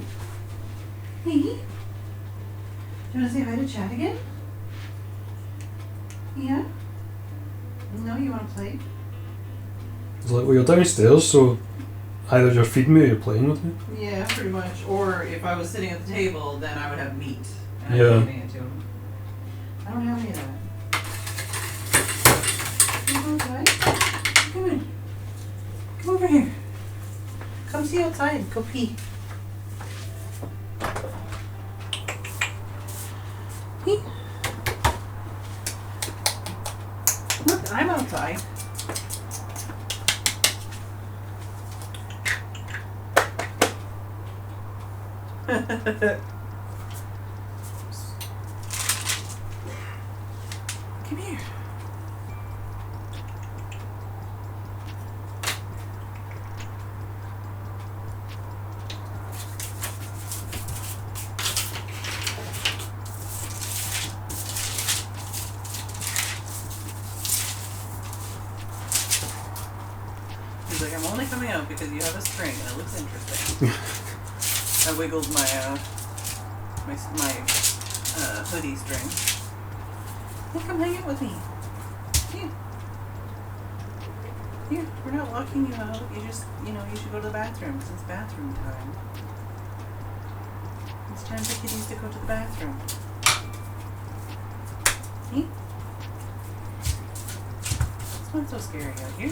Speaker 3: Hey? Do you wanna say hi to Chad again? Yeah? No, you wanna play?
Speaker 1: It's like, well, you're downstairs, so either you're feeding me or you're playing with me.
Speaker 3: Yeah, pretty much. Or if I was sitting at the table, then I would have meat. And
Speaker 1: Yeah.
Speaker 3: I'm giving it to him. I don't have any of that. Come on, outside. Come on. Come over here. Come see outside. Go pee. Pee. Look, I'm outside. Come here. He's like, I'm only coming out because you have a string and it looks interesting. I wiggled my hoodie string. Hey, come hang out with me. Here. Here, we're not locking you out. You just, you should go to the bathroom because it's bathroom time. It's time for kitties to go to the bathroom. Hey? It's not so scary out here.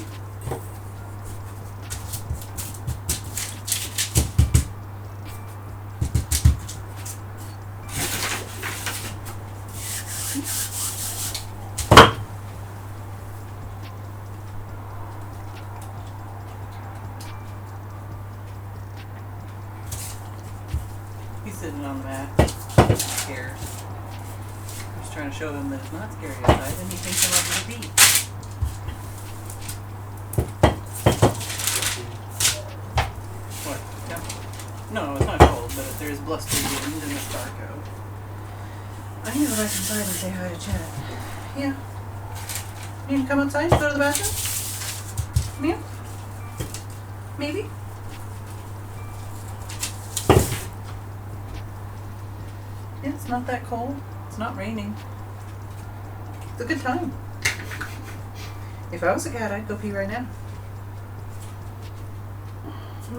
Speaker 3: He's sitting on the mat, scared. I'm just trying to show him that it's not scary outside, and he thinks I'm up to pee. What? Yeah. No, it's not cold, but if there's blustery wind and it's dark out. I need to go back inside and say hi to Chad. Yeah. You need to come outside and go to the bathroom? Yeah? Maybe? Yeah, it's not that cold. It's not raining. It's a good time. If I was a cat, I'd go pee right now.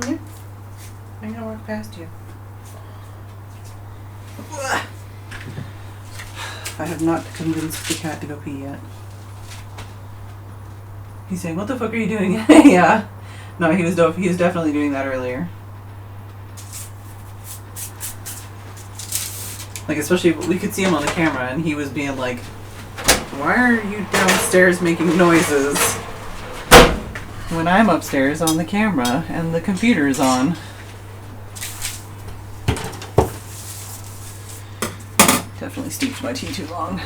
Speaker 3: Yeah. I'm gonna walk past you. I have not convinced the cat to go pee yet. He's saying, "What the fuck are you doing?" Yeah. No, he was definitely doing that earlier. Like, especially, we could see him on the camera, and he was being like, "Why are you downstairs making noises when I'm upstairs on the camera and the computer's on?" Definitely steeped my tea too long.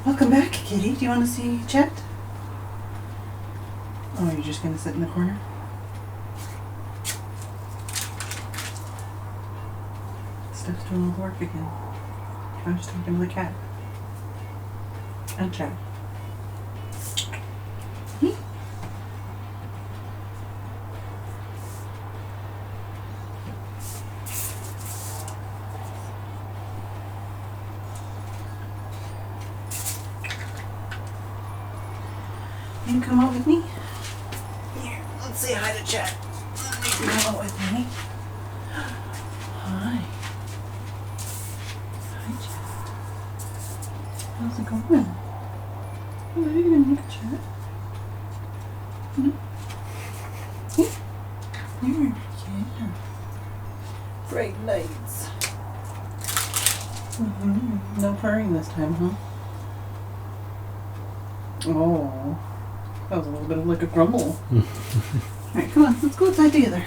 Speaker 3: Welcome back, kitty. Do you want to see Chet? Oh, you're just going to sit in the corner? Steph's doing all the work again. I'm just talking to the cat. And Chet. You come out with me? Here, let's say hi to chat. You can come out with me. Hi. Hi, chat. How's it going? Oh, are you gonna make a chat? Hmm? Yeah. Here. Yeah. Bright lights. No purring this time, huh? Oh, that was a little bit of like a grumble. Alright, come on, let's go outside together.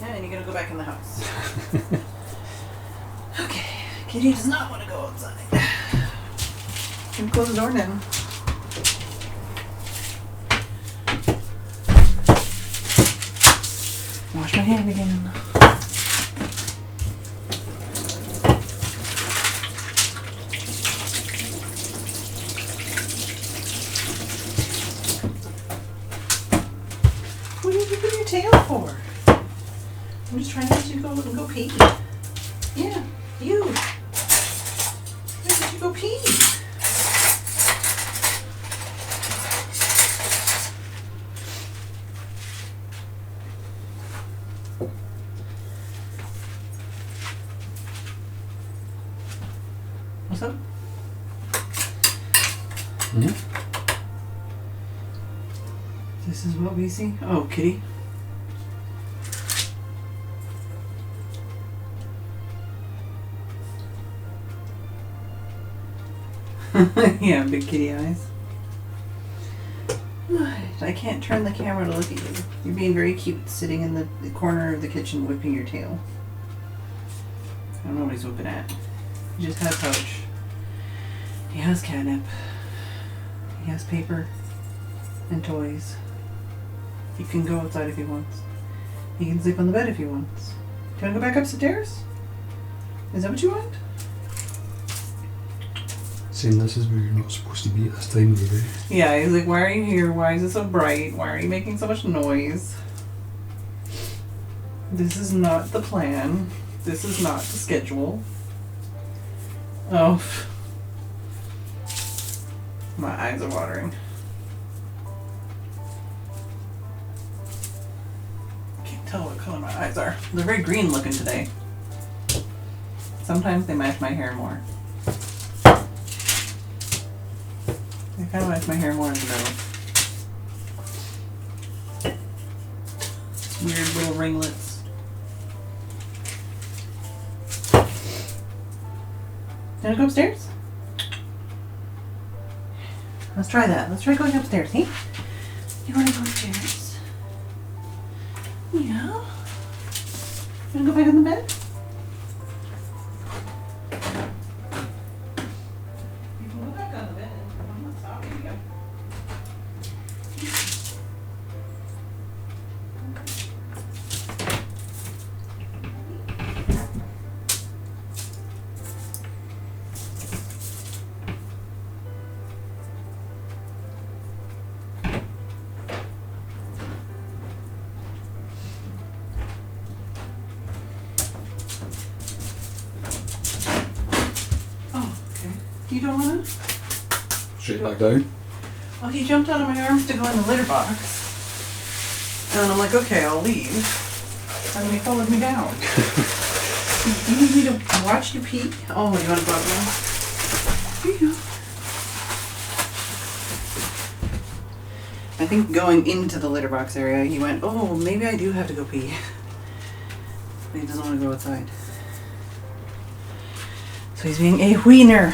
Speaker 3: Yeah, and you're gonna go back in the house. Okay, Kitty does not want to go outside. Can you close the door now? Wash my hand again. What are you whipping your tail for? I'm just trying to get you to go pee. Yeah, you. Why did you go pee? What's up?
Speaker 1: Mm-hmm.
Speaker 3: This is what we see? Oh, Kitty. Yeah, big kitty eyes. I can't turn the camera to look at you. You're being very cute, sitting in the corner of the kitchen whipping your tail. I don't know what he's whipping at. He just had a pouch. He has catnip. He has paper and toys. He can go outside if he wants. He can sleep on the bed if he wants. Do you want to go back upstairs? Is that what you want?
Speaker 1: Saying this is where you're not supposed to be at this time of the day.
Speaker 3: Yeah, he's like, why are you here? Why is it so bright? Why are you making so much noise? This is not the plan. This is not the schedule. Oh. My eyes are watering. Can't tell what color my eyes are. They're very green looking today. Sometimes they match my hair more. They kind of match my hair more in the middle. Weird little ringlets. You wanna go upstairs? Let's try that. Let's try going upstairs, hey? You wanna go upstairs? Yeah? You wanna go back on the bed? You can go back on the bed. I'm not stopping you. You don't want to?
Speaker 1: Straight back down.
Speaker 3: Well, he jumped out of my arms to go in the litter box. And I'm like, okay, I'll leave. And then he followed me down. Do you need me to watch you pee? Oh, you want to go out now? Here you go. I think going into the litter box area, he went, oh, maybe I do have to go pee. But he doesn't want to go outside. So he's being a wiener.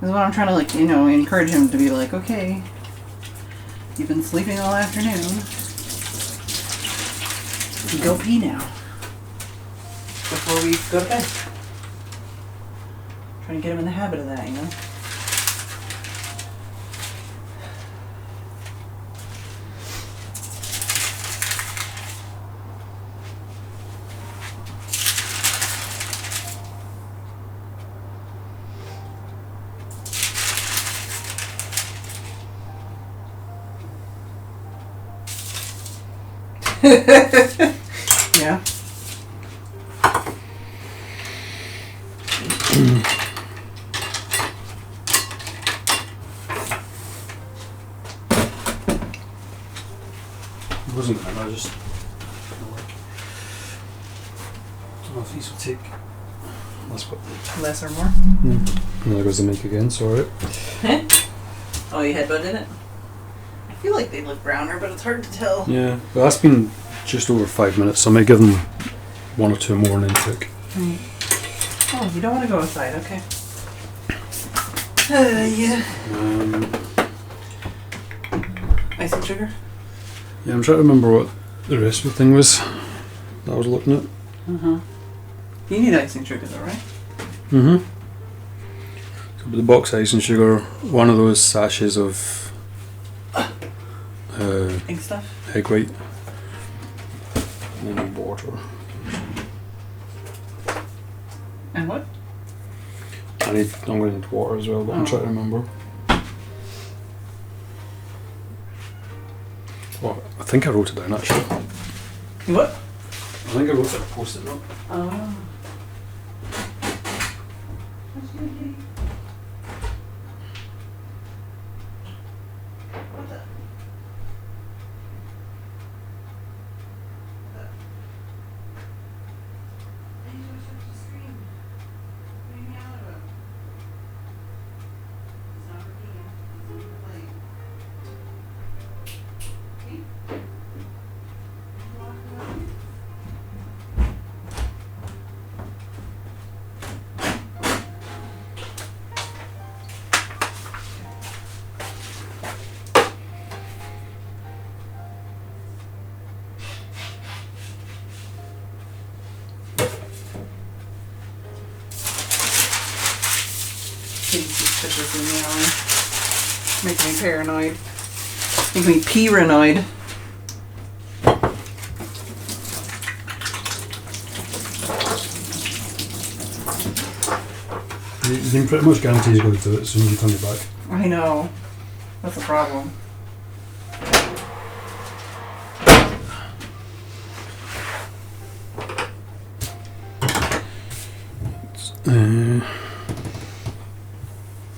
Speaker 3: This is what I'm trying to, like, you know, encourage him to be like, okay, you've been sleeping all afternoon. Go pee now. Before we go to bed. Trying to get him in the habit of that, you know? Yeah.
Speaker 1: It wasn't that, I just don't know if these will take less but
Speaker 3: Less or more?
Speaker 1: and there goes the mic again, sorry.
Speaker 3: Oh, you headbutted it? I feel like they look browner, but it's hard to tell.
Speaker 1: Yeah. Well, that's been just over 5 minutes, so I might give them 1 or 2 more and then cook.
Speaker 3: Right. Oh, you don't want to go outside, okay. Yeah. Icing sugar?
Speaker 1: Yeah, I'm trying to remember what the rest of the thing was that I was looking at.
Speaker 3: Uh-huh. You need icing sugar though, right?
Speaker 1: Mm-hmm. So with the box icing sugar, 1 of those sachets of
Speaker 3: Egg stuff?
Speaker 1: egg white, and then water.
Speaker 3: And what?
Speaker 1: I'm going to need water as well, but I'm trying to remember. Oh, I think I wrote it down actually.
Speaker 3: What?
Speaker 1: I think I wrote it on a post-it note.
Speaker 3: Oh. Pictures in the alley. Making me paranoid. Making me paranoid.
Speaker 1: You can pretty much guarantee he's going to do it as soon as you turn your back.
Speaker 3: I know. That's a problem.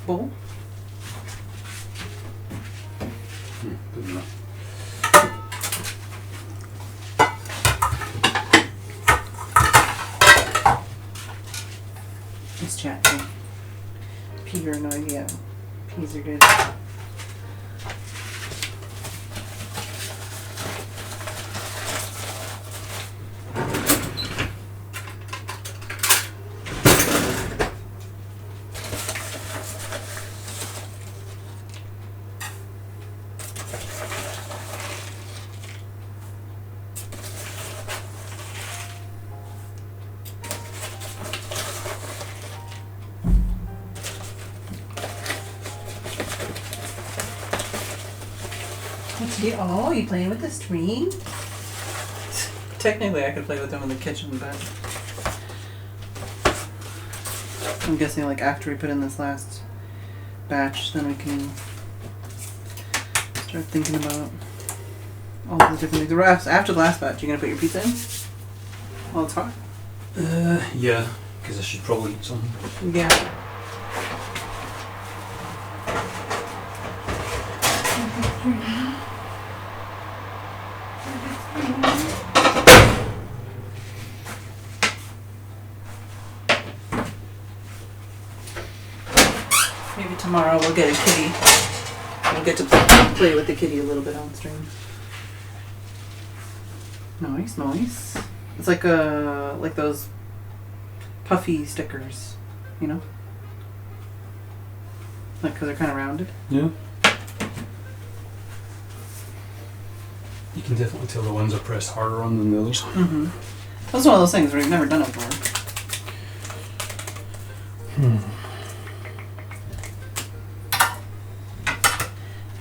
Speaker 3: Bowl?
Speaker 1: Good enough.
Speaker 3: It's chatty. Pea or no idea. Peas are good. Oh, you playing with the string? Technically, I could play with them in the kitchen, but I'm guessing like after we put in this last batch, then we can start thinking about all the different things. The rest, after the last batch, you gonna put your pizza in while it's hot?
Speaker 1: Yeah, because I should probably eat something.
Speaker 3: Yeah. Maybe tomorrow we'll get a kitty. We'll get to play with the kitty a little bit on stream. Nice, nice. It's like those puffy stickers, you know? Like, because they're kind of rounded.
Speaker 1: Yeah. You can definitely tell the ones are pressed harder on than the others.
Speaker 3: Mm-hmm. That's one of those things where you've never done it before.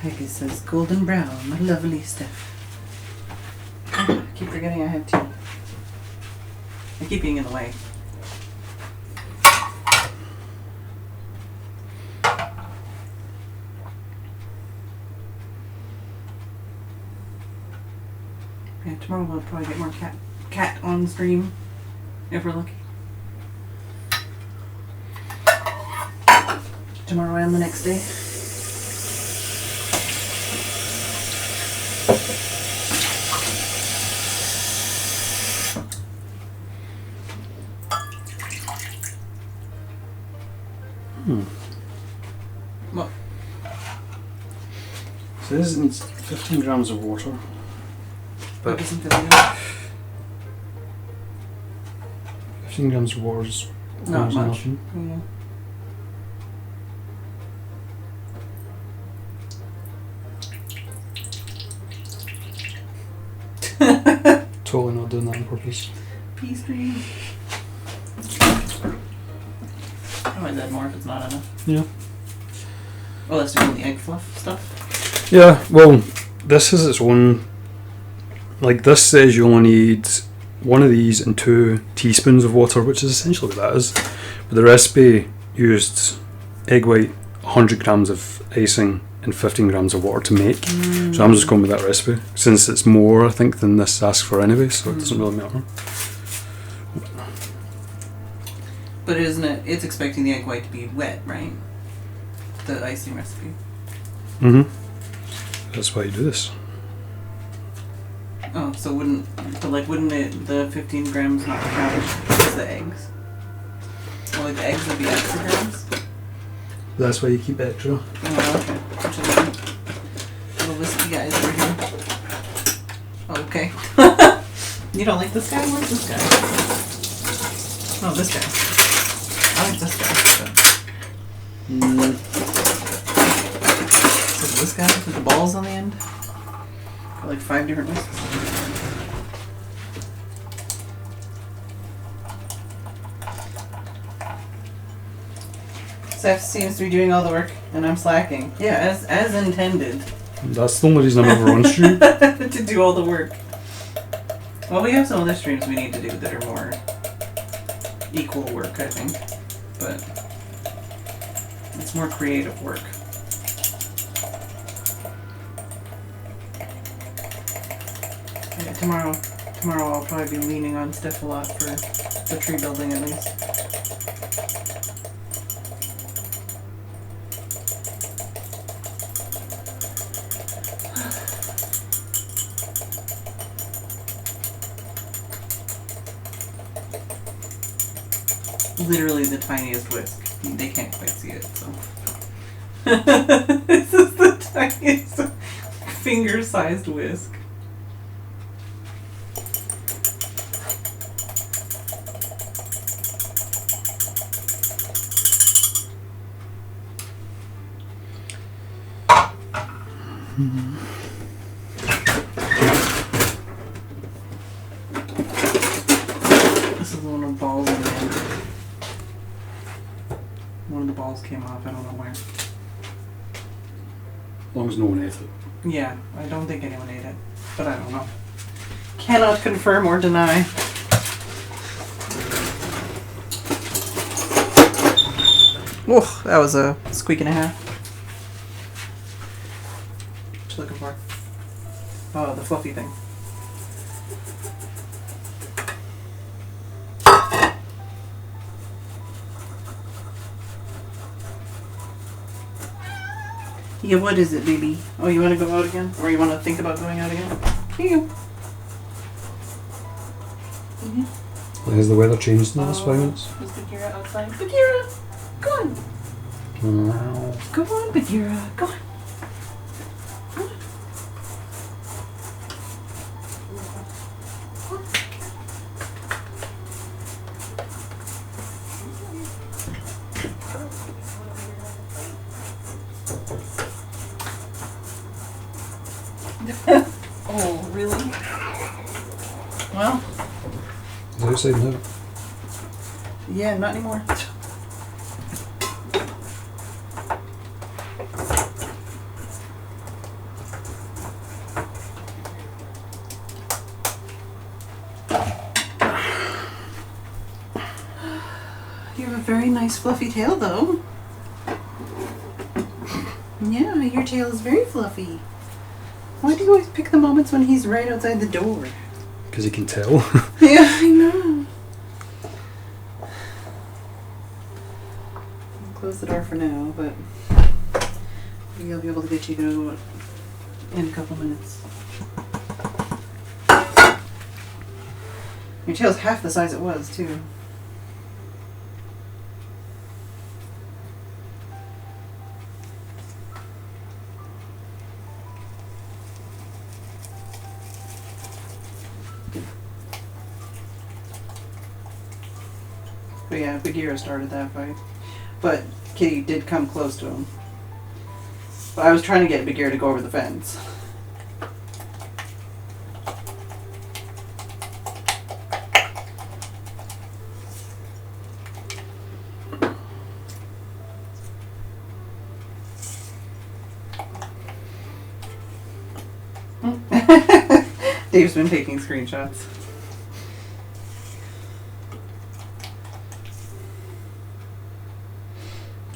Speaker 3: Peggy says, golden brown, my lovely Steph. I keep forgetting I have tea. I keep being in the way. Okay. tomorrow we'll probably get more cat on stream if we're lucky. Tomorrow and the next day. What?
Speaker 1: It says it needs 15 grams of water.
Speaker 3: But
Speaker 1: But
Speaker 3: doesn't feel good.
Speaker 1: 15 grams of water is
Speaker 3: Not
Speaker 1: almost
Speaker 3: much.
Speaker 1: nothing.
Speaker 3: Yeah.
Speaker 1: Totally not doing that on purpose.
Speaker 3: Pea stream. I might add more if it's not enough.
Speaker 1: Yeah.
Speaker 3: Oh, that's doing the egg fluff stuff.
Speaker 1: Yeah, well, this is its own. Like, this says you only need one of these and 2 teaspoons of water, which is essentially what that is. But the recipe used egg white, 100 grams of icing, and 15 grams of water to make. So I'm just going with that recipe, since it's more, I think, than this asks for anyway, so it doesn't really matter.
Speaker 3: But isn't it? It's expecting the egg white to be wet, right? The icing recipe.
Speaker 1: That's why you do this.
Speaker 3: Oh, so wouldn't it, the 15 grams not count as the eggs? Well, like the eggs would be extra grams?
Speaker 1: That's why you keep extra.
Speaker 3: Oh, okay. Which is little whiskey guys over here. Oh, okay. You don't like this guy? Where's this guy? Oh, this guy. I like this guy. So this guy with the balls on the end? Got like 5 different whisks. Seth seems to be doing all the work, and I'm slacking. Yeah, as intended.
Speaker 1: That's the only reason I'm ever on stream.
Speaker 3: To do all the work. Well, we have some other streams we need to do that are more equal work, I think. But it's more creative work. Yeah, tomorrow I'll probably be leaning on Steph a lot for the tree building at least. Literally the tiniest whisk. They can't quite see it, so. This is the tiniest finger-sized whisk. This is the one with balls in the end. One of the balls came off, I don't know where.
Speaker 1: As long as no one ate it.
Speaker 3: Yeah, I don't think anyone ate it, but I don't know. Cannot confirm or deny. Oh, that was a squeak and a half. What you looking for? Oh, the fluffy thing. Yeah, what is it, baby? Oh, you want to go out again? Or you want to think about going out again? Here you go.
Speaker 1: Has the weather changed in the last 5 minutes?
Speaker 3: Is Bagheera outside? Bagheera! Go on!
Speaker 1: Wow.
Speaker 3: Go on, Bagheera! Go on! Go on. Oh, really? Well,
Speaker 1: He's outside now.
Speaker 3: yeah, not anymore. You have a very nice fluffy tail, though. Yeah, your tail is very fluffy. Why do you always pick the moments when he's right outside the door?
Speaker 1: because he can tell.
Speaker 3: Yeah, I know. I'll close the door for now, but maybe I'll be able to get you to in a couple minutes. Your tail's half the size it was, too. But yeah, Bagheera started that fight. But Kitty did come close to him. But I was trying to get Bagheera to go over the fence. Dave's been taking screenshots.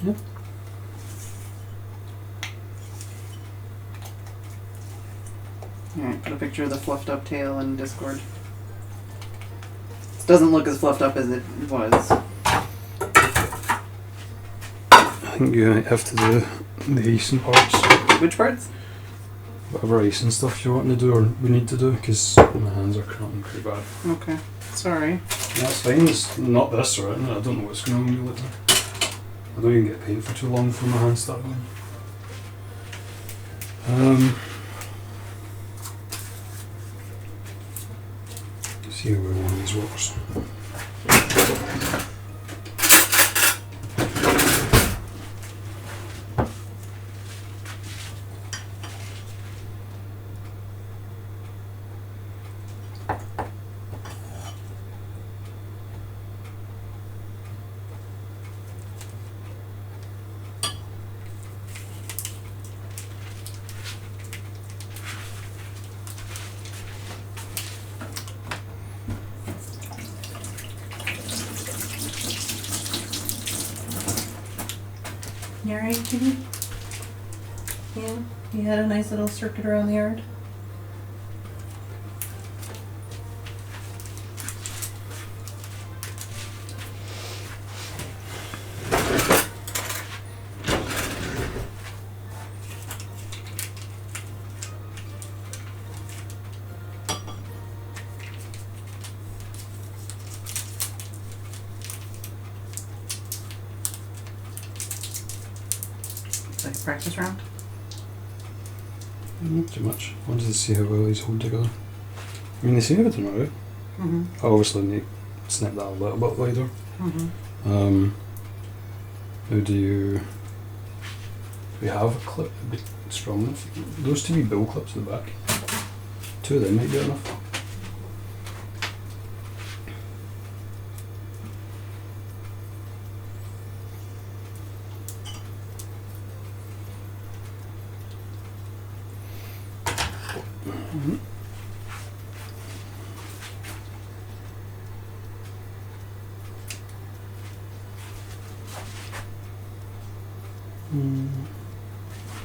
Speaker 1: Yep.
Speaker 3: Alright, put a picture of the fluffed up tail in Discord. This doesn't look as fluffed up as it was.
Speaker 1: I think you have to do the icing parts.
Speaker 3: Which parts?
Speaker 1: Whatever icing stuff you want to do or we need to do, because my hands are cramping pretty bad.
Speaker 3: Okay, sorry.
Speaker 1: That's fine, it's not this or anything. I don't know what's going on with me later. I don't even get paid for too long before my hands start going. See how one of these works.
Speaker 3: You alright, Kitty? Yeah? You had a nice little circuit around the yard? Like a practice round?
Speaker 1: Not too much. I wanted to see how well these hold together. I mean, they seem everything alright.
Speaker 3: Mm-hmm.
Speaker 1: I obviously need to snip that a little bit wider.
Speaker 3: Mm-hmm.
Speaker 1: How do you... We have a clip that'd be strong enough. Those two wee bill clips at the back. Two of them might be enough. Mm-hmm.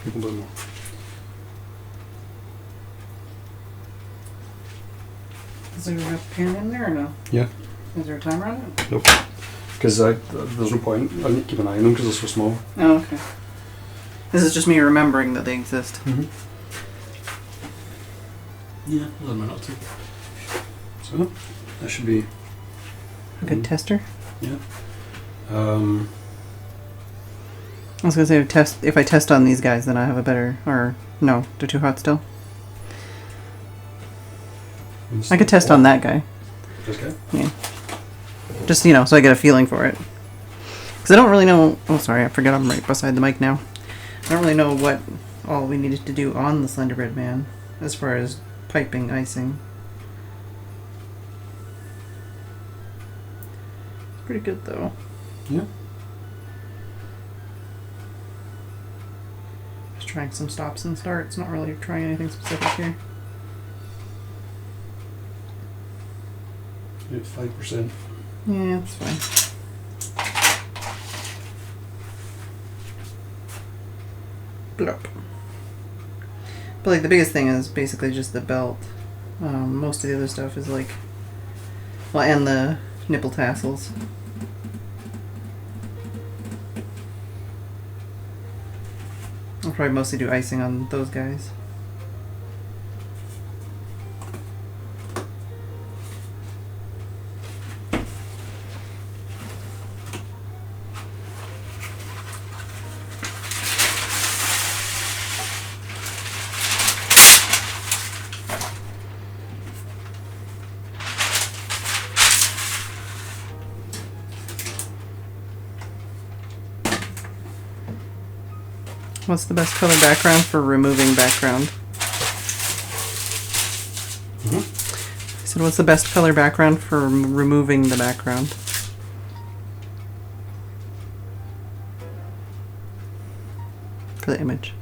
Speaker 1: A little bit more.
Speaker 3: Is there a pen in there or no?
Speaker 1: Yeah.
Speaker 3: Is there a timer on it?
Speaker 1: Nope. Because there's no point. I need to keep an eye on them because they're so small.
Speaker 3: Oh, okay. This is just me remembering that they exist.
Speaker 1: Mm-hmm. Yeah, another minute or two. So, that should be...
Speaker 3: A good tester?
Speaker 1: Yeah.
Speaker 3: I was gonna say if I test on these guys, then I have a better, or no, they're too hot still. I could test on that guy.
Speaker 1: This guy?
Speaker 3: Yeah. Just, so I get a feeling for it. Because I don't really know, oh sorry, I forgot I'm right beside the mic now. I don't really know what all we needed to do on the Slenderbreadman as far as piping icing. Pretty good though.
Speaker 1: Yeah.
Speaker 3: Just trying some stops and starts, not really trying anything specific here.
Speaker 1: At 5%.
Speaker 3: Yeah, that's fine. Blop. But like the biggest thing is basically just the belt Most of the other stuff is like, well, and the nipple tassels. I'll probably mostly do icing on those guys. What's the best color background for removing background? I said, what's the best color background for removing the background? For the image.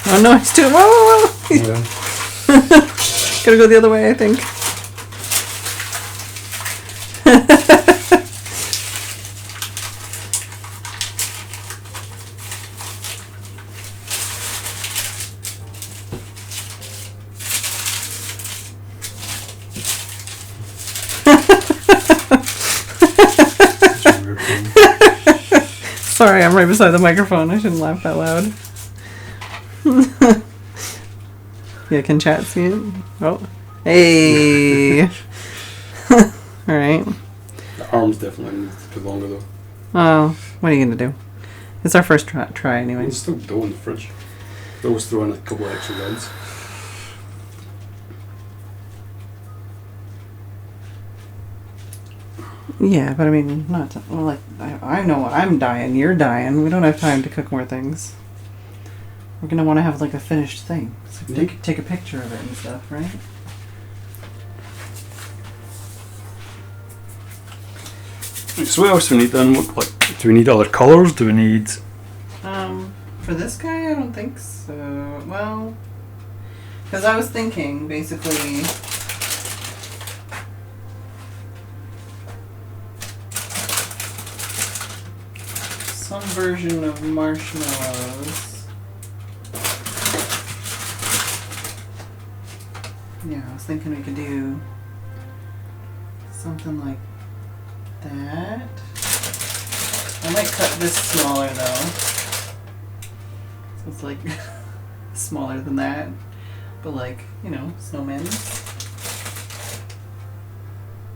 Speaker 3: Oh no, he's too. Whoa!
Speaker 1: Yeah.
Speaker 3: Gotta go the other way, I think. Sorry, I'm right beside the microphone. I shouldn't laugh that loud. Yeah, can chat see it? Oh. Hey! Alright.
Speaker 1: The arms definitely need to be longer though.
Speaker 3: Oh, what are you gonna do? It's our first try anyway.
Speaker 1: There's still dough in the fridge. Always throw in a couple of extra reds.
Speaker 3: Yeah, but I mean, not to, well, like I know I'm dying. You're dying. We don't have time to cook more things. We're gonna want to have like a finished thing. So take a picture of it and stuff, right?
Speaker 1: So what else do we need then? Like, do we need other colours? Do we need...
Speaker 3: For this guy, I don't think so. Well, because I was thinking, basically... some version of marshmallows. Yeah, I was thinking we could do something like that. I might cut this smaller though. So it's like smaller than that. But like, you know, snowmen.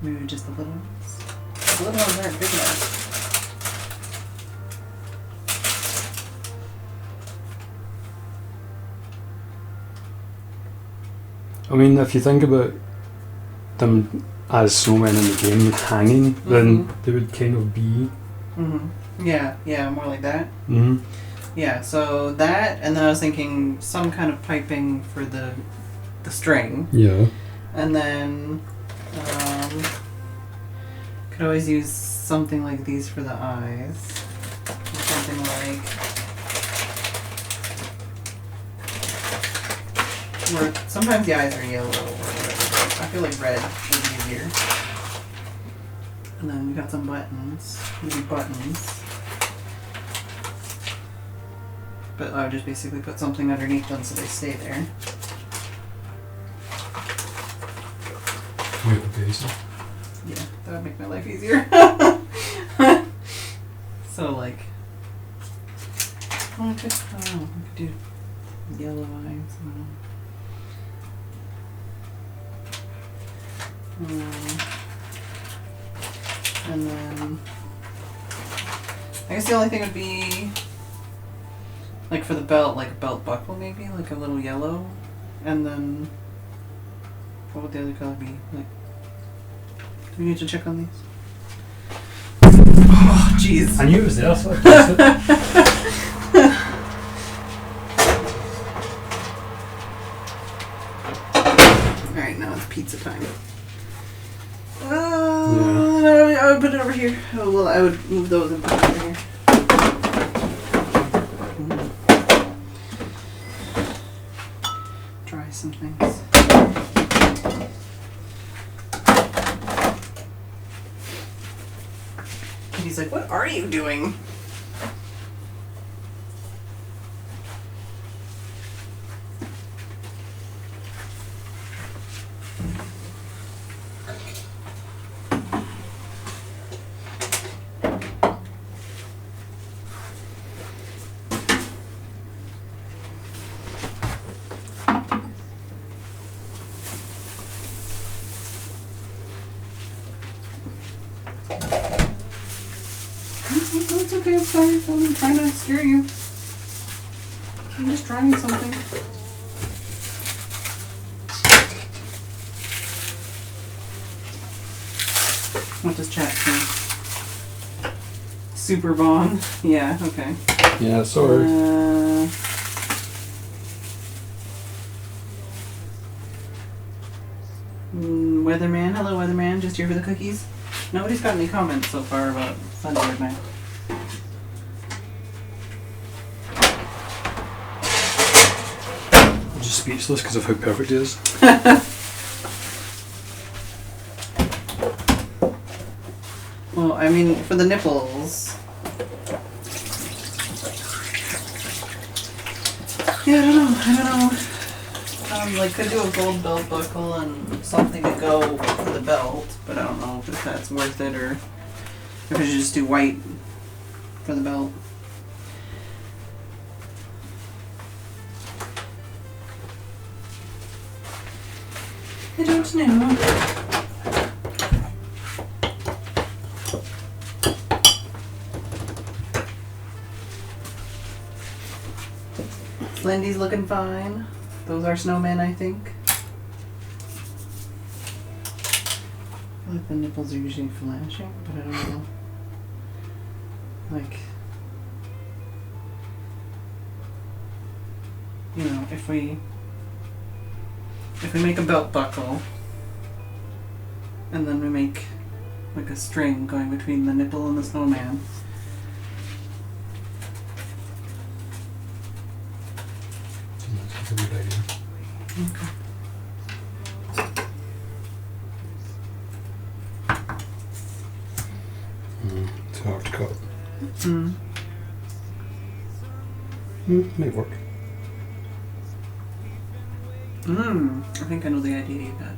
Speaker 3: Maybe just the little ones. The little ones aren't big enough.
Speaker 1: I mean, if you think about them as snowmen in the game hanging, then they would kind of be...
Speaker 3: Yeah, more like that. Yeah, so that, and then I was thinking some kind of piping for the string.
Speaker 1: Yeah.
Speaker 3: And then could always use something like these for the eyes. Or something like... Or sometimes the eyes are yellow or whatever. I feel like red would be easier. And then we got some buttons. Maybe buttons. But I would just basically put something underneath them so they stay there.
Speaker 1: Wait, okay, so.
Speaker 3: Yeah, that would make my life easier. So like... I could do yellow eyes. And then I guess the only thing would be like for the belt, like a belt buckle maybe, like a little yellow. And then what would the other color be? Like, do we need to check on these? Oh jeez.
Speaker 1: I knew it was there, so I guessed it.
Speaker 3: Alright, now it's pizza time. I would put it over here. Oh, well, I would move those and put it over here. Try some things. And he's like, what are you doing? sorry, I'm trying to scare you. I'm just trying something. What does chat say? Super Bond. Yeah, okay.
Speaker 1: Yeah, sorry.
Speaker 3: Weatherman. Hello, Weatherman. Just here for the cookies. Nobody's got any comments so far about Slenderbreadman.
Speaker 1: I'm just speechless because of how perfect he is.
Speaker 3: Well, I mean, for the nipples. Yeah, I don't know. Like, could do a gold belt buckle and something to go for the belt, but I don't know if that's worth it or if I should just do white for the belt. I don't know. Slendy's looking fine. Those are snowmen, I think. I feel like the nipples are usually flashing, but I don't know. Like, you know, if we make a belt buckle and then we make like a string going between the nipple and the snowman.
Speaker 1: That's a good idea.
Speaker 3: Okay.
Speaker 1: It's hard to cut.
Speaker 3: Mm.
Speaker 1: May work.
Speaker 3: I think I know the idea you had.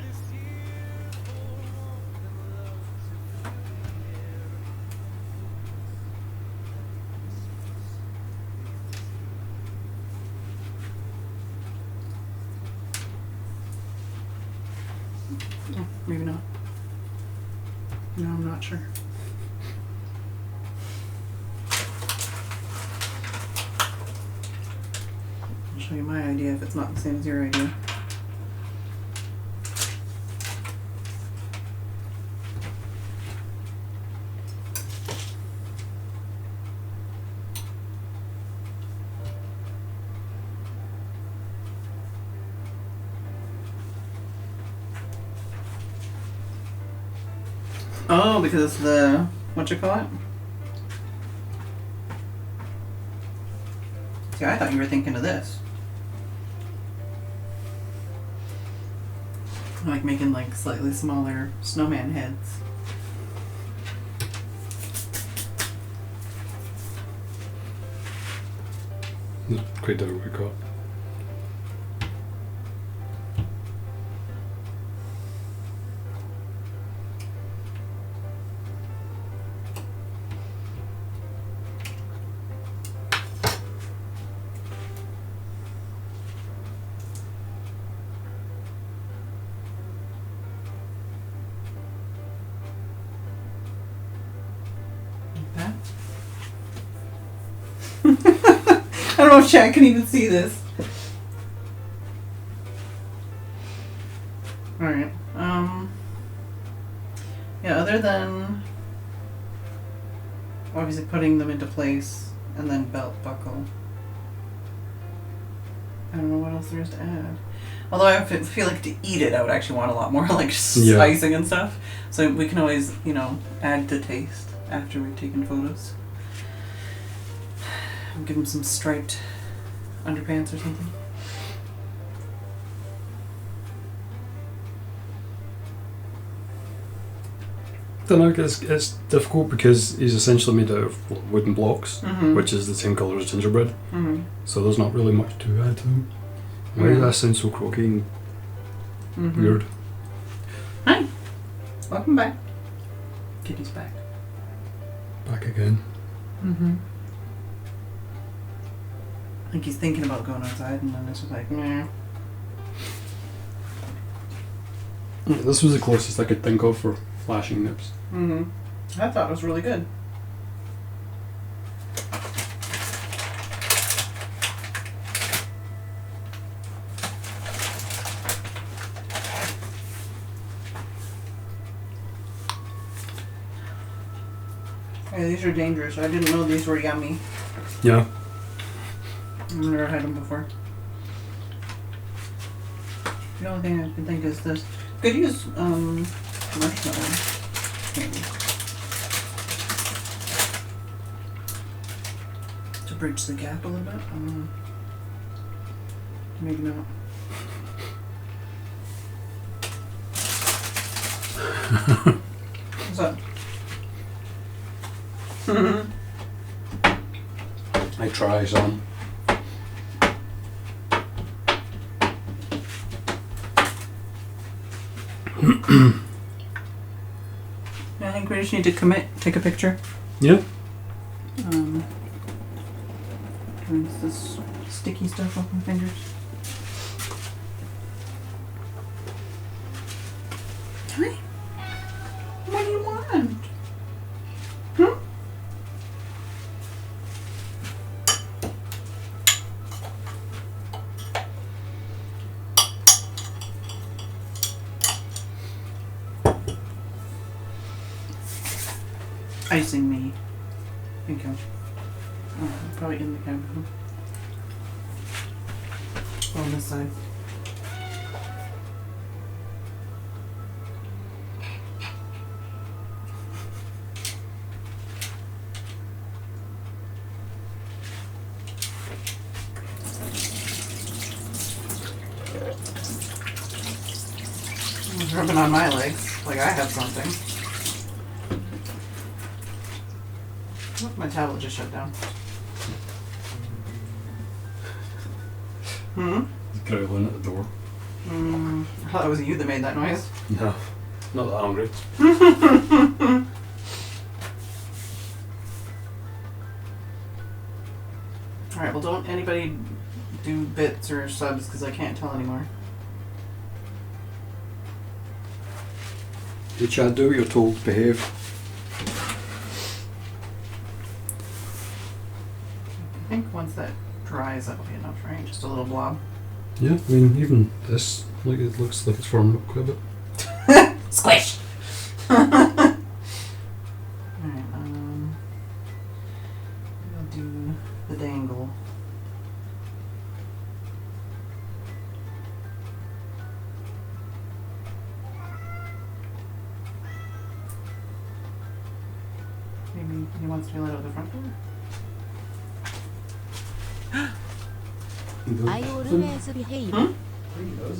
Speaker 3: Oh, maybe not. No, I'm not sure. I'll show you my idea if it's not the same as your idea. Oh, because it's the, what you call it? See, I thought you were thinking of this. Like making like slightly smaller snowman heads.
Speaker 1: It's quite difficult to cut.
Speaker 3: I don't know if chat can even see this. Alright. Yeah, other than obviously putting them into place and then belt buckle. I don't know what else there is to add. Although I feel like to eat it, I would actually want a lot more like icing and stuff. So we can always, you know, add to taste after we've taken photos. Give him some striped underpants or something.
Speaker 1: I don't know, it's difficult because he's essentially made out of wooden blocks, which is the same colour as gingerbread. So there's not really much to add to him. Why does that sound so croaky and weird?
Speaker 3: Hi, welcome back. Kitty's back.
Speaker 1: Back again.
Speaker 3: I think he's thinking about going outside and then it's just like, nah.
Speaker 1: Yeah, this was the closest I could think of for flashing nips.
Speaker 3: I thought it was really good. Yeah, these are dangerous. I didn't know these were yummy.
Speaker 1: Yeah.
Speaker 3: I've never had them before. The only thing I can think is this. Could use marshmallow. Maybe. To bridge the gap a little bit. Maybe not. What's up?
Speaker 1: I try some.
Speaker 3: I think we just need to take a picture.
Speaker 1: Yeah.
Speaker 3: Rinse this sticky stuff off my fingers. Hi. What do you want? Icing me. Thank you. Probably in the camera. On this side. It's rubbing on my legs like I have something. Oh, my tablet just shut down.
Speaker 1: Growling at the door.
Speaker 3: I thought it was you that made that noise.
Speaker 1: No. Not that hungry.
Speaker 3: Alright, well don't anybody do bits or subs because I can't tell anymore.
Speaker 1: Hey Chad, do what you're told, behave.
Speaker 3: I think once that dries that'll be enough, right? Just a little blob.
Speaker 1: Yeah, I mean, even this, like, it looks like it's formed up quite a bit.
Speaker 3: Squish! Alright, I'll do the dangle. Maybe he wants to be lit out the front door.
Speaker 2: I always behave.
Speaker 1: I think he does.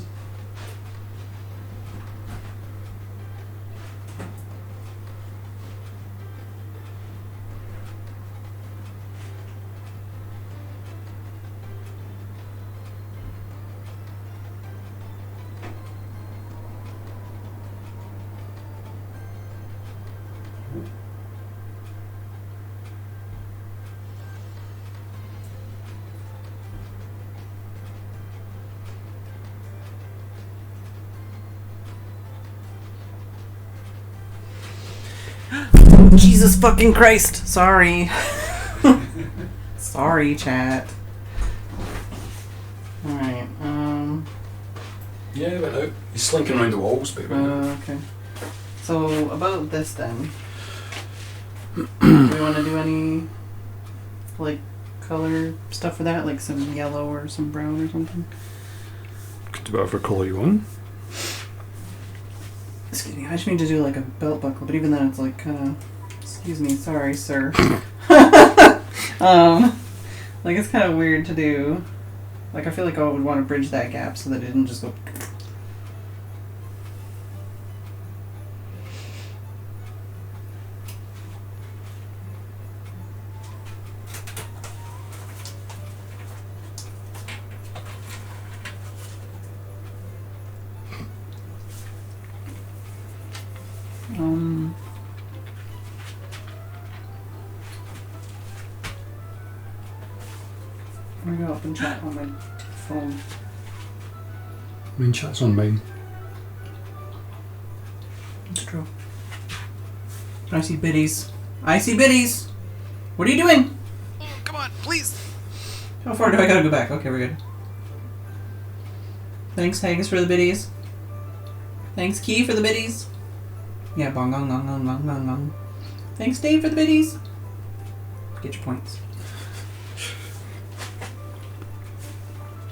Speaker 3: Jesus fucking Christ! Sorry. Sorry, chat. Alright,
Speaker 1: Yeah, it went out. He's slinking around the walls, baby.
Speaker 3: okay. So, about this then. Do we want to do any, like, color stuff for that? Like some yellow or some brown or something?
Speaker 1: Could do whatever colour you want.
Speaker 3: Excuse me, I just need to do like a belt buckle, but even then it's like kind of, excuse me, sorry, sir. Like it's kind of weird to do. Like I feel like I would want to bridge that gap so that it didn't just go. I'm gonna go up and chat on my phone.
Speaker 1: I mean, chat's on mine.
Speaker 3: It's true. I see biddies. I see biddies! What are you doing?
Speaker 4: Come on, please.
Speaker 3: How far do I gotta go back? Okay, we're good. Thanks, Haggis, for the biddies. Thanks, Key, for the biddies. Yeah, bong gong gong gong gong gong gong. Thanks, Dave, for the biddies. Get your points.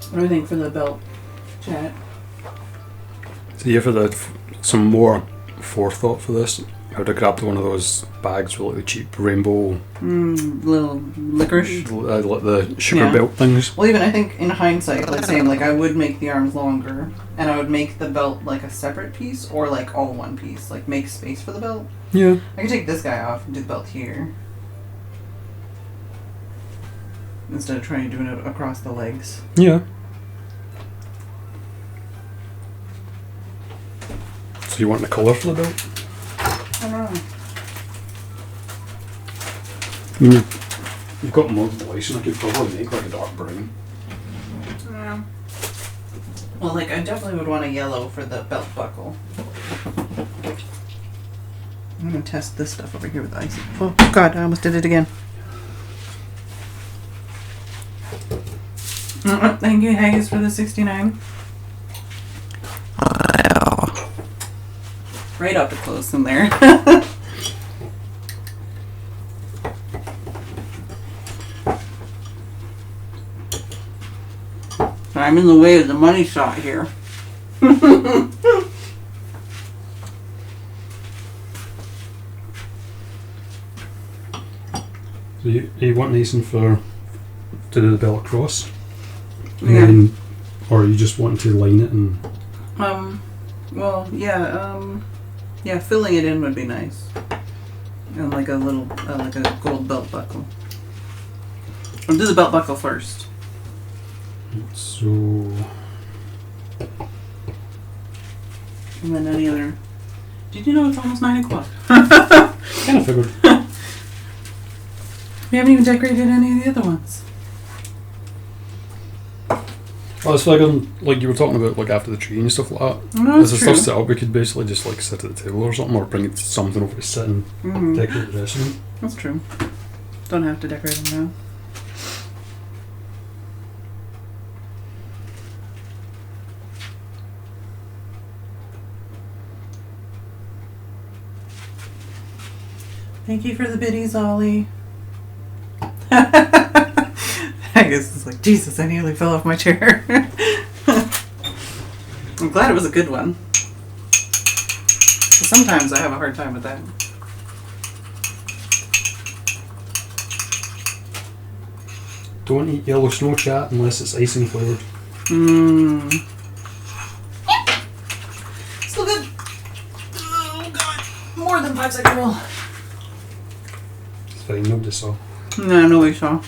Speaker 3: What do you think for the belt, chat?
Speaker 1: So yeah, for some more forethought for this, I would have grabbed one of those bags with like the cheap rainbow
Speaker 3: Little licorice.
Speaker 1: Like the sugar belt things.
Speaker 3: Well, even I think in hindsight, like same, like I would make the arms longer, and I would make the belt like a separate piece, or like all one piece, like make space for the belt.
Speaker 1: Yeah.
Speaker 3: I could take this guy off and do the belt here, instead of trying to do it across the legs.
Speaker 1: Yeah. So you want the colour for the belt?
Speaker 3: I don't know.
Speaker 1: I mean, you've got more insulation. I could probably make like a dark brown.
Speaker 3: Yeah. Well, like I definitely would want a yellow for the belt buckle. I'm gonna test this stuff over here with the ice. Oh God, I almost did it again. Thank you, Haggis, for the 69. Right up to close in there. I'm in the way of the money shot here.
Speaker 1: So you want Nathan to do the belt across?
Speaker 3: Yeah.
Speaker 1: Then, or you just want to line it and...
Speaker 3: Well, yeah, filling it in would be nice. And like a little, like a gold belt buckle. I'll do the belt buckle first.
Speaker 1: So...
Speaker 3: And then any other... Did you know it's almost 9 o'clock?
Speaker 1: Kind of figured.
Speaker 3: We haven't even decorated any of the other ones.
Speaker 1: I was figuring, like you were talking about, like after the tree and stuff like that.
Speaker 3: No, that's
Speaker 1: As the
Speaker 3: true.
Speaker 1: stuff set up, we could basically just like sit at the table or something, or bring it something over to sit and decorate the rest of them.
Speaker 3: That's true. Don't have to decorate them now. Thank you for the biddies, Ollie. I guess it's like, Jesus, I nearly fell off my chair. I'm glad it was a good one. Sometimes I have a hard time with that.
Speaker 1: Don't eat yellow snow, chat, unless it's icing flavoured.
Speaker 3: Still good. Oh, God. More than 5-second rule.
Speaker 1: It's fine, nobody saw.
Speaker 3: No, nobody saw.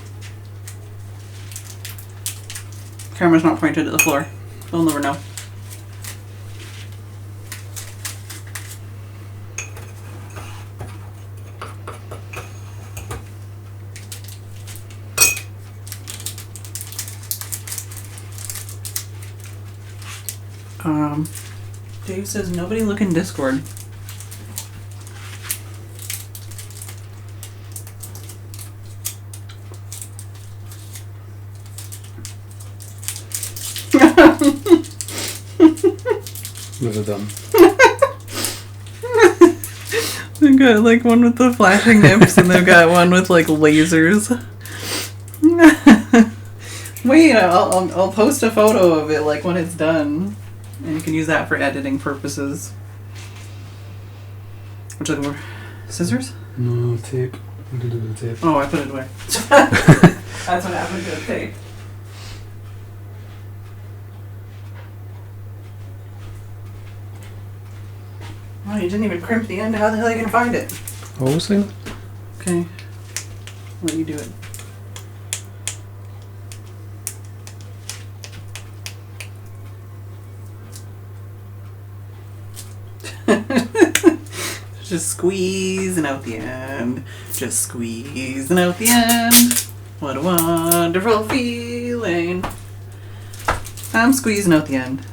Speaker 3: Camera's not pointed at the floor. They'll never know. Dave says nobody look in Discord.
Speaker 1: Look at them.
Speaker 3: They've got like one with the flashing nips and they've got one with like lasers. Wait, I'll post a photo of it like when it's done. And you can use that for editing purposes. Which are the scissors?
Speaker 1: No, tape. What did I do with the tape?
Speaker 3: Oh, I put it away. That's what happened to the tape. Oh, you didn't even crimp the end. How the hell are you going to find it?
Speaker 1: Oh, what's that?
Speaker 3: Okay. I'll let you do it. Just squeezing out the end. Just squeezing out the end. What a wonderful feeling. I'm squeezing out the end.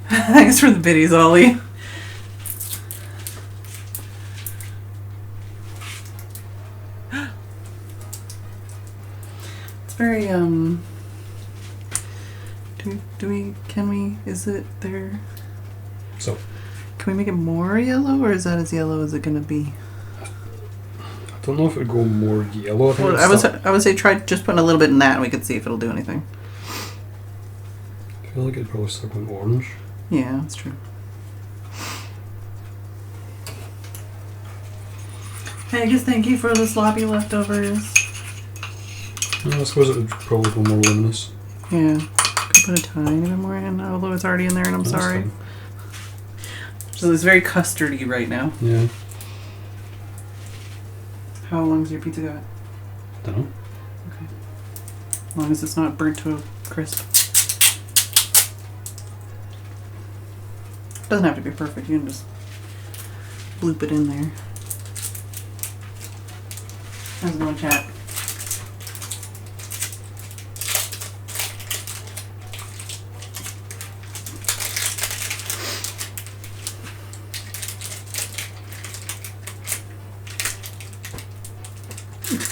Speaker 3: Thanks for the biddies, Ollie. It's very, can we, is it there?
Speaker 1: So,
Speaker 3: Can we make it more yellow, or is that as yellow as it gonna be?
Speaker 1: I don't know if it would go more yellow.
Speaker 3: Well, I would say try just putting a little bit in that, and we could see if it'll do anything.
Speaker 1: I feel like it'd probably start going orange.
Speaker 3: Yeah, that's true. Hey, I guess thank you for the sloppy leftovers.
Speaker 1: No, I suppose it would probably go more luminous.
Speaker 3: Yeah, could put a tiny bit more in, although it's already in there, and I'm sorry.
Speaker 1: Fine.
Speaker 3: So it's very custardy right now.
Speaker 1: Yeah.
Speaker 3: How long's your pizza got?
Speaker 1: Don't know.
Speaker 3: Okay. As long as it's not burnt to a crisp. Doesn't have to be perfect. You can just bloop it in there. How's it going, chat?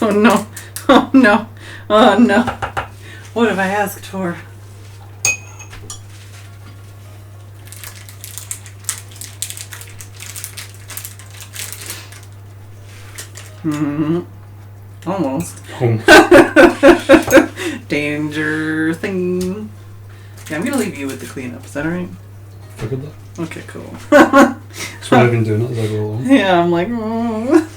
Speaker 3: Oh no. Oh no. Oh no. What have I asked for? Almost. Danger thing. Yeah, I'm gonna leave you with the cleanup. Is that alright?
Speaker 1: Figured that.
Speaker 3: Okay, cool.
Speaker 1: That's what I've been doing as I go along.
Speaker 3: Yeah, I'm like, oh.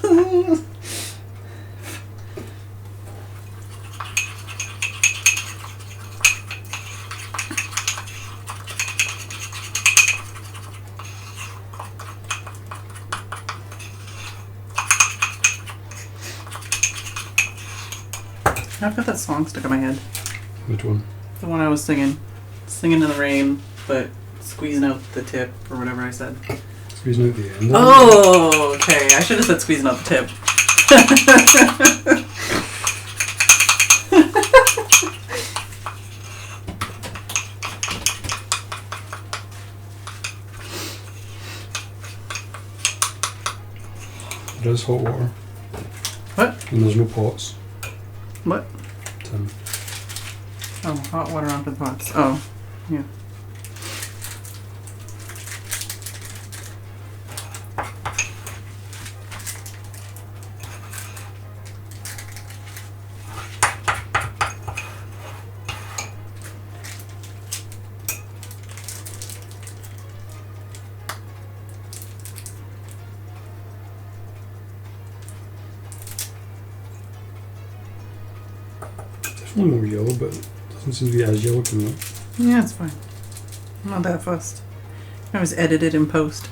Speaker 3: I've got that song stuck in my head.
Speaker 1: Which one?
Speaker 3: The one I was singing. Singing in the rain, but squeezing out the tip, or whatever I said.
Speaker 1: Squeezing out the end.
Speaker 3: Oh, okay. I should have said squeezing out the tip.
Speaker 1: There is hot water.
Speaker 3: What?
Speaker 1: And there's no pots.
Speaker 3: What?
Speaker 1: Tim.
Speaker 3: Oh, hot water onto the pots. Oh, yeah.
Speaker 1: Definitely more yellow, but it doesn't seem to be as yellow to me.
Speaker 3: Yeah, it's fine. I'm not that fussed. I was edited in post.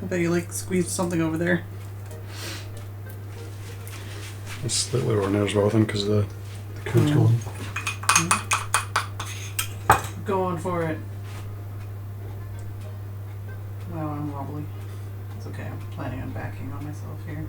Speaker 3: I bet you like squeezed something over there.
Speaker 1: It's slightly on there as well, I think, because the cool's gone.
Speaker 3: Go on for it. Wow, I'm wobbly. It's okay, I'm planning on backing on myself here.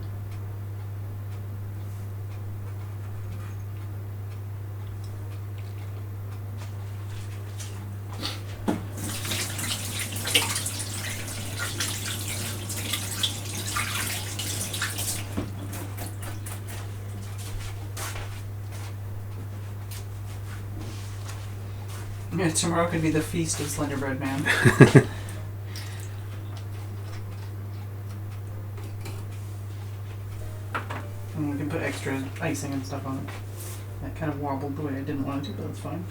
Speaker 3: Yeah, tomorrow could be the feast of Slenderbreadman. And we can put extra icing and stuff on it. That kind of wobbled the way I didn't want it to, but that's fine.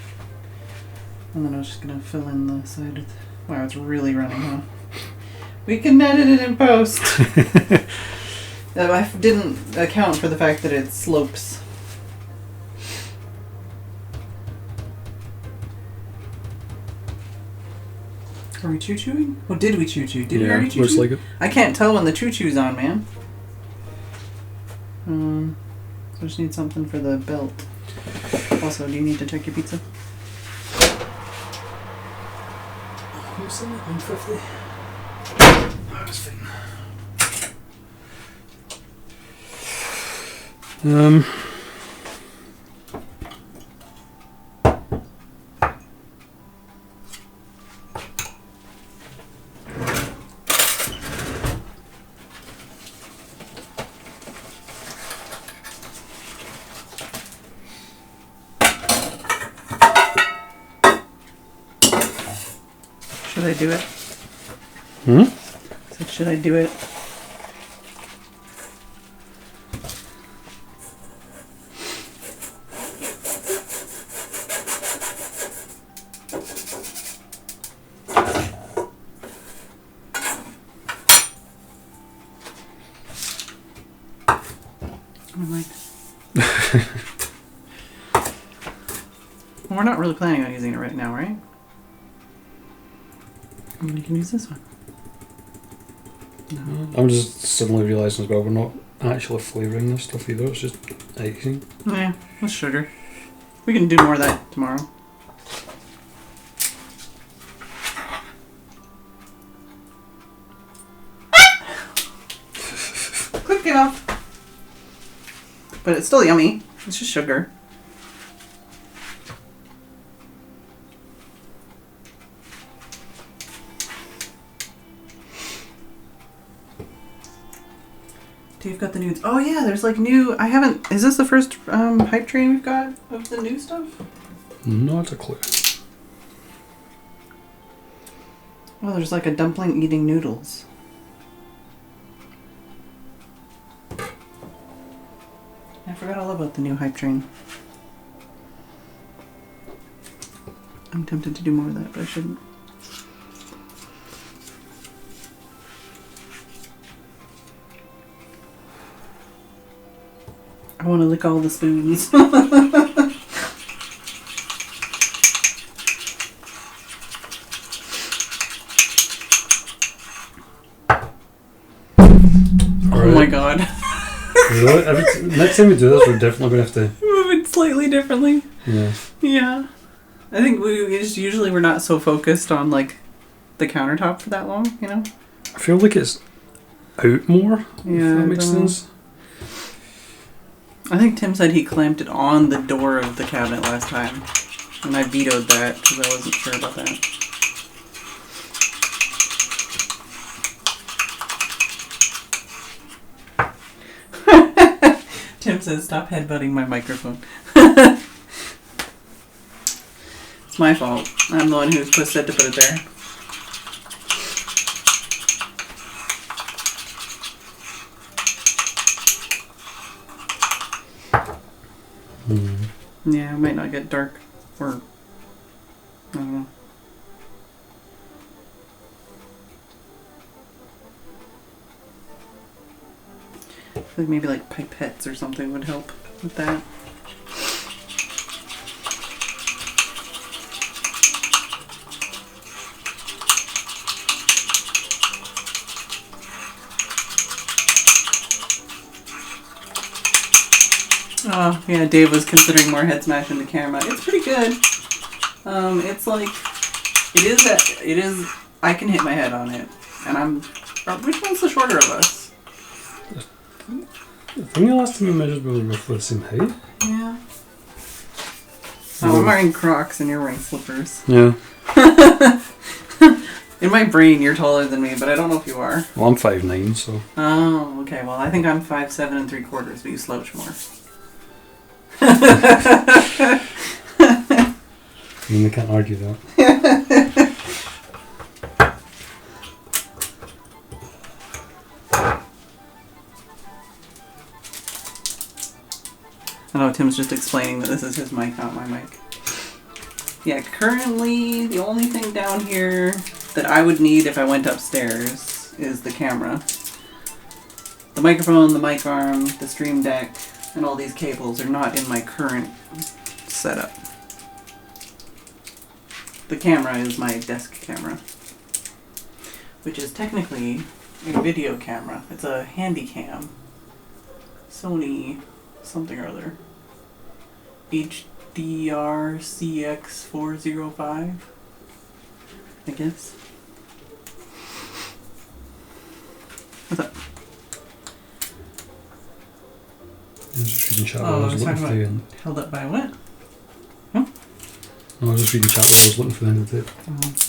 Speaker 3: And then I was just going to fill in the side with... Wow, it's really running, huh? We can edit it in post! I didn't account for the fact that it slopes. Are we choo-chooing? Oh, did we choo-choo? Did we already choo-choo?
Speaker 1: Looks like it.
Speaker 3: I can't tell when the choo-choo's on, man. So I just need something for the belt. Also, do you need to check your pizza?
Speaker 1: I'm sending it 150. That was fine.
Speaker 3: Should I do it? So should I do it? I'm like, well, we're not really planning on using it right now, right? I mean, you can use this one. No.
Speaker 1: I'm just suddenly realising as well we're not actually flavouring this stuff either, it's just icing.
Speaker 3: Yeah, that's sugar. We can do more of that tomorrow. Click it off. But it's still yummy. It's just sugar. Dave got the new. Oh yeah, there's like new. I haven't. Is this the first hype train we've got of the new stuff?
Speaker 1: Not a clue.
Speaker 3: Oh, there's like a dumpling eating noodles. I forgot all about the new hype train. I'm tempted to do more of that, but I shouldn't. I want to lick all the spoons. Oh my god.
Speaker 1: Really? Next time we do this, we're definitely going to have to
Speaker 3: move it slightly differently.
Speaker 1: Yeah.
Speaker 3: Yeah. I think we just usually we're not so focused on like the countertop for that long, you know?
Speaker 1: I feel like it's out more,
Speaker 3: Yeah,
Speaker 1: if that makes sense.
Speaker 3: I think Tim said he clamped it on the door of the cabinet last time. And I vetoed that because I wasn't sure about that. Tim says, stop headbutting my microphone. It's my fault. I'm the one who said to put it there. Yeah, it might not get dark. Or, I don't know. I feel like maybe like pipettes or something would help with that. Oh, yeah, Dave was considering more head smash in the camera. It's pretty good. It's like, it is, I can hit my head on it. And which one's the shorter of us?
Speaker 1: I think the last time we measured we were roughly the same height.
Speaker 3: Yeah. Oh, I'm wearing Crocs and you're wearing slippers.
Speaker 1: Yeah.
Speaker 3: In my brain, you're taller than me, but I don't know if you are.
Speaker 1: Well, I'm 5'9", so...
Speaker 3: Oh, okay. Well, I think I'm 5'7"3/4", but you slouch more.
Speaker 1: I mean, I can't argue that.
Speaker 3: I know Tim's just explaining that this is his mic, not my mic. Yeah, currently the only thing down here that I would need if I went upstairs is the camera. The microphone, the mic arm, the stream deck, and all these cables are not in my current setup. The camera is my desk camera, which is technically a video camera. It's a handy cam. Sony something or other. HDR CX405, I guess. What's up?
Speaker 1: I was just reading chat
Speaker 3: Oh,
Speaker 1: while I
Speaker 3: I was
Speaker 1: was looking
Speaker 3: talking
Speaker 1: for the end.
Speaker 3: about held up by what?
Speaker 1: No, I was just reading chat while I was looking for the end of the tape.
Speaker 3: Oh.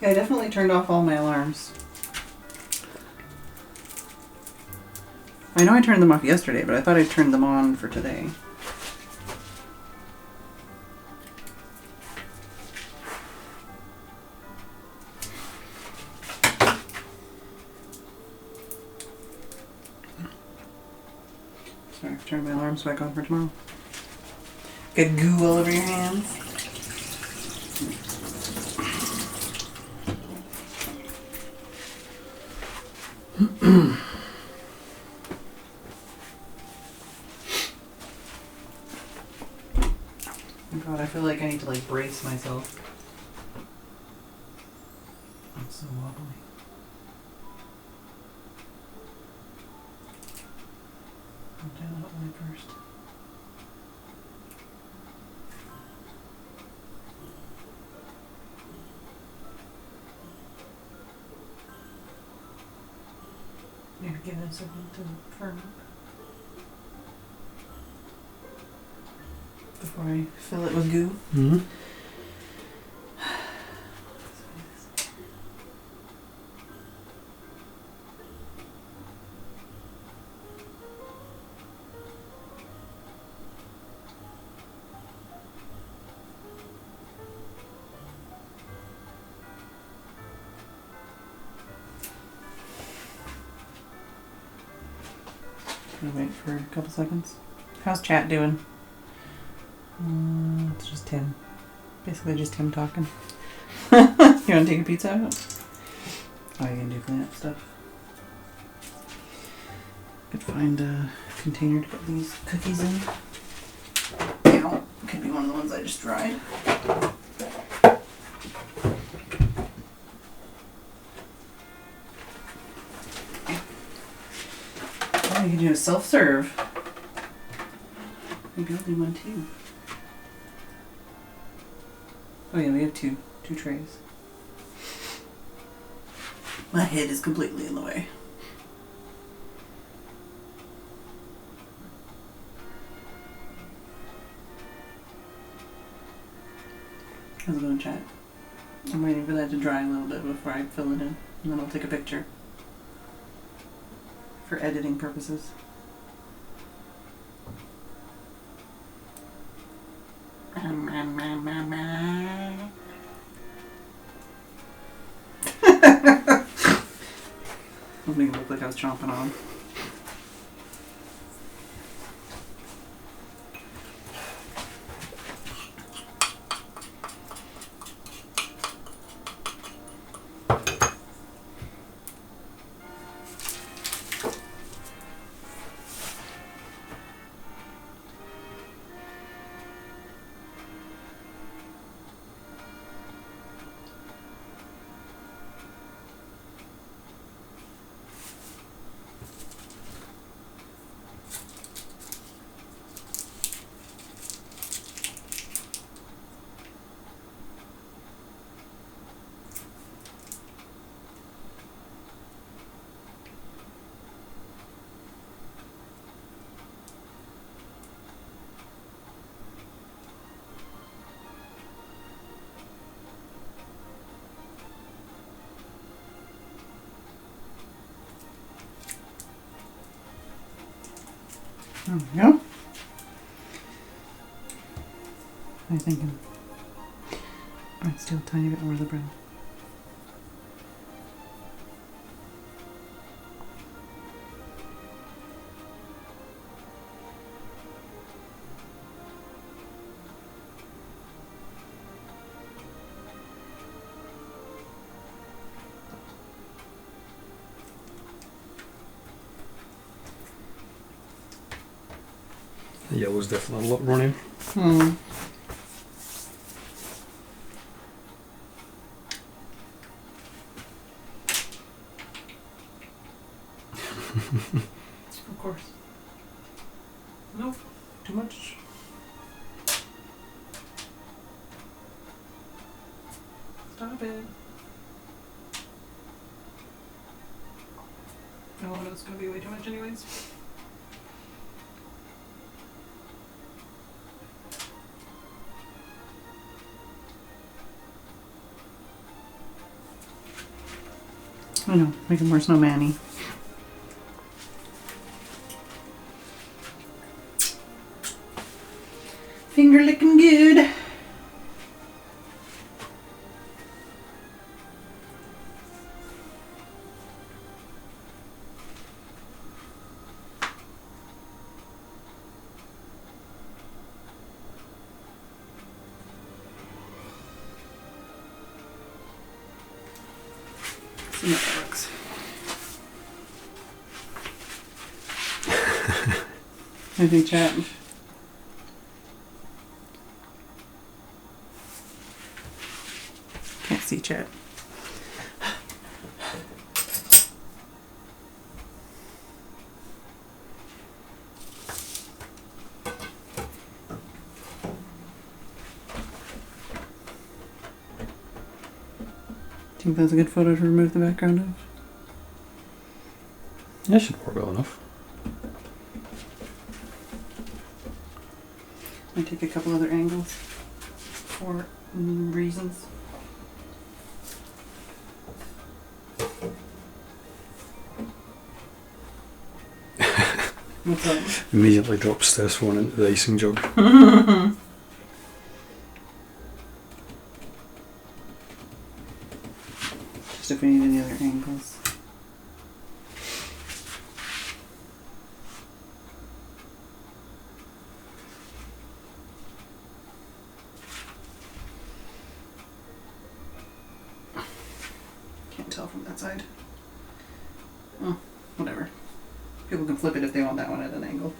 Speaker 3: Yeah, I definitely turned off all my alarms. I know I turned them off yesterday, but I thought I turned them on for today. Sorry, I've turned my alarms back on for tomorrow. Get goo all over your hands. Oh God, I feel like I need to like brace myself. I'm so wobbly. I'll do that one first. Maybe give it a second to firm up before I fill it with goo.
Speaker 1: Mm-hmm.
Speaker 3: Gonna wait for a couple seconds. How's chat doing? It's just Tim. Basically just Tim talking. You want to take a pizza out? Oh, you can do clean up stuff. Could find a container to put these cookies in. Ow. Could be one of the ones I just dried. Oh, you can do a self-serve. Maybe I'll do one too. Oh yeah, we have two trays. My head is completely in the way. How's it going, chat? I'm waiting for that to dry a little bit before I fill it in, and then I'll take a picture for editing purposes. I'll make it look like I was chomping on. There we go. What are you thinking? Alright, still a tiny bit more of the bread.
Speaker 1: The yellow's definitely a lot running.
Speaker 3: Of course. Nope. Too much. Stop it. Oh, it's gonna be way too much anyways. I know, make him more snowman-y. Finger licking good. See how that works. I think chat. Can't see chat. Think that's a good photo to remove the background of?
Speaker 1: Yeah, it should work well enough.
Speaker 3: I take a couple other angles for reasons. What's up?
Speaker 1: Immediately drops this phone into the icing jug.
Speaker 3: Just if we need any other angles. Can't tell from that side. Oh, whatever. People can flip it if they want that one at an angle.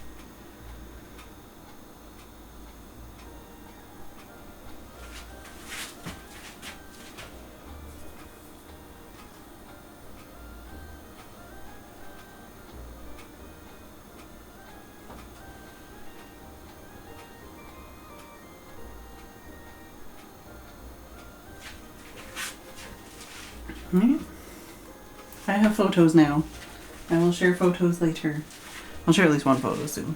Speaker 3: Right. I have photos now. I will share photos later. I'll share at least one photo soon.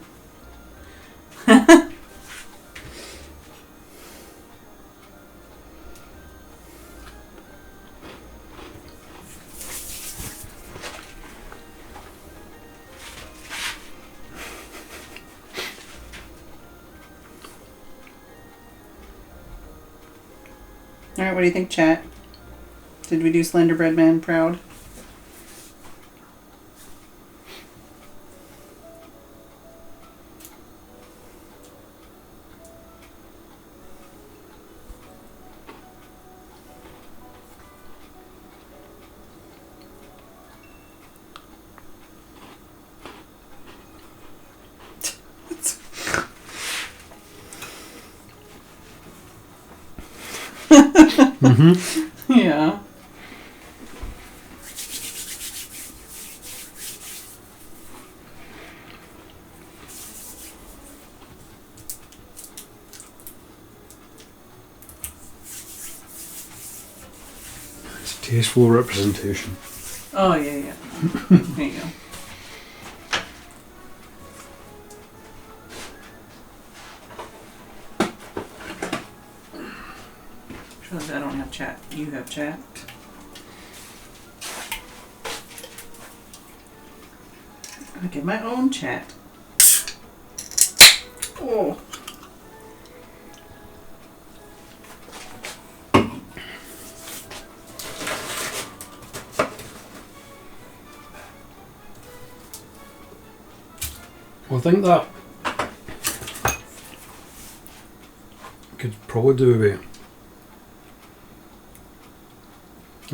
Speaker 3: Alright, what do you think, chat? Did we do Slenderbreadman proud?
Speaker 1: Mm-hmm.
Speaker 3: Yeah.
Speaker 1: It's tasteful representation.
Speaker 3: Oh, yeah, yeah. There you go. I don't have chat. You have chat. I get my own chat. Oh.
Speaker 1: Well, I think that could probably do away.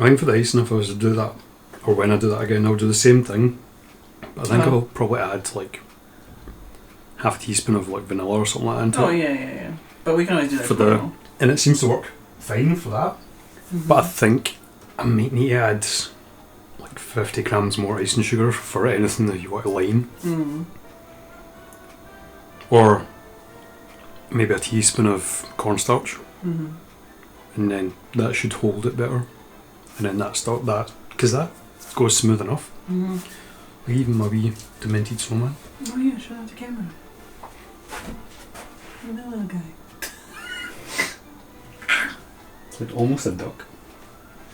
Speaker 1: I think for the icing, if I was to do that, or when I do that again, I'll do the same thing. But I think I'll probably add like half a teaspoon of like vanilla or something like that into it.
Speaker 3: Oh, yeah, yeah, yeah. But we can always do that
Speaker 1: For
Speaker 3: tomorrow.
Speaker 1: And it seems to work fine for that.
Speaker 3: Mm-hmm.
Speaker 1: But I think I might need to add like 50 grams more icing sugar for anything that you want to line.
Speaker 3: Mm.
Speaker 1: Or maybe a teaspoon of cornstarch.
Speaker 3: Mm-hmm.
Speaker 1: And then that should hold it better. And then because that goes smooth enough.
Speaker 3: Mm-hmm.
Speaker 1: Like even my wee demented snowman.
Speaker 3: Oh, yeah, show that to camera. Look at that little guy.
Speaker 1: It's like almost a duck.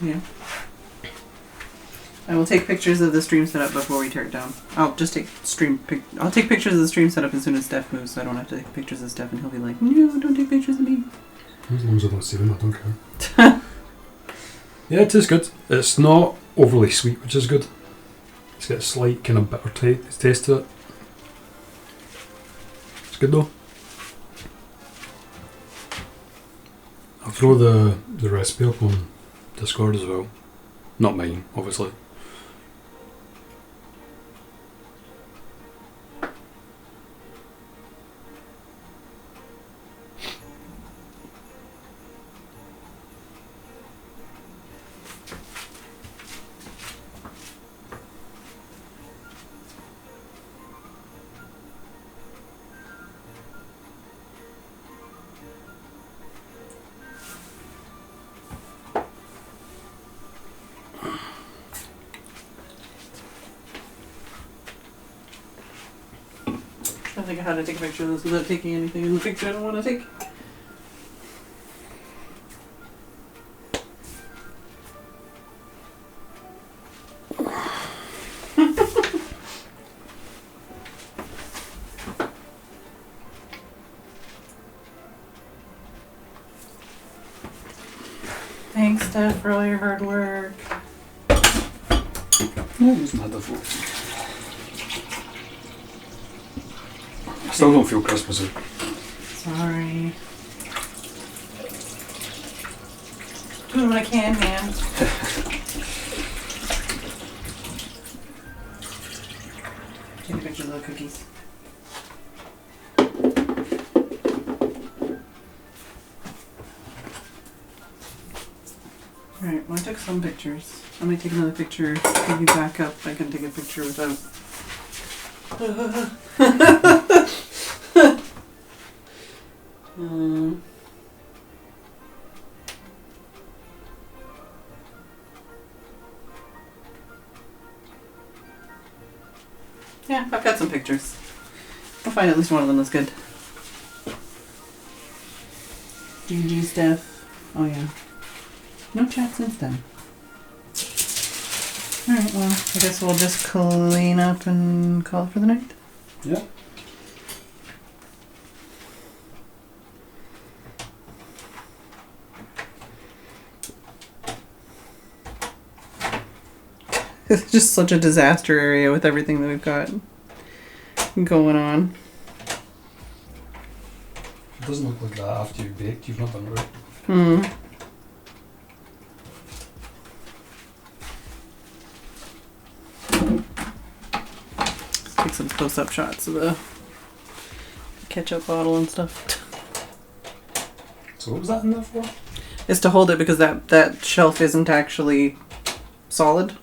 Speaker 3: Yeah. I will take pictures of the stream setup before we tear it down. I'll just take I'll take pictures of the stream setup as soon as Steph moves, so I don't have to take pictures of Steph, and he'll be like, "No, don't take pictures of me."
Speaker 1: As long as I don't see them, I don't care. Yeah, it is good. It's not overly sweet, which is good. It's got a slight kind of bitter taste to it. It's good though. I'll throw the recipe up on Discord as well. Not mine, obviously.
Speaker 3: I think I had to take a picture of this without taking anything in the picture I don't want to take. Thanks, Steph, for all your hard work.
Speaker 1: I still don't feel Christmassy.
Speaker 3: Sorry. Doing what I can, man. Take a picture of the cookies. Alright, well I took some pictures. Let me take another picture. If you back up, I can take a picture without... Yeah, I've got some pictures. I'll find at least one of them that's good. GG Steph. Oh yeah. No chat since then. Alright, well, I guess we'll just clean up and call it for the night.
Speaker 1: Yeah.
Speaker 3: It's just such a disaster area with everything that we've got going on.
Speaker 1: It doesn't look like that after you've baked. You've not done it right.
Speaker 3: Let's take some close-up shots of the ketchup bottle and stuff.
Speaker 1: So what was that in there for?
Speaker 3: It's to hold it because that shelf isn't actually solid.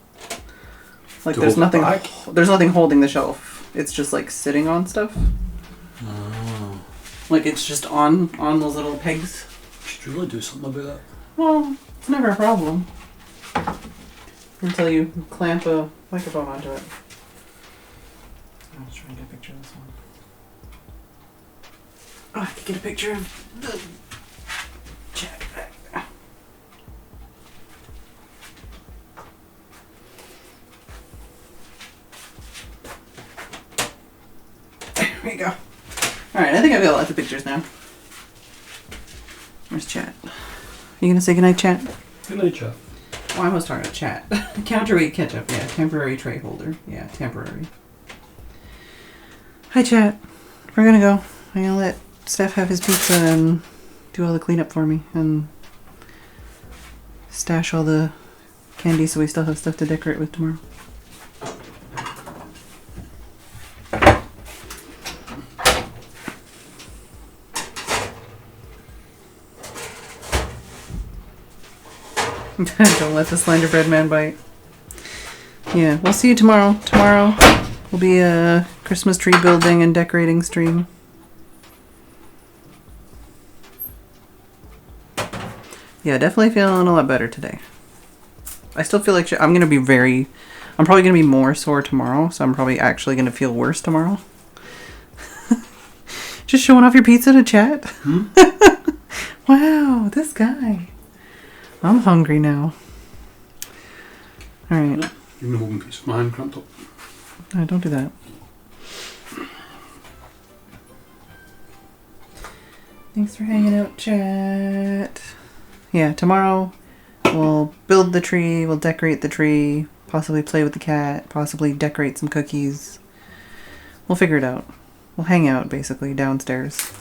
Speaker 3: Like there's nothing holding the shelf. It's just like sitting on stuff.
Speaker 1: Oh.
Speaker 3: Like it's just on those little pegs.
Speaker 1: Should really do something about that.
Speaker 3: Well, it's never a problem. Until you clamp a microphone onto it. I was trying to get a picture of this one. Oh, I could get a picture of the chat bag. There we go. Alright, I think I've got lots of pictures now. Where's chat? You gonna say goodnight, chat?
Speaker 1: Good night, chat.
Speaker 3: Oh, I was talking about chat. Counterweight ketchup, yeah. Temporary tray holder. Yeah, temporary. Hi, chat. We're gonna go. I'm gonna let Steph have his pizza and do all the cleanup for me and stash all the candy so we still have stuff to decorate with tomorrow. Don't let the Slenderbreadman bite. Yeah, we'll see you tomorrow. Tomorrow will be a Christmas tree building and decorating stream. Yeah, definitely feeling a lot better today. I still feel like I'm probably going to be more sore tomorrow, so I'm probably actually going to feel worse tomorrow. Just showing off your pizza to chat? Wow, this guy. I'm hungry now. Alright.
Speaker 1: Even holding piece of my hand cramped up.
Speaker 3: No, don't do that. Thanks for hanging out, chat. Yeah, tomorrow we'll build the tree, we'll decorate the tree, possibly play with the cat, possibly decorate some cookies. We'll figure it out. We'll hang out, basically, downstairs.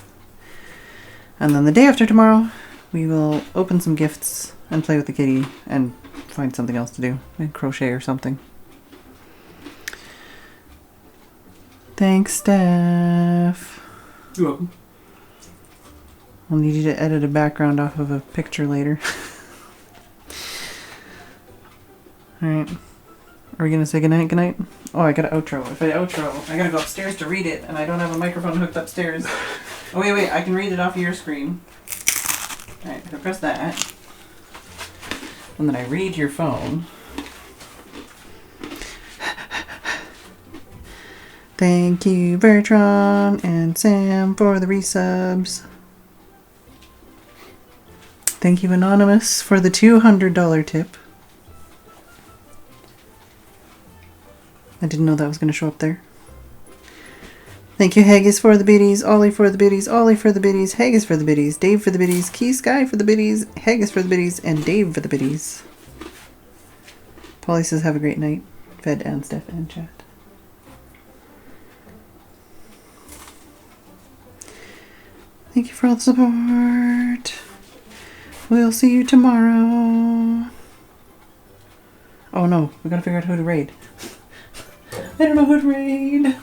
Speaker 3: And then the day after tomorrow, we will open some gifts and play with the kitty and find something else to do. Like crochet or something. Thanks, Steph.
Speaker 1: You're welcome.
Speaker 3: I'll need you to edit a background off of a picture later. Alright. Are we going to say goodnight? Goodnight? Oh, I got an outro. If I outro, I got to go upstairs to read it, and I don't have a microphone hooked upstairs. Oh, wait. I can read it off of your screen. Alright, if I press that, and then I read your phone. Thank you, Phedran and Sam, for the resubs. Thank you, Anonymous, for the $200 tip. I didn't know that was going to show up there. Thank you, Haggis, for the biddies, Ollie for the biddies, Ollie for the biddies, Haggis for the biddies, Dave for the biddies, Key Sky for the biddies, Haggis for the biddies, and Dave for the biddies. Polly says, have a great night. Fed and Steph and chat. Thank you for all the support. We'll see you tomorrow. Oh no, we gotta figure out who to raid. I don't know who to raid.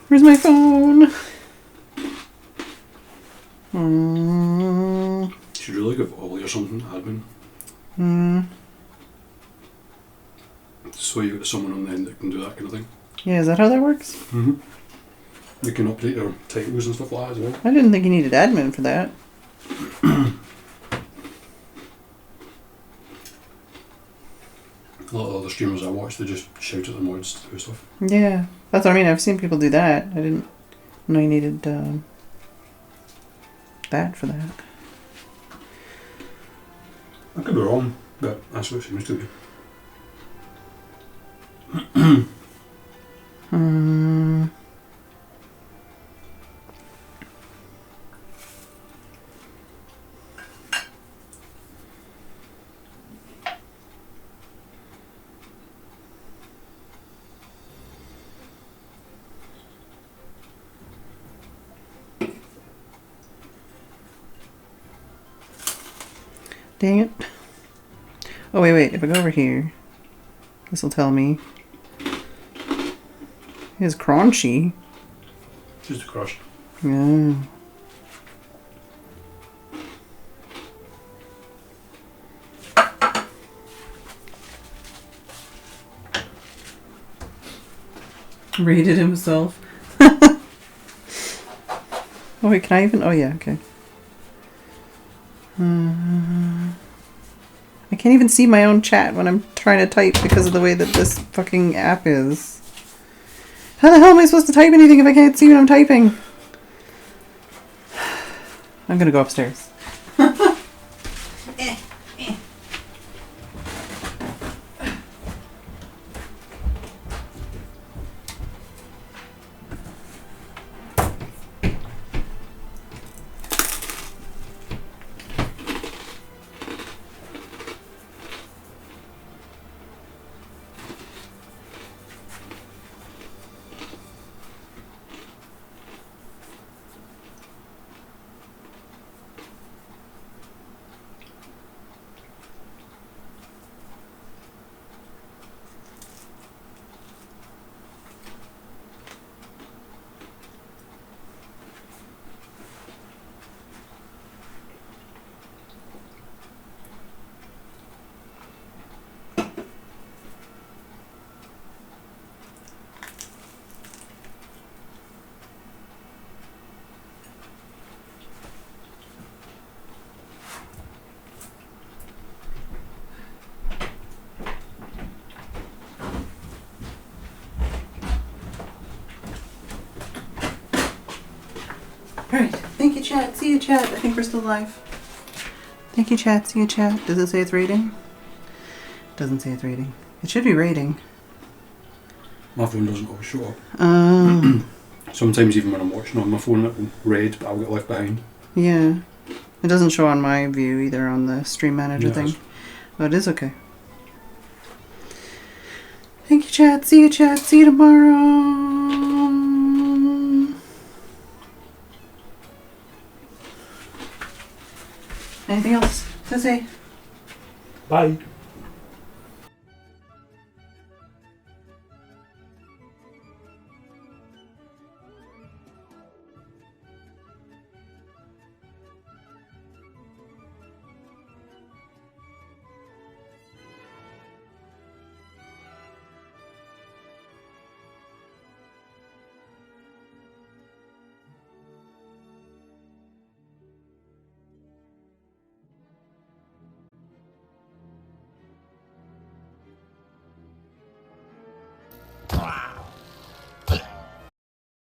Speaker 3: Where's my phone?
Speaker 1: Should really give Ollie or something, admin. So you got someone on the end that can do that kind of thing.
Speaker 3: Yeah, is that how that works?
Speaker 1: Mm-hmm. You can update your titles and stuff like that as well.
Speaker 3: I didn't think you needed admin for that.
Speaker 1: A lot of other streamers I watch, they just shout at the mods to do stuff.
Speaker 3: Yeah, that's what I mean. I've seen people do that. I didn't know you needed that for that.
Speaker 1: I could be wrong, but that's what it seems to be.
Speaker 3: Dang it. Oh, wait. If I go over here, this will tell me. It's crunchy.
Speaker 1: Just a crush.
Speaker 3: Yeah. Rated himself. Oh, wait, can I even? Oh, yeah, okay. I can't even see my own chat when I'm trying to type because of the way that this fucking app is. How the hell am I supposed to type anything if I can't see what I'm typing? I'm gonna go upstairs. Alright, thank you, chat. See you, chat. I think we're still live. Thank you, chat. See you, chat. Does it say it's rating? Doesn't say it's rating. It should be rating.
Speaker 1: My phone doesn't always show up.
Speaker 3: Oh.
Speaker 1: Sometimes even when I'm watching on my phone it'll read, but I'll get left behind.
Speaker 3: Yeah. It doesn't show on my view either on the stream manager thing. But it is okay. Thank you, chat. See you, chat. See you tomorrow. Anything else to say?
Speaker 1: Bye.